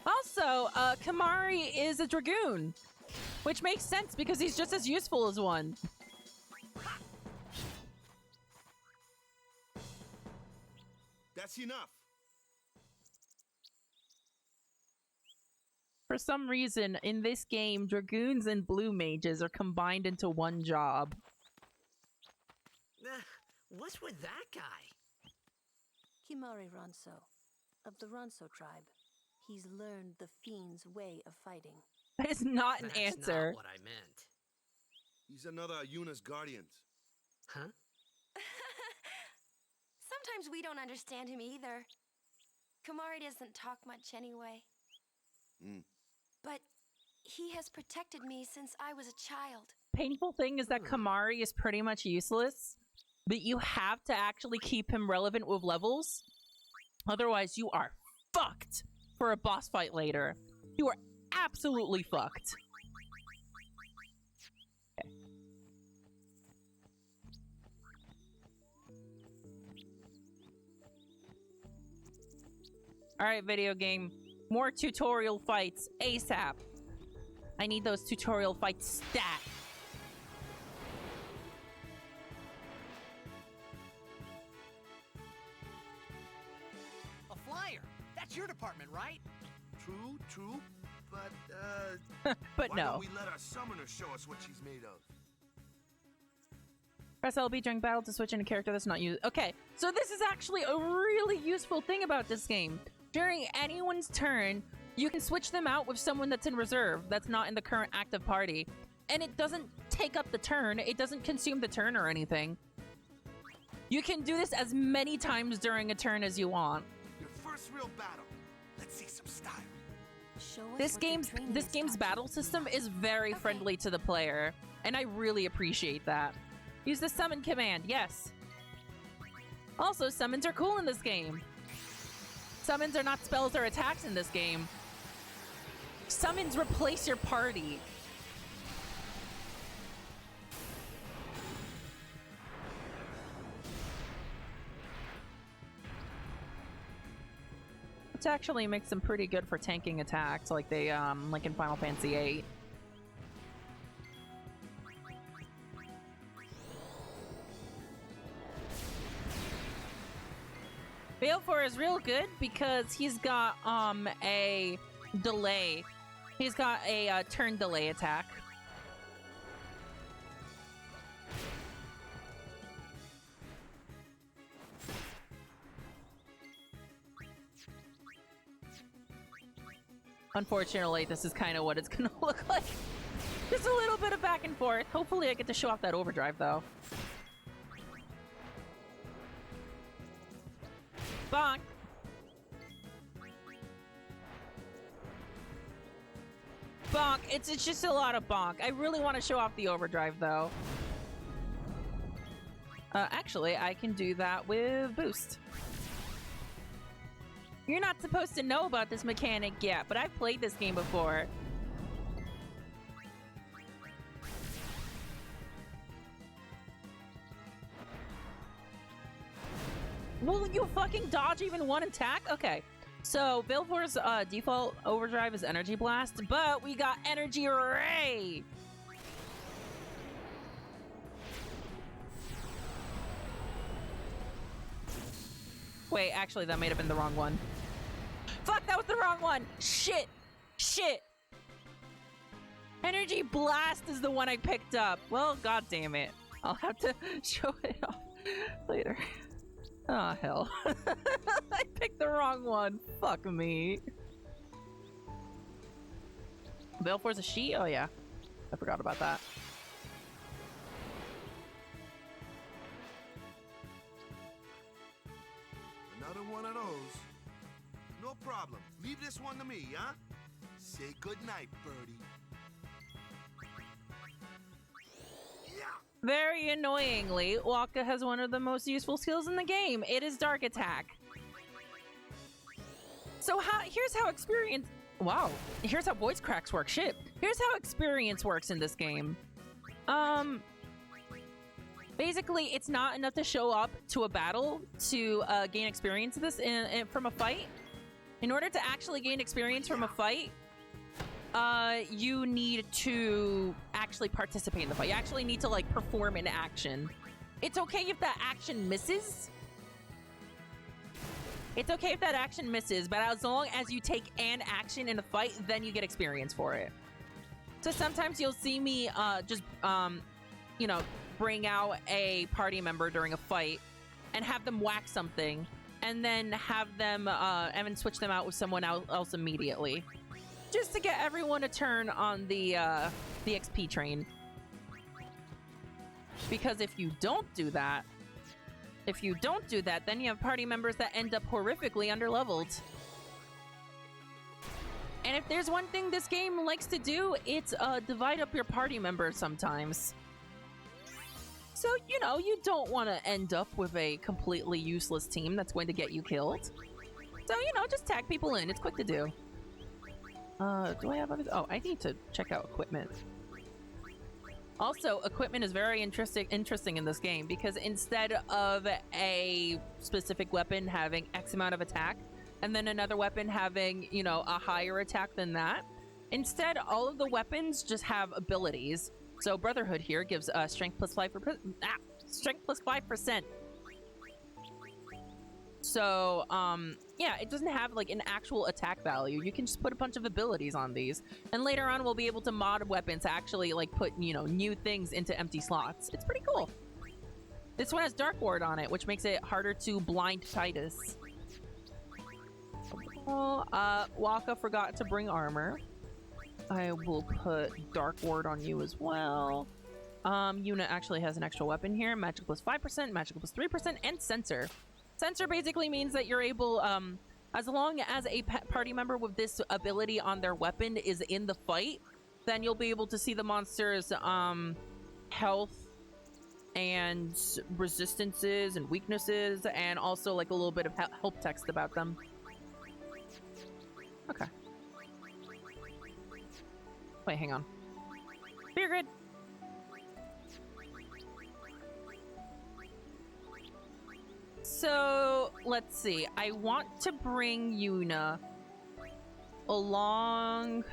Also, Kamari is a Dragoon, which makes sense because he's just as useful as one. That's enough. For some reason, in this game, Dragoons and Blue Mages are combined into one job. What's with that guy? Kimari Ronso, of the Ronso tribe. He's learned the Fiend's way of fighting. That is not an That's answer. not what I meant. He's another Yuna's guardians. Huh? Sometimes we don't understand him either. Kamari doesn't talk much anyway. But he has protected me since I was a child. Painful thing is that Kamari is pretty much useless, but you have to actually keep him relevant with levels. Otherwise, you are fucked for a boss fight later. You are absolutely fucked. Okay. Alright, video game. More tutorial fights ASAP. I need those tutorial fights stat. A flyer. That's your department, right? True, but but why no. don't we let our summoner show us what she's made of? Press LB during battle to switch in a character that's not used. Okay, so this is actually a really useful thing about this game. During anyone's turn, you can switch them out with someone that's in reserve, that's not in the current active party. And it doesn't take up the turn, it doesn't consume the turn or anything. You can do this as many times during a turn as you want. Your first real battle. Let's see some style. This game's battle system is very friendly to the player, and I really appreciate that. Use the summon command, yes. Also, summons are cool in this game. Summons are not spells or attacks in this game. Summons replace your party. Which actually makes them pretty good for tanking attacks, like they like in Final Fantasy VIII. Baleful is real good because he's got a delay. He's got a turn delay attack. Unfortunately, this is kind of what it's gonna look like. Just a little bit of back and forth. Hopefully I get to show off that overdrive, though. Bonk! Bonk! It's just a lot of bonk. I really want to show off the overdrive, though. Actually, I can do that with boost. You're not supposed to know about this mechanic yet, but I've played this game before. Will you fucking dodge even one attack? Okay. So, Baleful's default overdrive is Energy Blast, but we got Energy Ray! Wait, actually, that may have been the wrong one. Fuck, that was the wrong one! Shit! Shit! Energy Blast is the one I picked up. Well, god damn it. I'll have to show it off later. Oh, hell. I picked the wrong one. Fuck me. Baleful's a she? Oh, yeah. I forgot about that. problem. Leave this one to me, huh? Say goodnight, birdie. Very annoyingly, Waka has one of the most useful skills in the game. It is Dark Attack. So here's how experience... Wow. Here's how voice cracks work. Shit. Here's how experience works in this game. Basically, it's not enough to show up to a battle to gain experience of this from a fight. In order to actually gain experience from a fight, you need to actually participate in the fight. You actually need to, like, perform an action. It's okay if that action misses. It's okay if that action misses, but as long as you take an action in a fight, then you get experience for it. So sometimes you'll see me you know, bring out a party member during a fight and have them whack something, and then have them and then switch them out with someone else immediately, just to get everyone a turn on the XP train. Because if you don't do that, then you have party members that end up horrifically underleveled. And if there's one thing this game likes to do, it's divide up your party members sometimes. So, you know, you don't want to end up with a completely useless team that's going to get you killed. So, you know, just tag people in. It's quick to do. Do I have other... Oh, I need to check out equipment. Also, equipment is very interesting in this game, because instead of a specific weapon having X amount of attack, and then another weapon having, you know, a higher attack than that, instead, all of the weapons just have abilities. So Brotherhood here gives strength plus 5%. Strength plus 5%. So, yeah, it doesn't have, like, an actual attack value. You can just put a bunch of abilities on these. And later on, we'll be able to mod weapons to actually, like, put, you know, new things into empty slots. It's pretty cool. This one has Dark Ward on it, which makes it harder to blind Titus. Oh, Waka forgot to bring armor. I will put Dark Ward on you as well. Yuna actually has an extra weapon here. Magic plus 5%, magic plus 3%, and Sensor. Sensor basically means that you're able, as long as a party member with this ability on their weapon is in the fight, then you'll be able to see the monster's health and resistances and weaknesses, and also like a little bit of help text about them. Okay. Wait, hang on. You're good. So, let's see. I want to bring Yuna along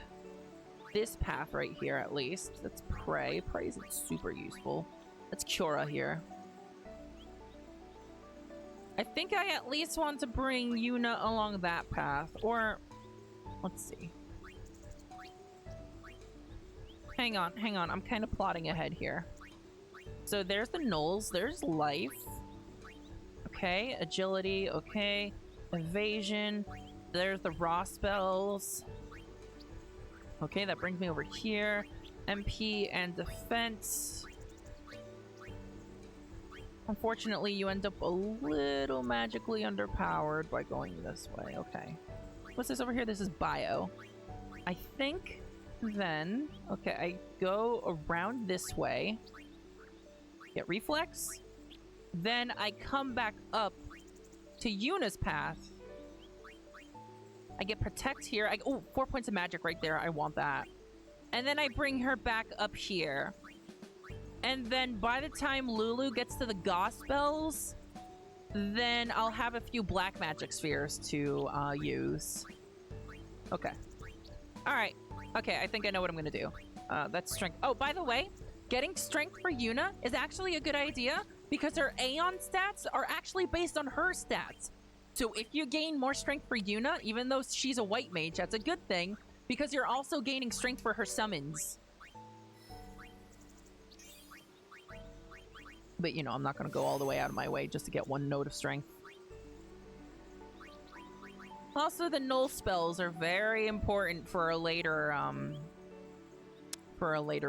this path right here, at least. That's Prey. Prey isn't super useful. That's Cura here. I think I at least want to bring Yuna along that path. Or, let's see. Hang on. I'm kind of plotting ahead here. So there's the Knolls. There's Life. Okay, agility, okay. Evasion. There's the raw spells. Okay, that brings me over here. MP and defense. Unfortunately, you end up a little magically underpowered by going this way. Okay. What's this over here? This is bio. I think then... Okay, I go around this way. Get reflex. Then I come back up to Yuna's path. I get protect here. Oh, 4 points of magic right there. I want that. And then I bring her back up here. And then by the time Lulu gets to the Gauss spells, then I'll have a few black magic spheres to use. Okay. Alright. Okay, I think I know what I'm gonna do. That's strength. Oh, by the way, getting strength for Yuna is actually a good idea, because her Aeon stats are actually based on her stats. So if you gain more strength for Yuna, even though she's a white mage, that's a good thing, because you're also gaining strength for her summons. But, you know, I'm not going to go all the way out of my way just to get one note of strength. Also, the null spells are very important for a later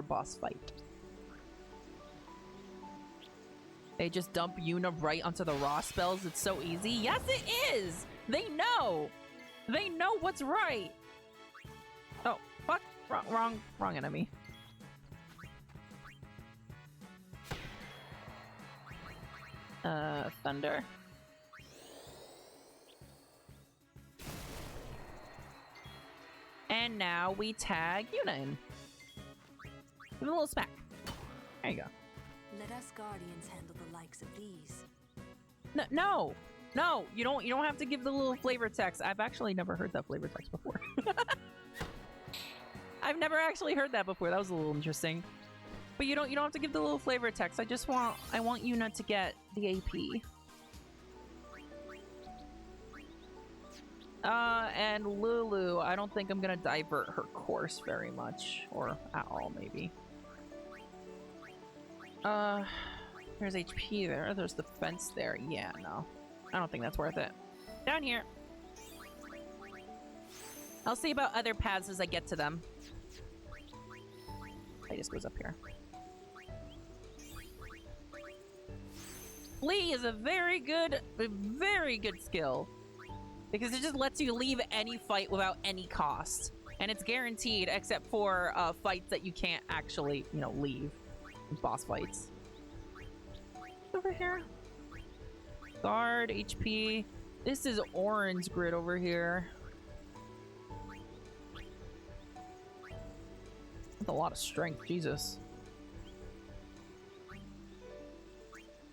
boss fight. They just dump Yuna right onto the raw spells. It's so easy. Yes, it is! They know! They know what's right. Oh, fuck. Wrong enemy. Thunder. And now we tag Yuna in. Give him a little smack. There you go. Let us guardians handle the likes of these. No, you don't have to give the little flavor text. I've actually never heard that flavor text before. I've never actually heard that before. That was a little interesting. But you don't have to give the little flavor text. I want Yuna to get the AP. And Lulu, I don't think I'm gonna divert her course very much, or at all, maybe. There's HP there. There's the fence there. Yeah, no. I don't think that's worth it. Down here. I'll see about other paths as I get to them. I just goes up here. Flee is a very good skill. Because it just lets you leave any fight without any cost. And it's guaranteed, except for fights that you can't actually, leave. Boss fights. Over here. Guard, HP. This is orange grid over here. That's a lot of strength, Jesus.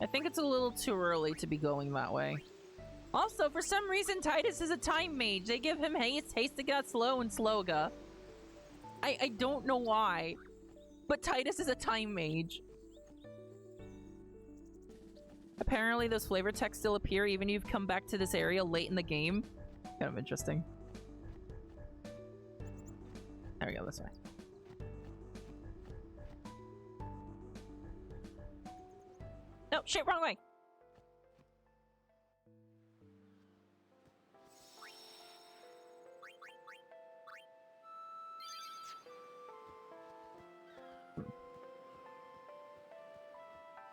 I think it's a little too early to be going that way. Also, for some reason, Titus is a time mage. They give him haste, got slow, and sloga. I don't know why, but Titus is a time mage. Apparently, those flavor texts still appear even if you've come back to this area late in the game. Kind of interesting. There we go, this way. No, shit, wrong way!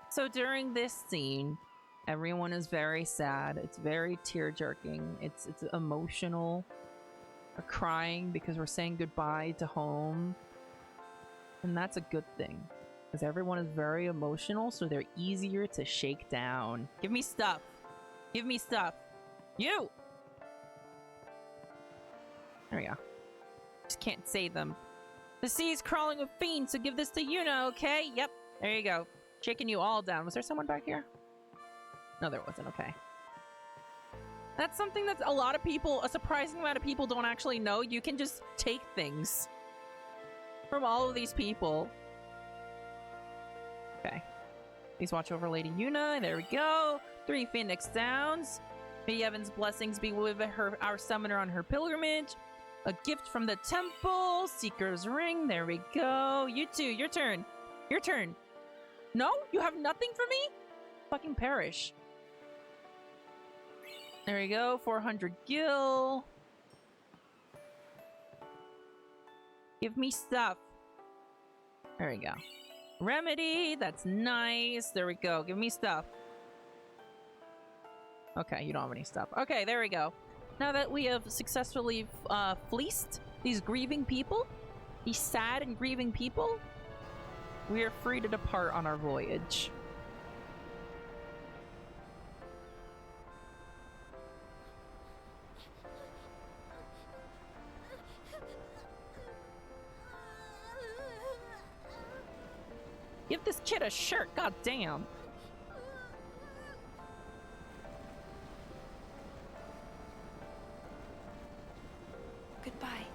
So during this scene, everyone is very sad. It's very tear-jerking. It's emotional. We're crying because we're saying goodbye to home. And that's a good thing. Because everyone is very emotional, so they're easier to shake down. Give me stuff. Give me stuff. You! There we go. Just can't say them. The sea is crawling with fiends, so give this to Yuna, okay? Yep. There you go. Shaking you all down. Was there someone back here? No, there wasn't. Okay. That's something that a surprising amount of people don't actually know. You can just take things from all of these people. Okay. Please watch over Lady Yuna. There we go. 3 Phoenix Downs. May Yevon's blessings be with our summoner on her pilgrimage. A gift from the temple. Seeker's ring. There we go. You two, your turn. Your turn. No? You have nothing for me? Fucking perish. There we go. 400 gil. Give me stuff. There we go. Remedy. That's nice. There we go. Give me stuff. Okay, you don't have any stuff. Okay, there we go. Now that we have successfully fleeced these grieving people, these sad and grieving people, we are free to depart on our voyage. Give this kid a shirt, goddamn. Goodbye.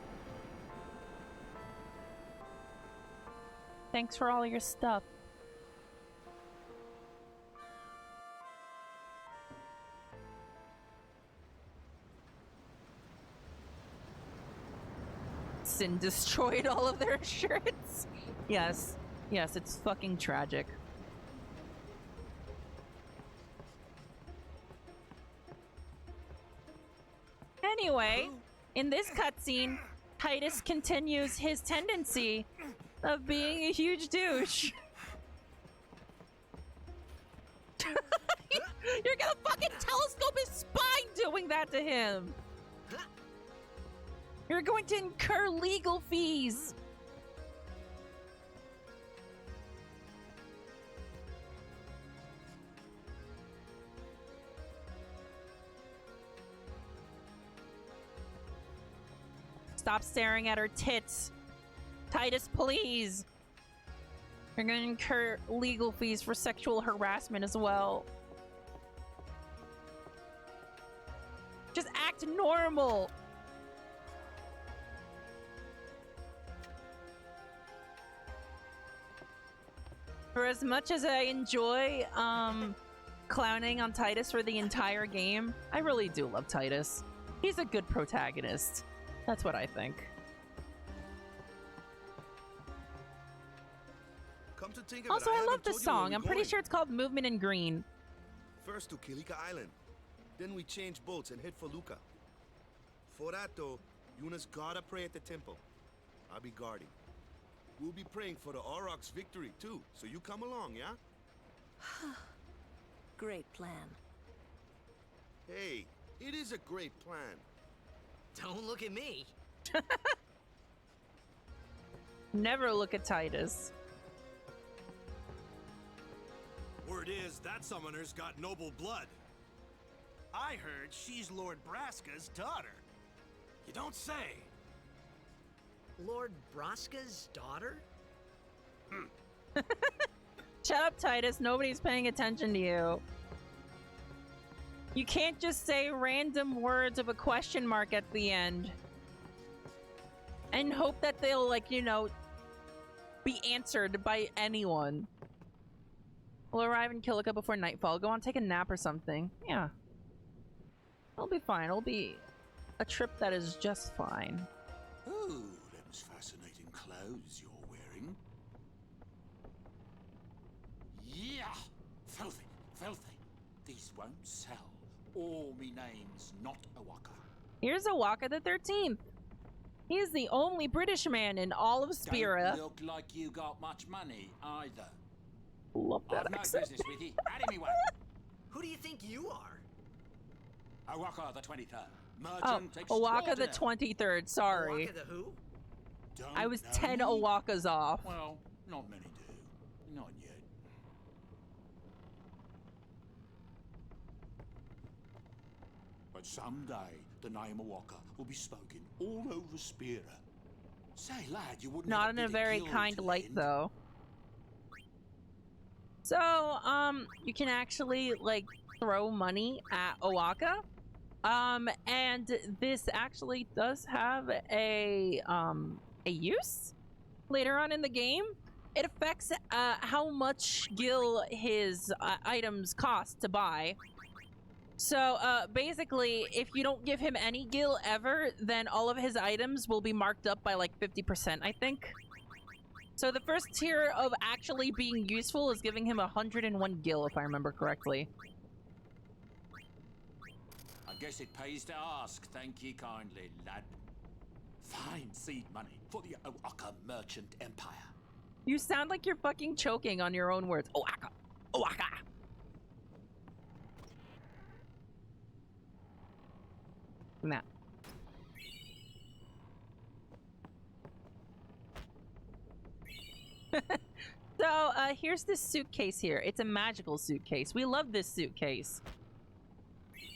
Thanks for all your stuff. Sin destroyed all of their shirts. Yes. Yes, it's fucking tragic. Anyway, in this cutscene, Titus continues his tendency of being a huge douche. You're gonna fucking telescope his spine doing that to him! You're going to incur legal fees. Stop staring at her tits. Titus, please. You're going to incur legal fees for sexual harassment as well. Just act normal. For as much as I enjoy clowning on Titus for the entire game, I really do love Titus. He's a good protagonist. That's what I think. Come to think of Also, it, I love haven't this told you where song. we're I'm pretty going. sure it's called Movement in Green. First to Kilika Island. Then we change boats and head for Luca. For that, though, Yuna's gotta pray at the temple. I'll be guarding. We'll be praying for the Aurochs' victory, too. So you come along, yeah? Great plan. Hey, it is a great plan. Don't look at me. Never look at Titus. Word is that summoner's got noble blood. I heard she's Lord Braska's daughter. You don't say. Lord Braska's daughter? Shut up, Titus. Nobody's paying attention to you. You can't just say random words of a question mark at the end and hope that they'll, like, you know, be answered by anyone. We'll arrive in Kilika before nightfall. Go on, take a nap or something. Yeah. It'll be fine. It'll be a trip that is just fine. Oh, them's fascinating clothes you're wearing. Yeah! Filthy, filthy. These won't sell. Or me name's not Awaka. Here's Awaka the 13th. He is the only British man in all of Spira. Don't look like you got much money either. Love that I've no accent. business with you. Out of me way. Who do you think you are? Awaka the 23rd. Oh, Merchant Awaka the extraordinary. 23rd. Sorry. Awaka the who? Don't I was know 10 me? Awakas off. Well, not many do. Not yet. But someday the name Awaka will be spoken all over Spira. Say, lad, you wouldn't Not have in a bit of very guild kind to light, lend? though. So, you can actually, like, throw money at Awaka. And this actually does have a use later on in the game. It affects, how much gil his items cost to buy. So, basically, if you don't give him any gil ever, then all of his items will be marked up by, like, 50%, I think. So the first tier of actually being useful is giving him 101 gil, if I remember correctly. I guess it pays to ask. Thank ye kindly, lad. Fine seed money for the Awaka merchant empire. You sound like you're fucking choking on your own words. Awaka! Awaka! Nah. So, here's this suitcase here. It's a magical suitcase. We love this suitcase.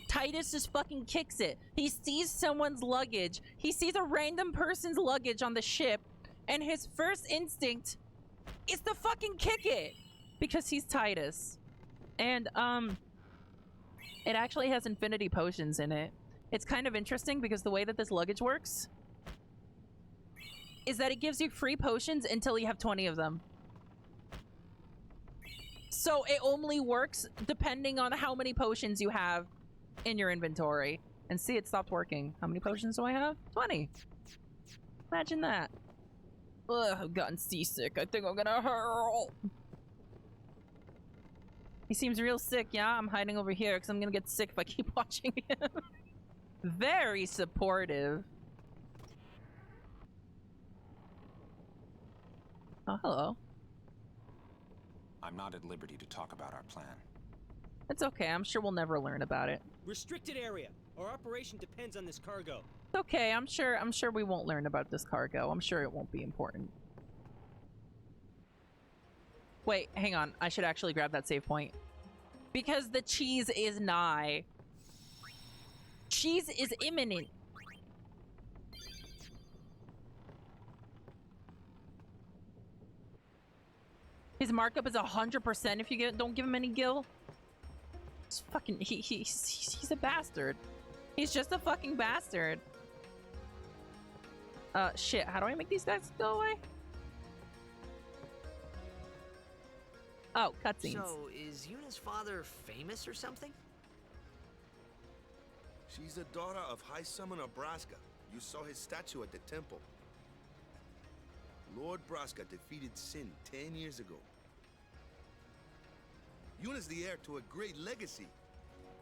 Titus just fucking kicks it. He sees someone's luggage. He sees a random person's luggage on the ship, and his first instinct is to fucking kick it. Because he's Titus. And, it actually has infinity potions in it. It's kind of interesting because the way that this luggage works is that it gives you free potions until you have 20 of them. So it only works depending on how many potions you have in your inventory. And see, it stopped working. How many potions do I have? 20. Imagine that. Ugh, I've gotten seasick. I think I'm gonna hurl. He seems real sick, yeah? I'm hiding over here because I'm gonna get sick if I keep watching him. Very supportive. Oh, hello. I'm not at liberty to talk about our plan. It's okay. I'm sure we'll never learn about it. Restricted area. Our operation depends on this cargo. It's okay. I'm sure we won't learn about this cargo. I'm sure it won't be important. Wait, hang on. I should actually grab that save point. Because the cheese is nigh. Cheese is imminent. His markup is 100% if you don't give him any gil. It's fucking he's a bastard. He's just a fucking bastard. Shit, how do I make these guys go away? Oh, cutscenes. So, is Yuna's father famous or something? She's the daughter of High Summoner Braska. You saw his statue at the temple. Lord Braska defeated Sin 10 years ago. Yuna's the heir to a great legacy.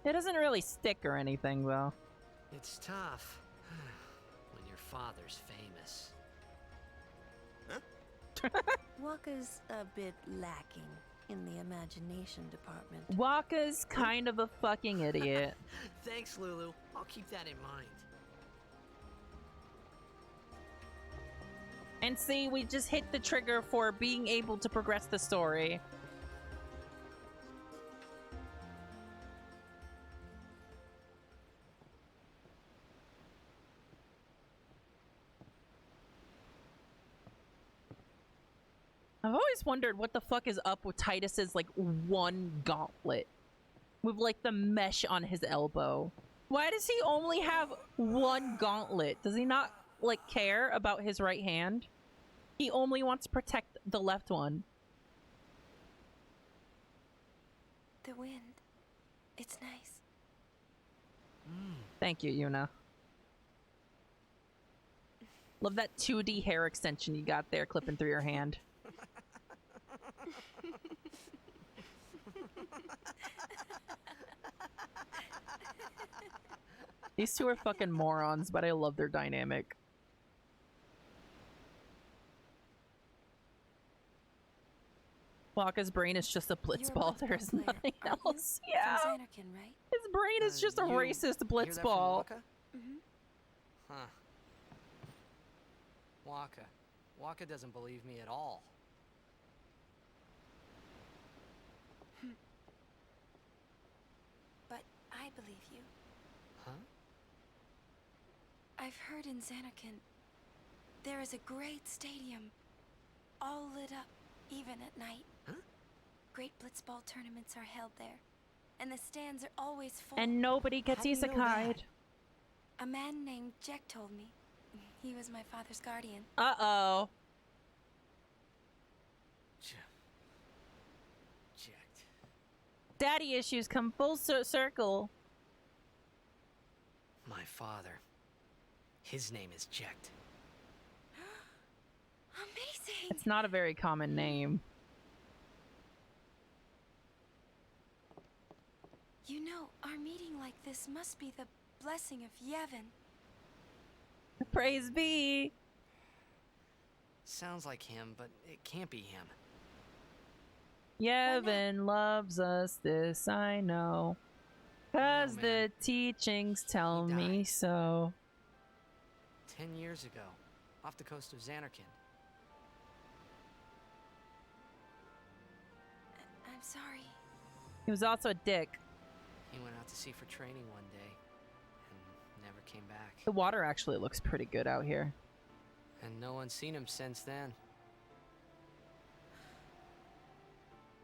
It doesn't really stick or anything, though. It's tough when your father's famous. Huh? Waka's a bit lacking in the imagination department. Waka's kind of a fucking idiot. Thanks, Lulu. I'll keep that in mind. And see, we just hit the trigger for being able to progress the story. I've always wondered what the fuck is up with Titus's, like, one gauntlet. With, like, the mesh on his elbow. Why does he only have one gauntlet? Does he not, like, care about his right hand? He only wants to protect the left one. The wind. It's nice. Thank you, Yuna. Love that 2D hair extension you got there clipping through your hand. These two are fucking morons, but I love their dynamic. Waka's brain is just a blitzball. There's nothing else. Yeah. From Xanarkand, right? His brain is just a racist blitzball. Huh. Waka doesn't believe me at all. But I believe you. Huh? I've heard in Xanarkand there is a great stadium, all lit up, even at night. Huh? Great blitzball tournaments are held there, and the stands are always full. And nobody gets isekai'd. A man named Jack told me. He was my father's guardian. Uh-oh. Jacked. Daddy issues come full circle. My father. His name is Jacked. Amazing! It's not a very common name. You know, our meeting like this must be the blessing of Yevon. Praise be. Sounds like him, but it can't be him. Yevon loves us, this I know. 'Cause the teachings tell me so. 10 years ago, off the coast of Xanarkand. I'm sorry. He was also a dick. He went out to sea for training one day and never came back. The water actually looks pretty good out here. And no one's seen him since then.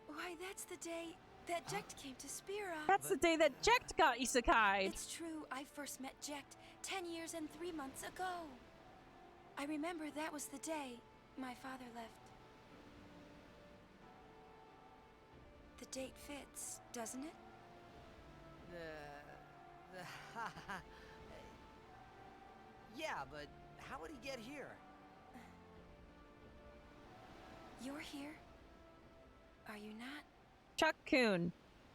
Why, that's the day that Jekt came to Spira. That's the day that Jekt got isekai'd. It's true. I first met Jekt 10 years and 3 months ago. I remember that was the day my father left. The date fits, doesn't it? Yeah, but how would he get here? You're here? Are you not? Chuck-kun.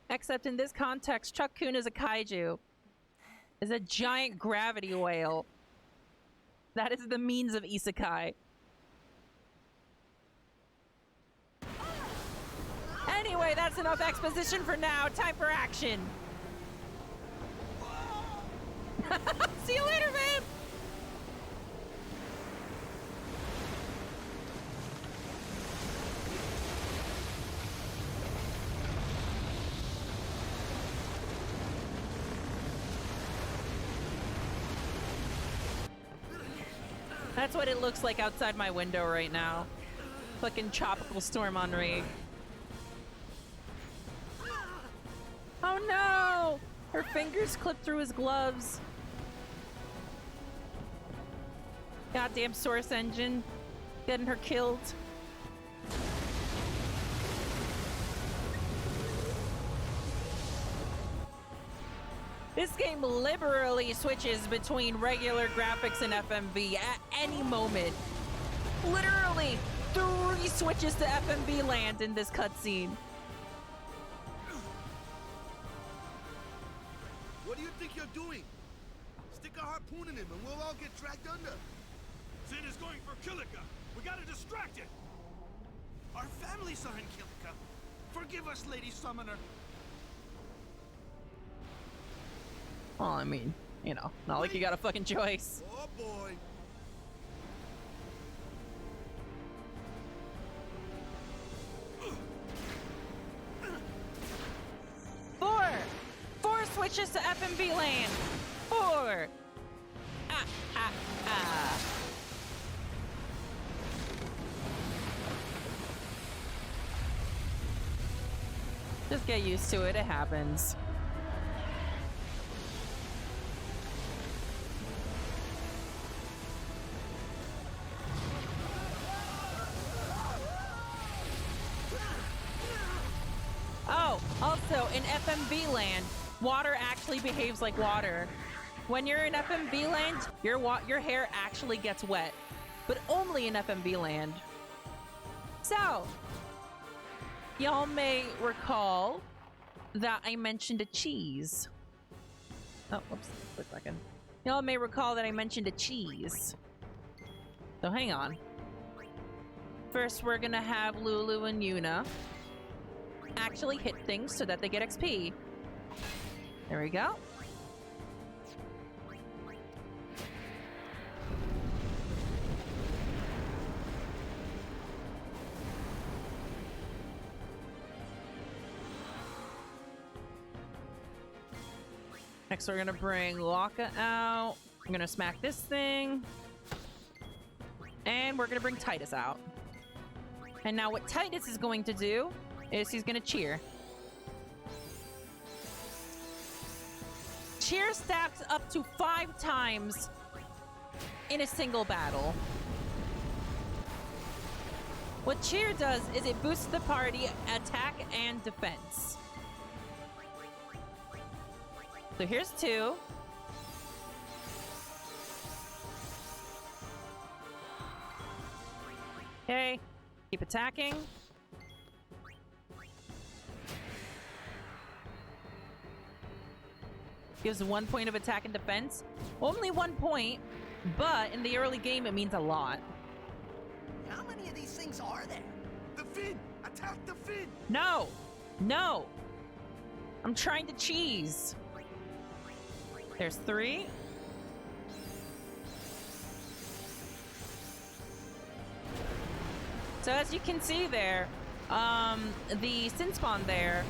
Except in this context, Chuck-kun is a kaiju. Is a giant gravity whale. That is the means of isekai. Anyway, that's enough exposition for now. Time for action. See you later, babe! That's what it looks like outside my window right now. Fucking tropical storm Henri. Oh no! Her fingers clipped through his gloves. Goddamn Source Engine. Getting her killed. This game liberally switches between regular graphics and FMV at any moment. Literally 3 switches to FMV land in this cutscene. What do you think you're doing? Stick a harpoon in him and we'll all get dragged under. Sin is going for Kilika. We gotta distract it. Our families are in Kilika. Forgive us, Lady Summoner. Well, I mean, you know, not like you got a fucking choice. Oh boy. Four switches to FMV land. 4. Just get used to it. It happens. Oh, also in FMV land, water actually behaves like water. When you're in FMV land, your hair actually gets wet, but only in FMV land. So, y'all may recall that I mentioned a cheese. Oh, whoops, quick second. Y'all may recall that I mentioned a cheese. So hang on. First, we're gonna have Lulu and Yuna actually hit things so that they get XP. There we go. Next, we're gonna bring Laka out. I'm gonna smack this thing. And we're gonna bring Titus out. And now what Titus is going to do is he's gonna cheer. Cheer stacks up to 5 times in a single battle. What cheer does is it boosts the party attack and defense. So here's 2. Okay, keep attacking. Gives 1 point of attack and defense. Only 1 point, but in the early game it means a lot. How many of these things are there? The fin! Attack the fin! No! No! I'm trying to cheese. There's 3. So as you can see there, the sin spawn there,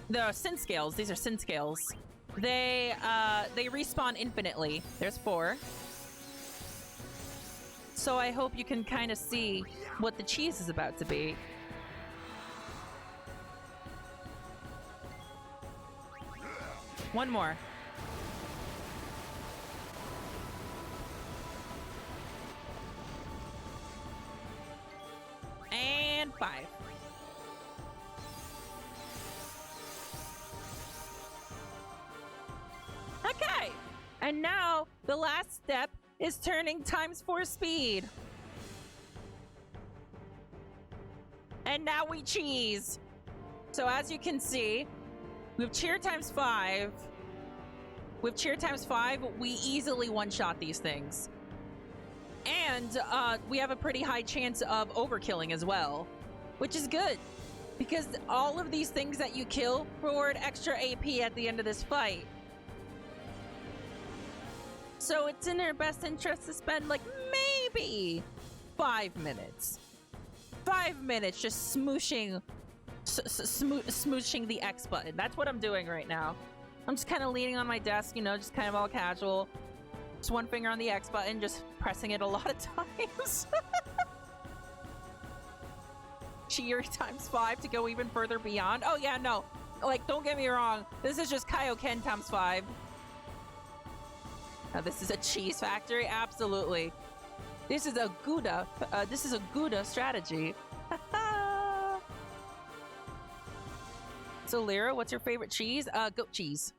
the sin scales, these are sin scales. They respawn infinitely. There's 4. So I hope you can kind of see what the cheese is about to be. One more. And 5. Okay. And now the last step is turning ×4 speed. And now we cheese. So as you can see, with cheer ×5, we easily one-shot these things. And we have a pretty high chance of overkilling as well, which is good. Because all of these things that you kill reward extra AP at the end of this fight. So it's in our best interest to spend like maybe 5 minutes. 5 minutes just smooshing the X button. That's what I'm doing right now. I'm just kind of leaning on my desk, you know, just kind of all casual. Just one finger on the X button, just pressing it a lot of times. Cheer times 5 to go even further beyond. Oh yeah, no. Like, don't get me wrong. This is just Kaioken times 5. Now, this is a cheese factory? Absolutely. This is a Gouda. This is a Gouda strategy. So, Lyra, what's your favorite cheese? Goat cheese.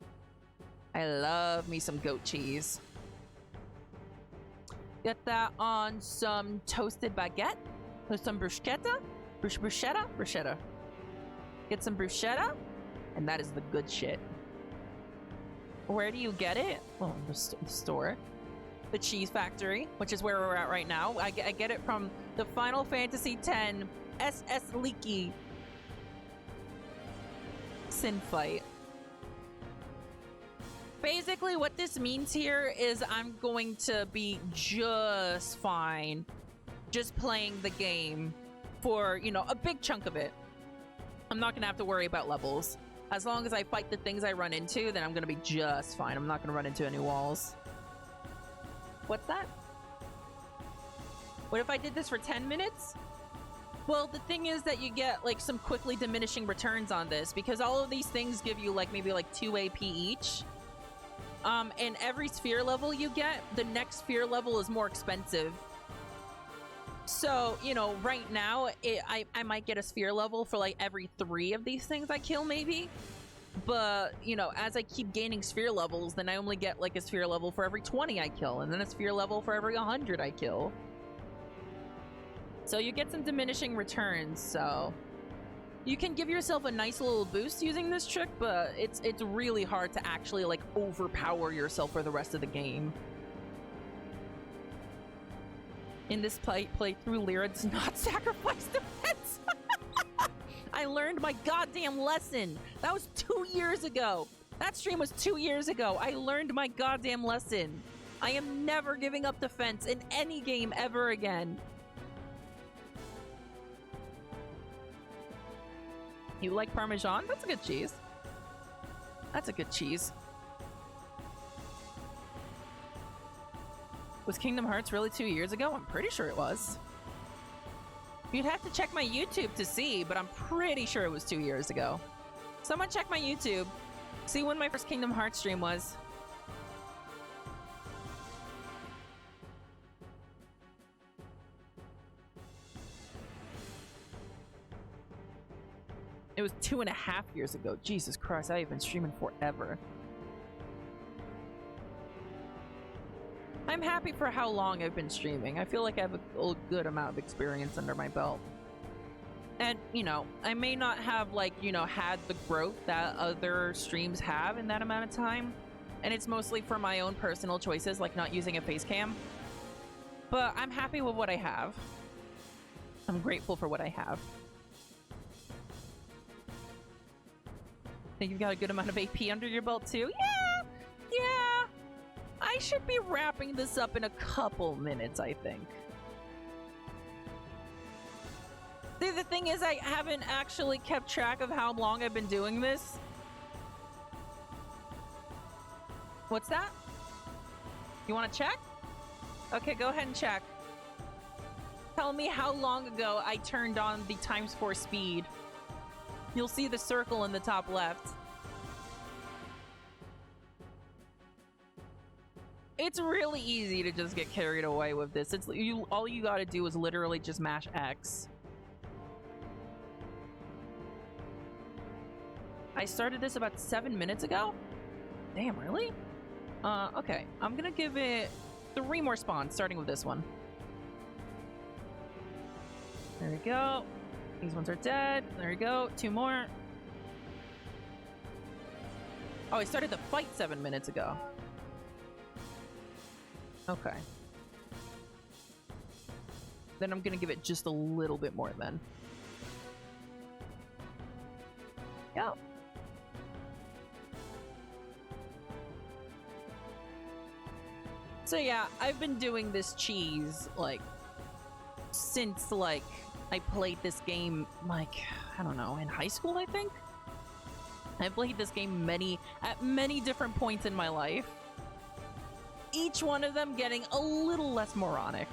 I love me some goat cheese. Get that on some toasted baguette with some bruschetta. Bruschetta. Get some bruschetta, and that is the good shit. Where do you get it? Oh, the store. The Cheese Factory, which is where we're at right now. I get it from the Final Fantasy X SS Leaky Sin Fight. Basically, what this means here is I'm going to be just fine just playing the game for, you know, a big chunk of it. I'm not gonna have to worry about levels. As long as I fight the things I run into, then I'm gonna be just fine. I'm not gonna run into any walls. What's that? What if I did this for 10 minutes? Well, the thing is that you get like some quickly diminishing returns on this because all of these things give you like maybe like 2 AP each. And every sphere level you get, the next sphere level is more expensive. So, you know, right now, I might get a sphere level for like every 3 of these things I kill, maybe. But, you know, as I keep gaining sphere levels, then I only get like a sphere level for every 20 I kill, and then a sphere level for every 100 I kill. So you get some diminishing returns, so... You can give yourself a nice little boost using this trick, but it's really hard to actually, like, overpower yourself for the rest of the game. In this playthrough, Lyra does not sacrifice defense. I learned my goddamn lesson. That was 2 years ago. That stream was 2 years ago. I learned my goddamn lesson. I am never giving up defense in any game ever again. You like Parmesan? That's a good cheese. That's a good cheese. Was Kingdom Hearts really 2 years ago? I'm pretty sure it was. You'd have to check my YouTube to see, but I'm pretty sure it was 2 years ago. Someone check my YouTube. See when my first Kingdom Hearts stream was. It was 2.5 years ago. Jesus Christ, I've been streaming forever. I'm happy for how long I've been streaming. I feel like I have a good amount of experience under my belt. And, you know, I may not have, like, you know, had the growth that other streams have in that amount of time. And it's mostly for my own personal choices, like not using a face cam. But I'm happy with what I have. I'm grateful for what I have. Think you've got a good amount of AP under your belt too? Yeah. I should be wrapping this up in a couple minutes, I think. See, the thing is, I haven't actually kept track of how long I've been doing this. What's that? You want to check? Okay, go ahead and check. Tell me how long ago I turned on the ×4 speed. You'll see the circle in the top left. It's really easy to just get carried away with this. It's all you gotta do is literally just mash X. I started this about 7 minutes ago? Damn, really? Okay. I'm gonna give it 3 more spawns, starting with this one. There we go. These ones are dead. There we go. 2 more. Oh, I started the fight 7 minutes ago. Okay. Then I'm gonna give it just a little bit more then. Yep. So yeah, I've been doing this cheese, like, since, like, I played this game, like, I don't know, in high school, I think? I played this game at many different points in my life. each one of them getting a little less moronic.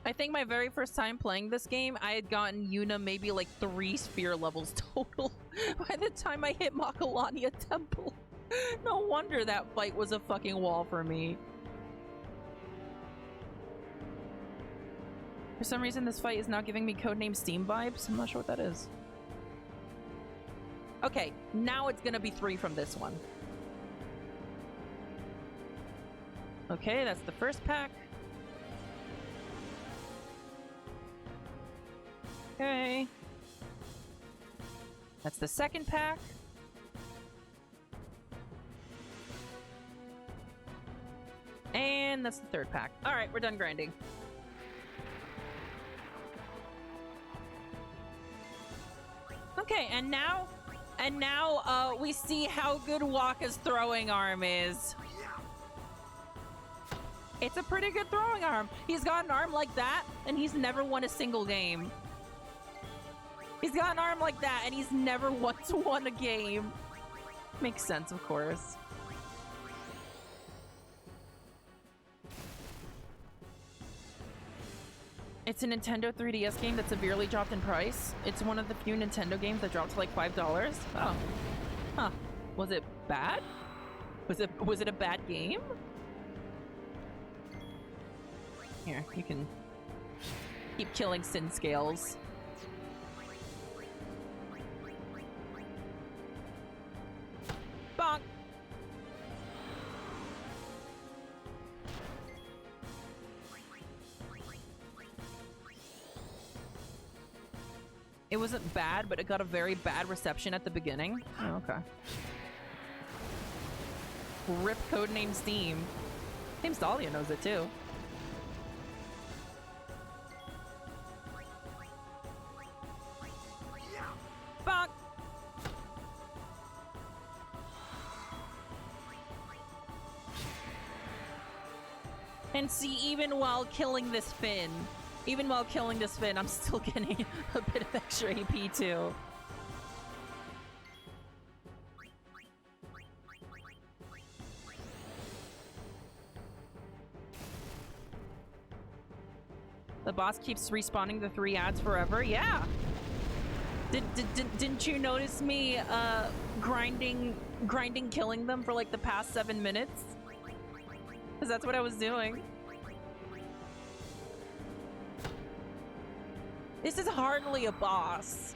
I think my very first time playing this game, I had gotten Yuna maybe like 3 sphere levels total by the time I hit Makalania Temple. No wonder that fight was a fucking wall for me. For some reason, this fight is now giving me codename Steam vibes. I'm not sure what that is. Okay, now it's gonna be 3 from this one. Okay, that's the first pack. Okay. That's the second pack. And that's the third pack. All right, we're done grinding. Okay, and now we see how good Wakka's throwing arm is. It's a pretty good throwing arm. He's got an arm like that, and he's never won a single game. He's got an arm like that, and he's never once won a game. Makes sense, of course. It's a Nintendo 3DS game that severely dropped in price. It's one of the few Nintendo games that dropped to like $5. Oh. Huh. Was it bad? Was it a bad game? Here, you can keep killing sin scales. Bonk! It wasn't bad, but it got a very bad reception at the beginning. Oh, okay. Rip codename Steam. Team Stalia knows it too. Bonk! And see, even while killing this Finn, I'm still getting a bit of extra AP too. The boss keeps respawning the 3 ads forever. Yeah. Didn't you notice me grinding killing them for like the past 7 minutes? Because that's what I was doing. This is hardly a boss.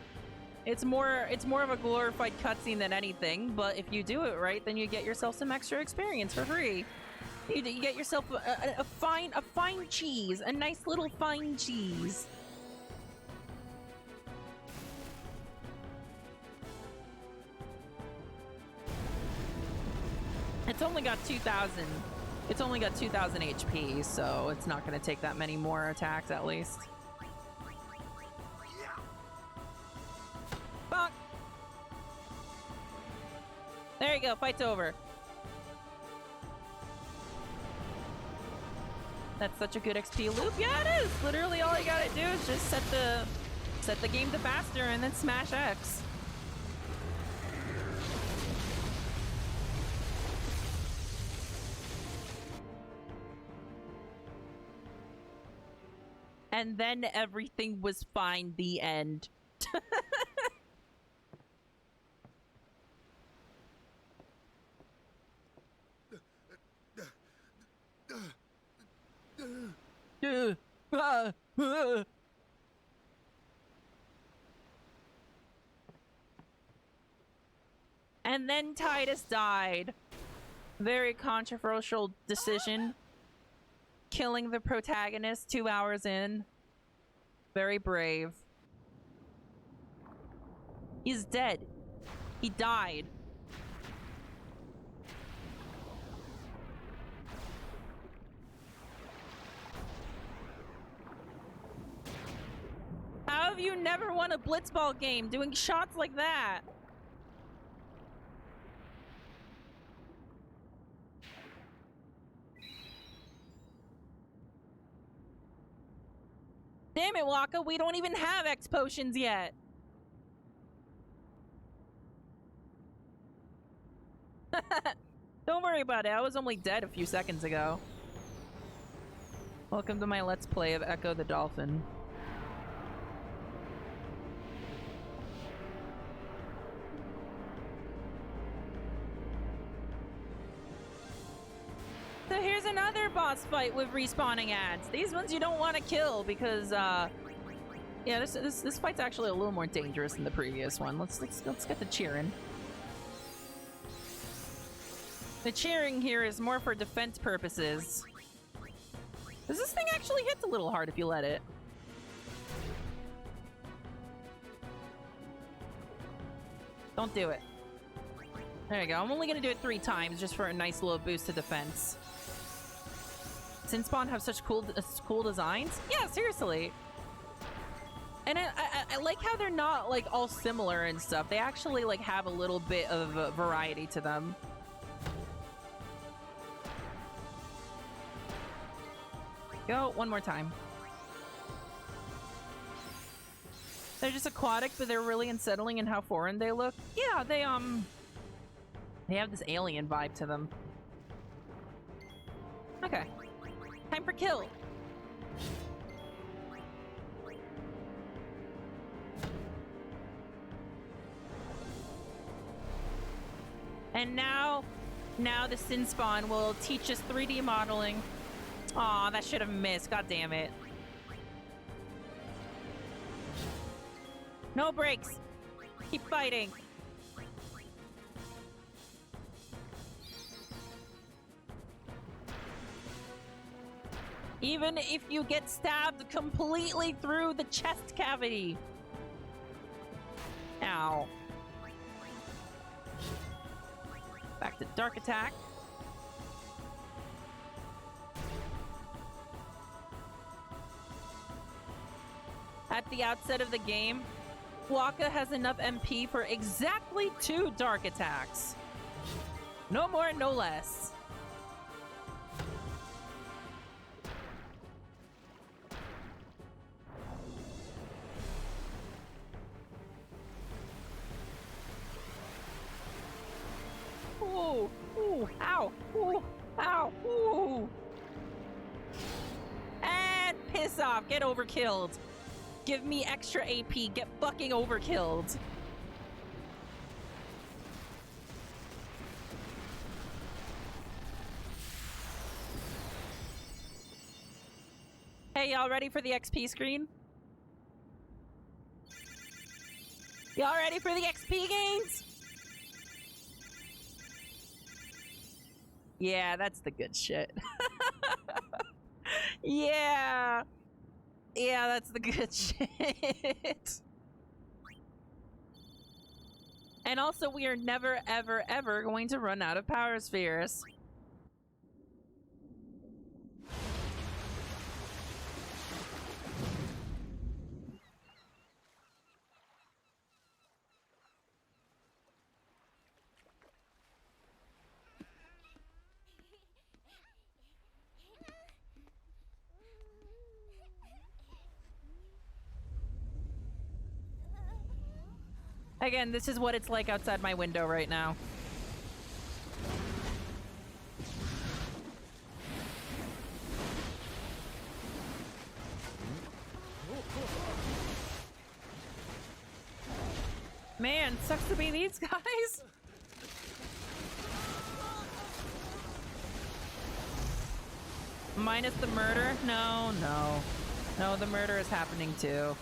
It's more of a glorified cutscene than anything, but if you do it right, then you get yourself some extra experience for free. You get yourself a fine cheese, a nice little fine cheese. It's only got 2,000. It's only got 2,000 HP, so it's not going to take that many more attacks, at least. Bonk! There you go, fight's over. That's such a good XP loop. Yeah, it is! Literally all you gotta do is just set the game to faster and then smash X. And then everything was fine, the end. And then Titus died. Very controversial decision. Killing the protagonist 2 hours in. Very brave. He's dead. He died. How have you never won a blitzball game doing shots like that? Damn it, Wakka, we don't even have X potions yet. Don't worry about it. I was only dead a few seconds ago. Welcome to my Let's Play of Echo the Dolphin. So here's another boss fight with respawning ads. These ones you don't want to kill because, yeah, this fight's actually a little more dangerous than the previous one. Let's get the cheering. The cheering here is more for defense purposes. Does this thing actually hit a little hard if you let it? Don't do it. There you go. I'm only gonna do it 3 times just for a nice little boost to defense. Sinspawn have such cool designs? Yeah, seriously. And I like how they're not like all similar and stuff. They actually like have a little bit of variety to them. Go one more time. They're just aquatic, but they're really unsettling in how foreign they look. Yeah, they have this alien vibe to them. Okay. Time for kill. And now the Sinspawn will teach us 3D modeling. Aw, that should have missed. God damn it. No breaks. Keep fighting. Even if you get stabbed completely through the chest cavity. Ow. Back to Dark Attack. At the outset of the game, Waka has enough MP for exactly 2 Dark Attacks. No more, no less. Ooh, ooh, ow, ooh, ow, ooh. And piss off, get overkilled. Give me extra AP, get fucking overkilled. Hey, y'all ready for the XP screen? Y'all ready for the XP gains? Yeah, that's the good shit. Yeah. Yeah, that's the good shit. And also, we are never, ever, ever going to run out of power spheres. Again, this is what it's like outside my window right now. Man, sucks to be these guys. Minus the murder? No, no. No, the murder is happening too.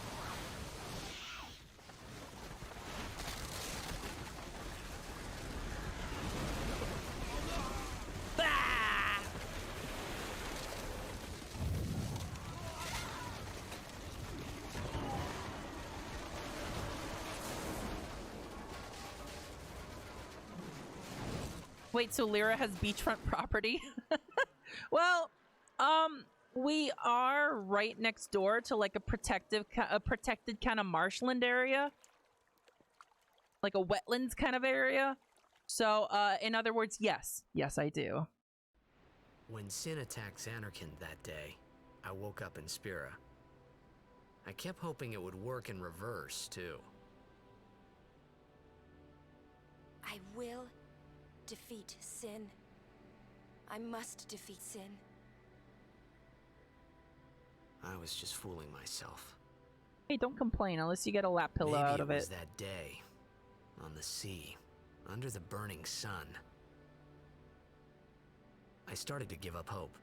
Wait, so Lyra has beachfront property? Well, we are right next door to like a protected kind of marshland area. Like a wetlands kind of area. So, in other words, yes. Yes, I do. When Sin attacked Xanarkand that day, I woke up in Spira. I kept hoping it would work in reverse, too. I will defeat sin. I must defeat sin. I was just fooling myself. Hey, don't complain unless you get a lap pillow out of Maybe it was it. that day, on the sea, under the burning sun. I started to give up hope.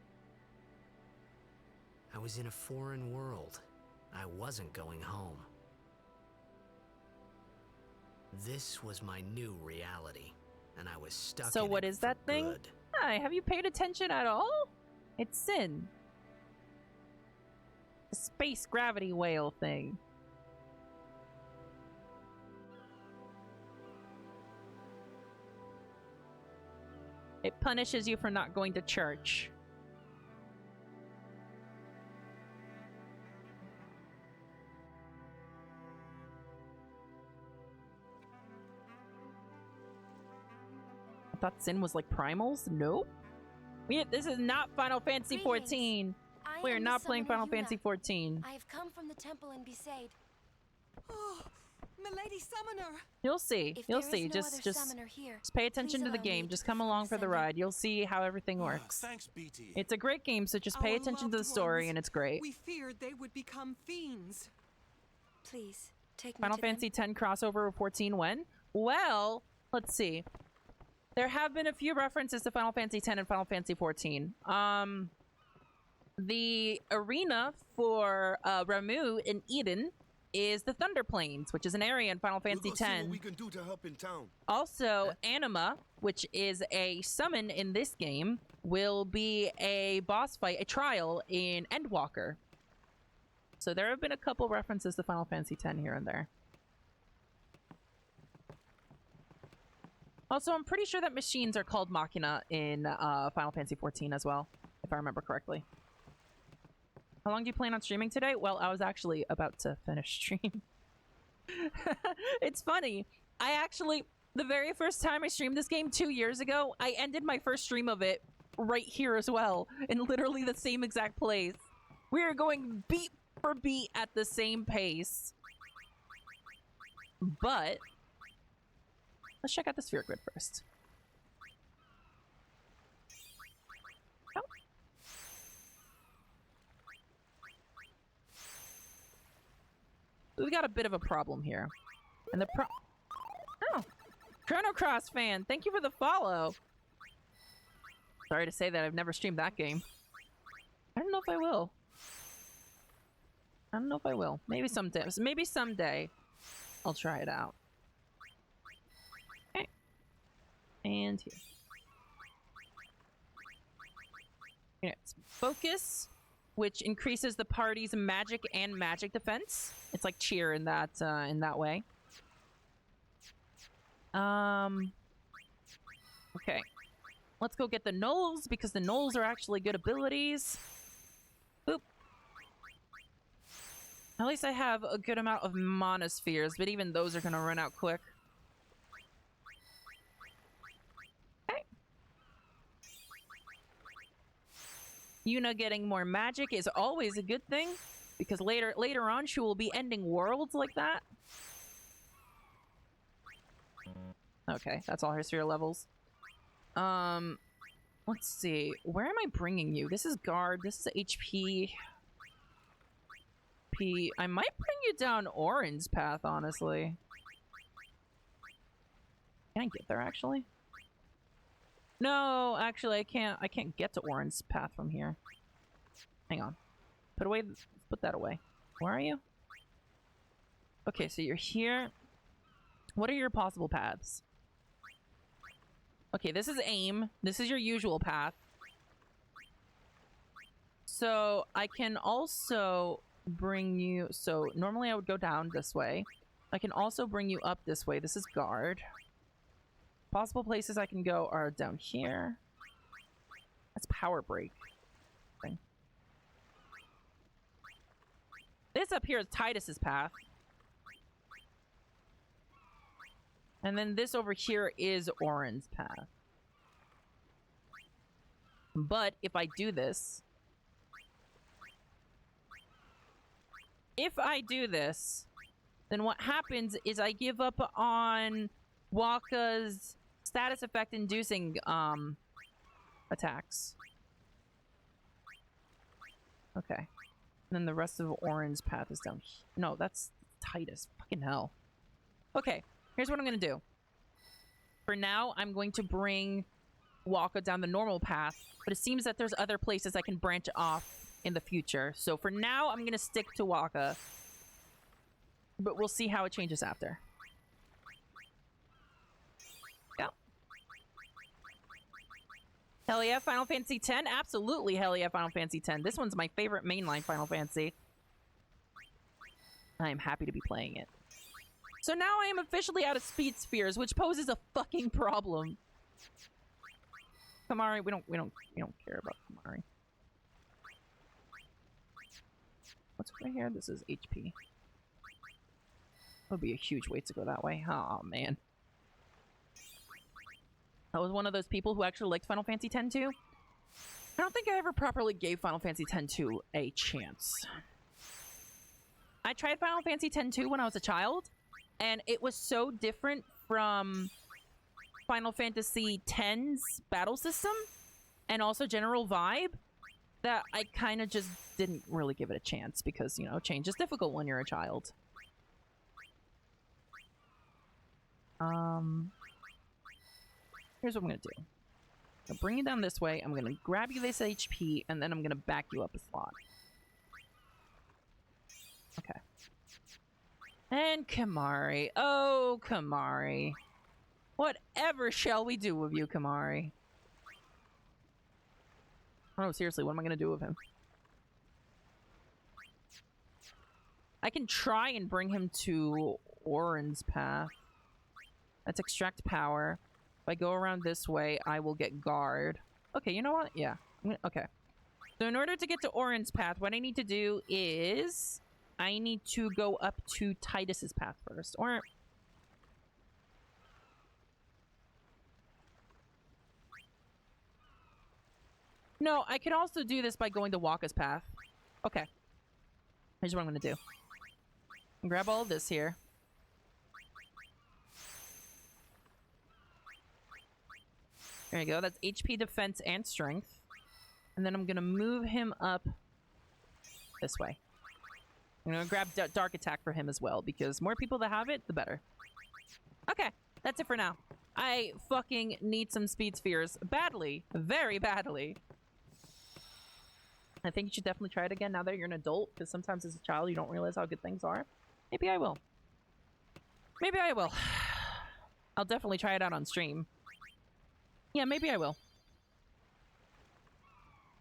I was in a foreign world. I wasn't going home. This was my new reality, and I was stuck So in what it is that for thing? good. Hi, have you paid attention at all? It's sin. The space gravity whale thing. It punishes you for not going to church. I thought sin was like primals? Nope. This is not Final Fantasy XIV. We are not playing Final Fantasy XIV. I have come from the temple in Besaid. Oh, Milady Summoner! You'll see. If You'll there see. is no Just other summoner here, pay attention please to the allow me game. to Just come perform along for the ascending. ride. You'll see how everything works. Thanks, BT. It's a great game, so just pay Our attention to the loved story, ones. and it's great. We feared they would become fiends. Please, take me Final to them. Fantasy X crossover with 14 when? Well, let's see. There have been a few references to Final Fantasy X and Final Fantasy XIV. The arena for Ramuh in Eden is the Thunder Plains, which is an area in Final Fantasy We'll go see X. what we can do to help in town. Also, Anima, which is a summon in this game, will be a boss fight, a trial in Endwalker. So there have been a couple references to Final Fantasy X here and there. Also, I'm pretty sure that machines are called Machina in Final Fantasy XIV as well, if I remember correctly. How long do you plan on streaming today? Well, I was actually about to finish stream. It's funny. The very first time I streamed this game 2 years ago, I ended my first stream of it right here as well, in literally the same exact place. We are going beat for beat at the same pace. But let's check out the sphere grid first. Oh. We got a bit of a problem here. And oh, Chrono Cross fan, thank you for the follow. Sorry to say that I've never streamed that game. I don't know if I will. I don't know if I will. Maybe someday. Maybe someday I'll try it out. Okay. And here. Okay, it's focus, which increases the party's magic and magic defense. It's like cheer in that way. Okay. Let's go get the Knolls, because the Knolls are actually good abilities. Boop. At least I have a good amount of monospheres, but even those are gonna run out quick. Okay. Yuna getting more magic is always a good thing, because later on she will be ending worlds like that. Okay, that's all her sphere levels. Let's see. Where am I bringing you? This is guard. This is HP. I might bring you down Orin's path, honestly. Can I get there, actually? No, actually, I can't get to Orin's path from here. Hang on. Put that away. Where are you? Okay, so you're here. What are your possible paths? Okay, this is aim. This is your usual path. So I can also bring you... So normally I would go down this way. I can also bring you up this way. This is guard. Possible places I can go are down here. That's power break. Okay. This up here is Titus's path. And then this over here is Orin's path. But if I do this... then what happens is I give up on Wakka's status effect inducing attacks. Okay. And then the rest of Orin's path is down. No, that's Titus. Fucking hell. Okay, here's what I'm gonna do. For now, I'm going to bring Waka down the normal path, but it seems that there's other places I can branch off in the future. So for now, I'm gonna stick to Waka, but we'll see how it changes after. Yeah. Hell yeah, Final Fantasy X? Absolutely hell yeah, Final Fantasy X. This one's my favorite mainline Final Fantasy. I am happy to be playing it. So now I am officially out of speed spheres, which poses a fucking problem. Kamari, we don't care about Kamari. What's over here? This is HP. It would be a huge waste to go that way. Oh man. I was one of those people who actually liked Final Fantasy X too. I don't think I ever properly gave Final Fantasy X-2 a chance. I tried Final Fantasy X-2 when I was a child, and it was so different from Final Fantasy X's battle system and also general vibe that I kind of just didn't really give it a chance because, you know, change is difficult when you're a child. Here's what I'm gonna do. I'm gonna bring you down this way. I'm gonna grab you this HP, and then I'm gonna back you up a slot. Okay. And Kamari. Oh, Kamari. Whatever shall we do with you, Kamari? Oh, seriously, what am I gonna do with him? I can try and bring him to Orin's path. Let's extract power. If I go around this way, I will get guard. Okay, you know what? Yeah. Okay. So in order to get to Orin's path, what I need to do is I need to go up to Titus's path first. Or no, I could also do this by going to Waka's path. Okay. Here's what I'm gonna do. Grab all of this here. There you go. That's HP, defense, and strength. And then I'm gonna move him up this way. I'm gonna grab Dark Attack for him as well, because more people that have it, the better. Okay, that's it for now. I fucking need some speed spheres. Badly. Very badly. I think you should definitely try it again now that you're an adult, because sometimes as a child you don't realize how good things are. Maybe I will. Maybe I will. I'll definitely try it out on stream. Yeah, maybe I will.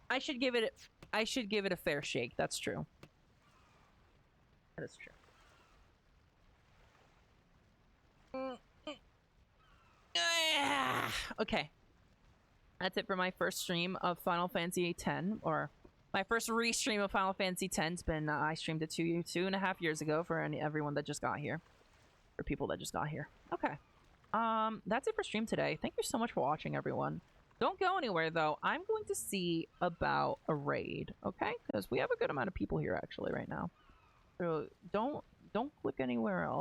I should give it a fair shake. That's true. That is true. Okay. That's it for my first stream of Final Fantasy X, or my first restream of Final Fantasy X. It's been I streamed it 2.5 years ago for everyone that just got here, for people that just got here. Okay. That's it for stream today. Thank you so much for watching, everyone. Don't go anywhere, though. I'm going to see about a raid, okay? Because we have a good amount of people here, actually, right now. So don't click anywhere else.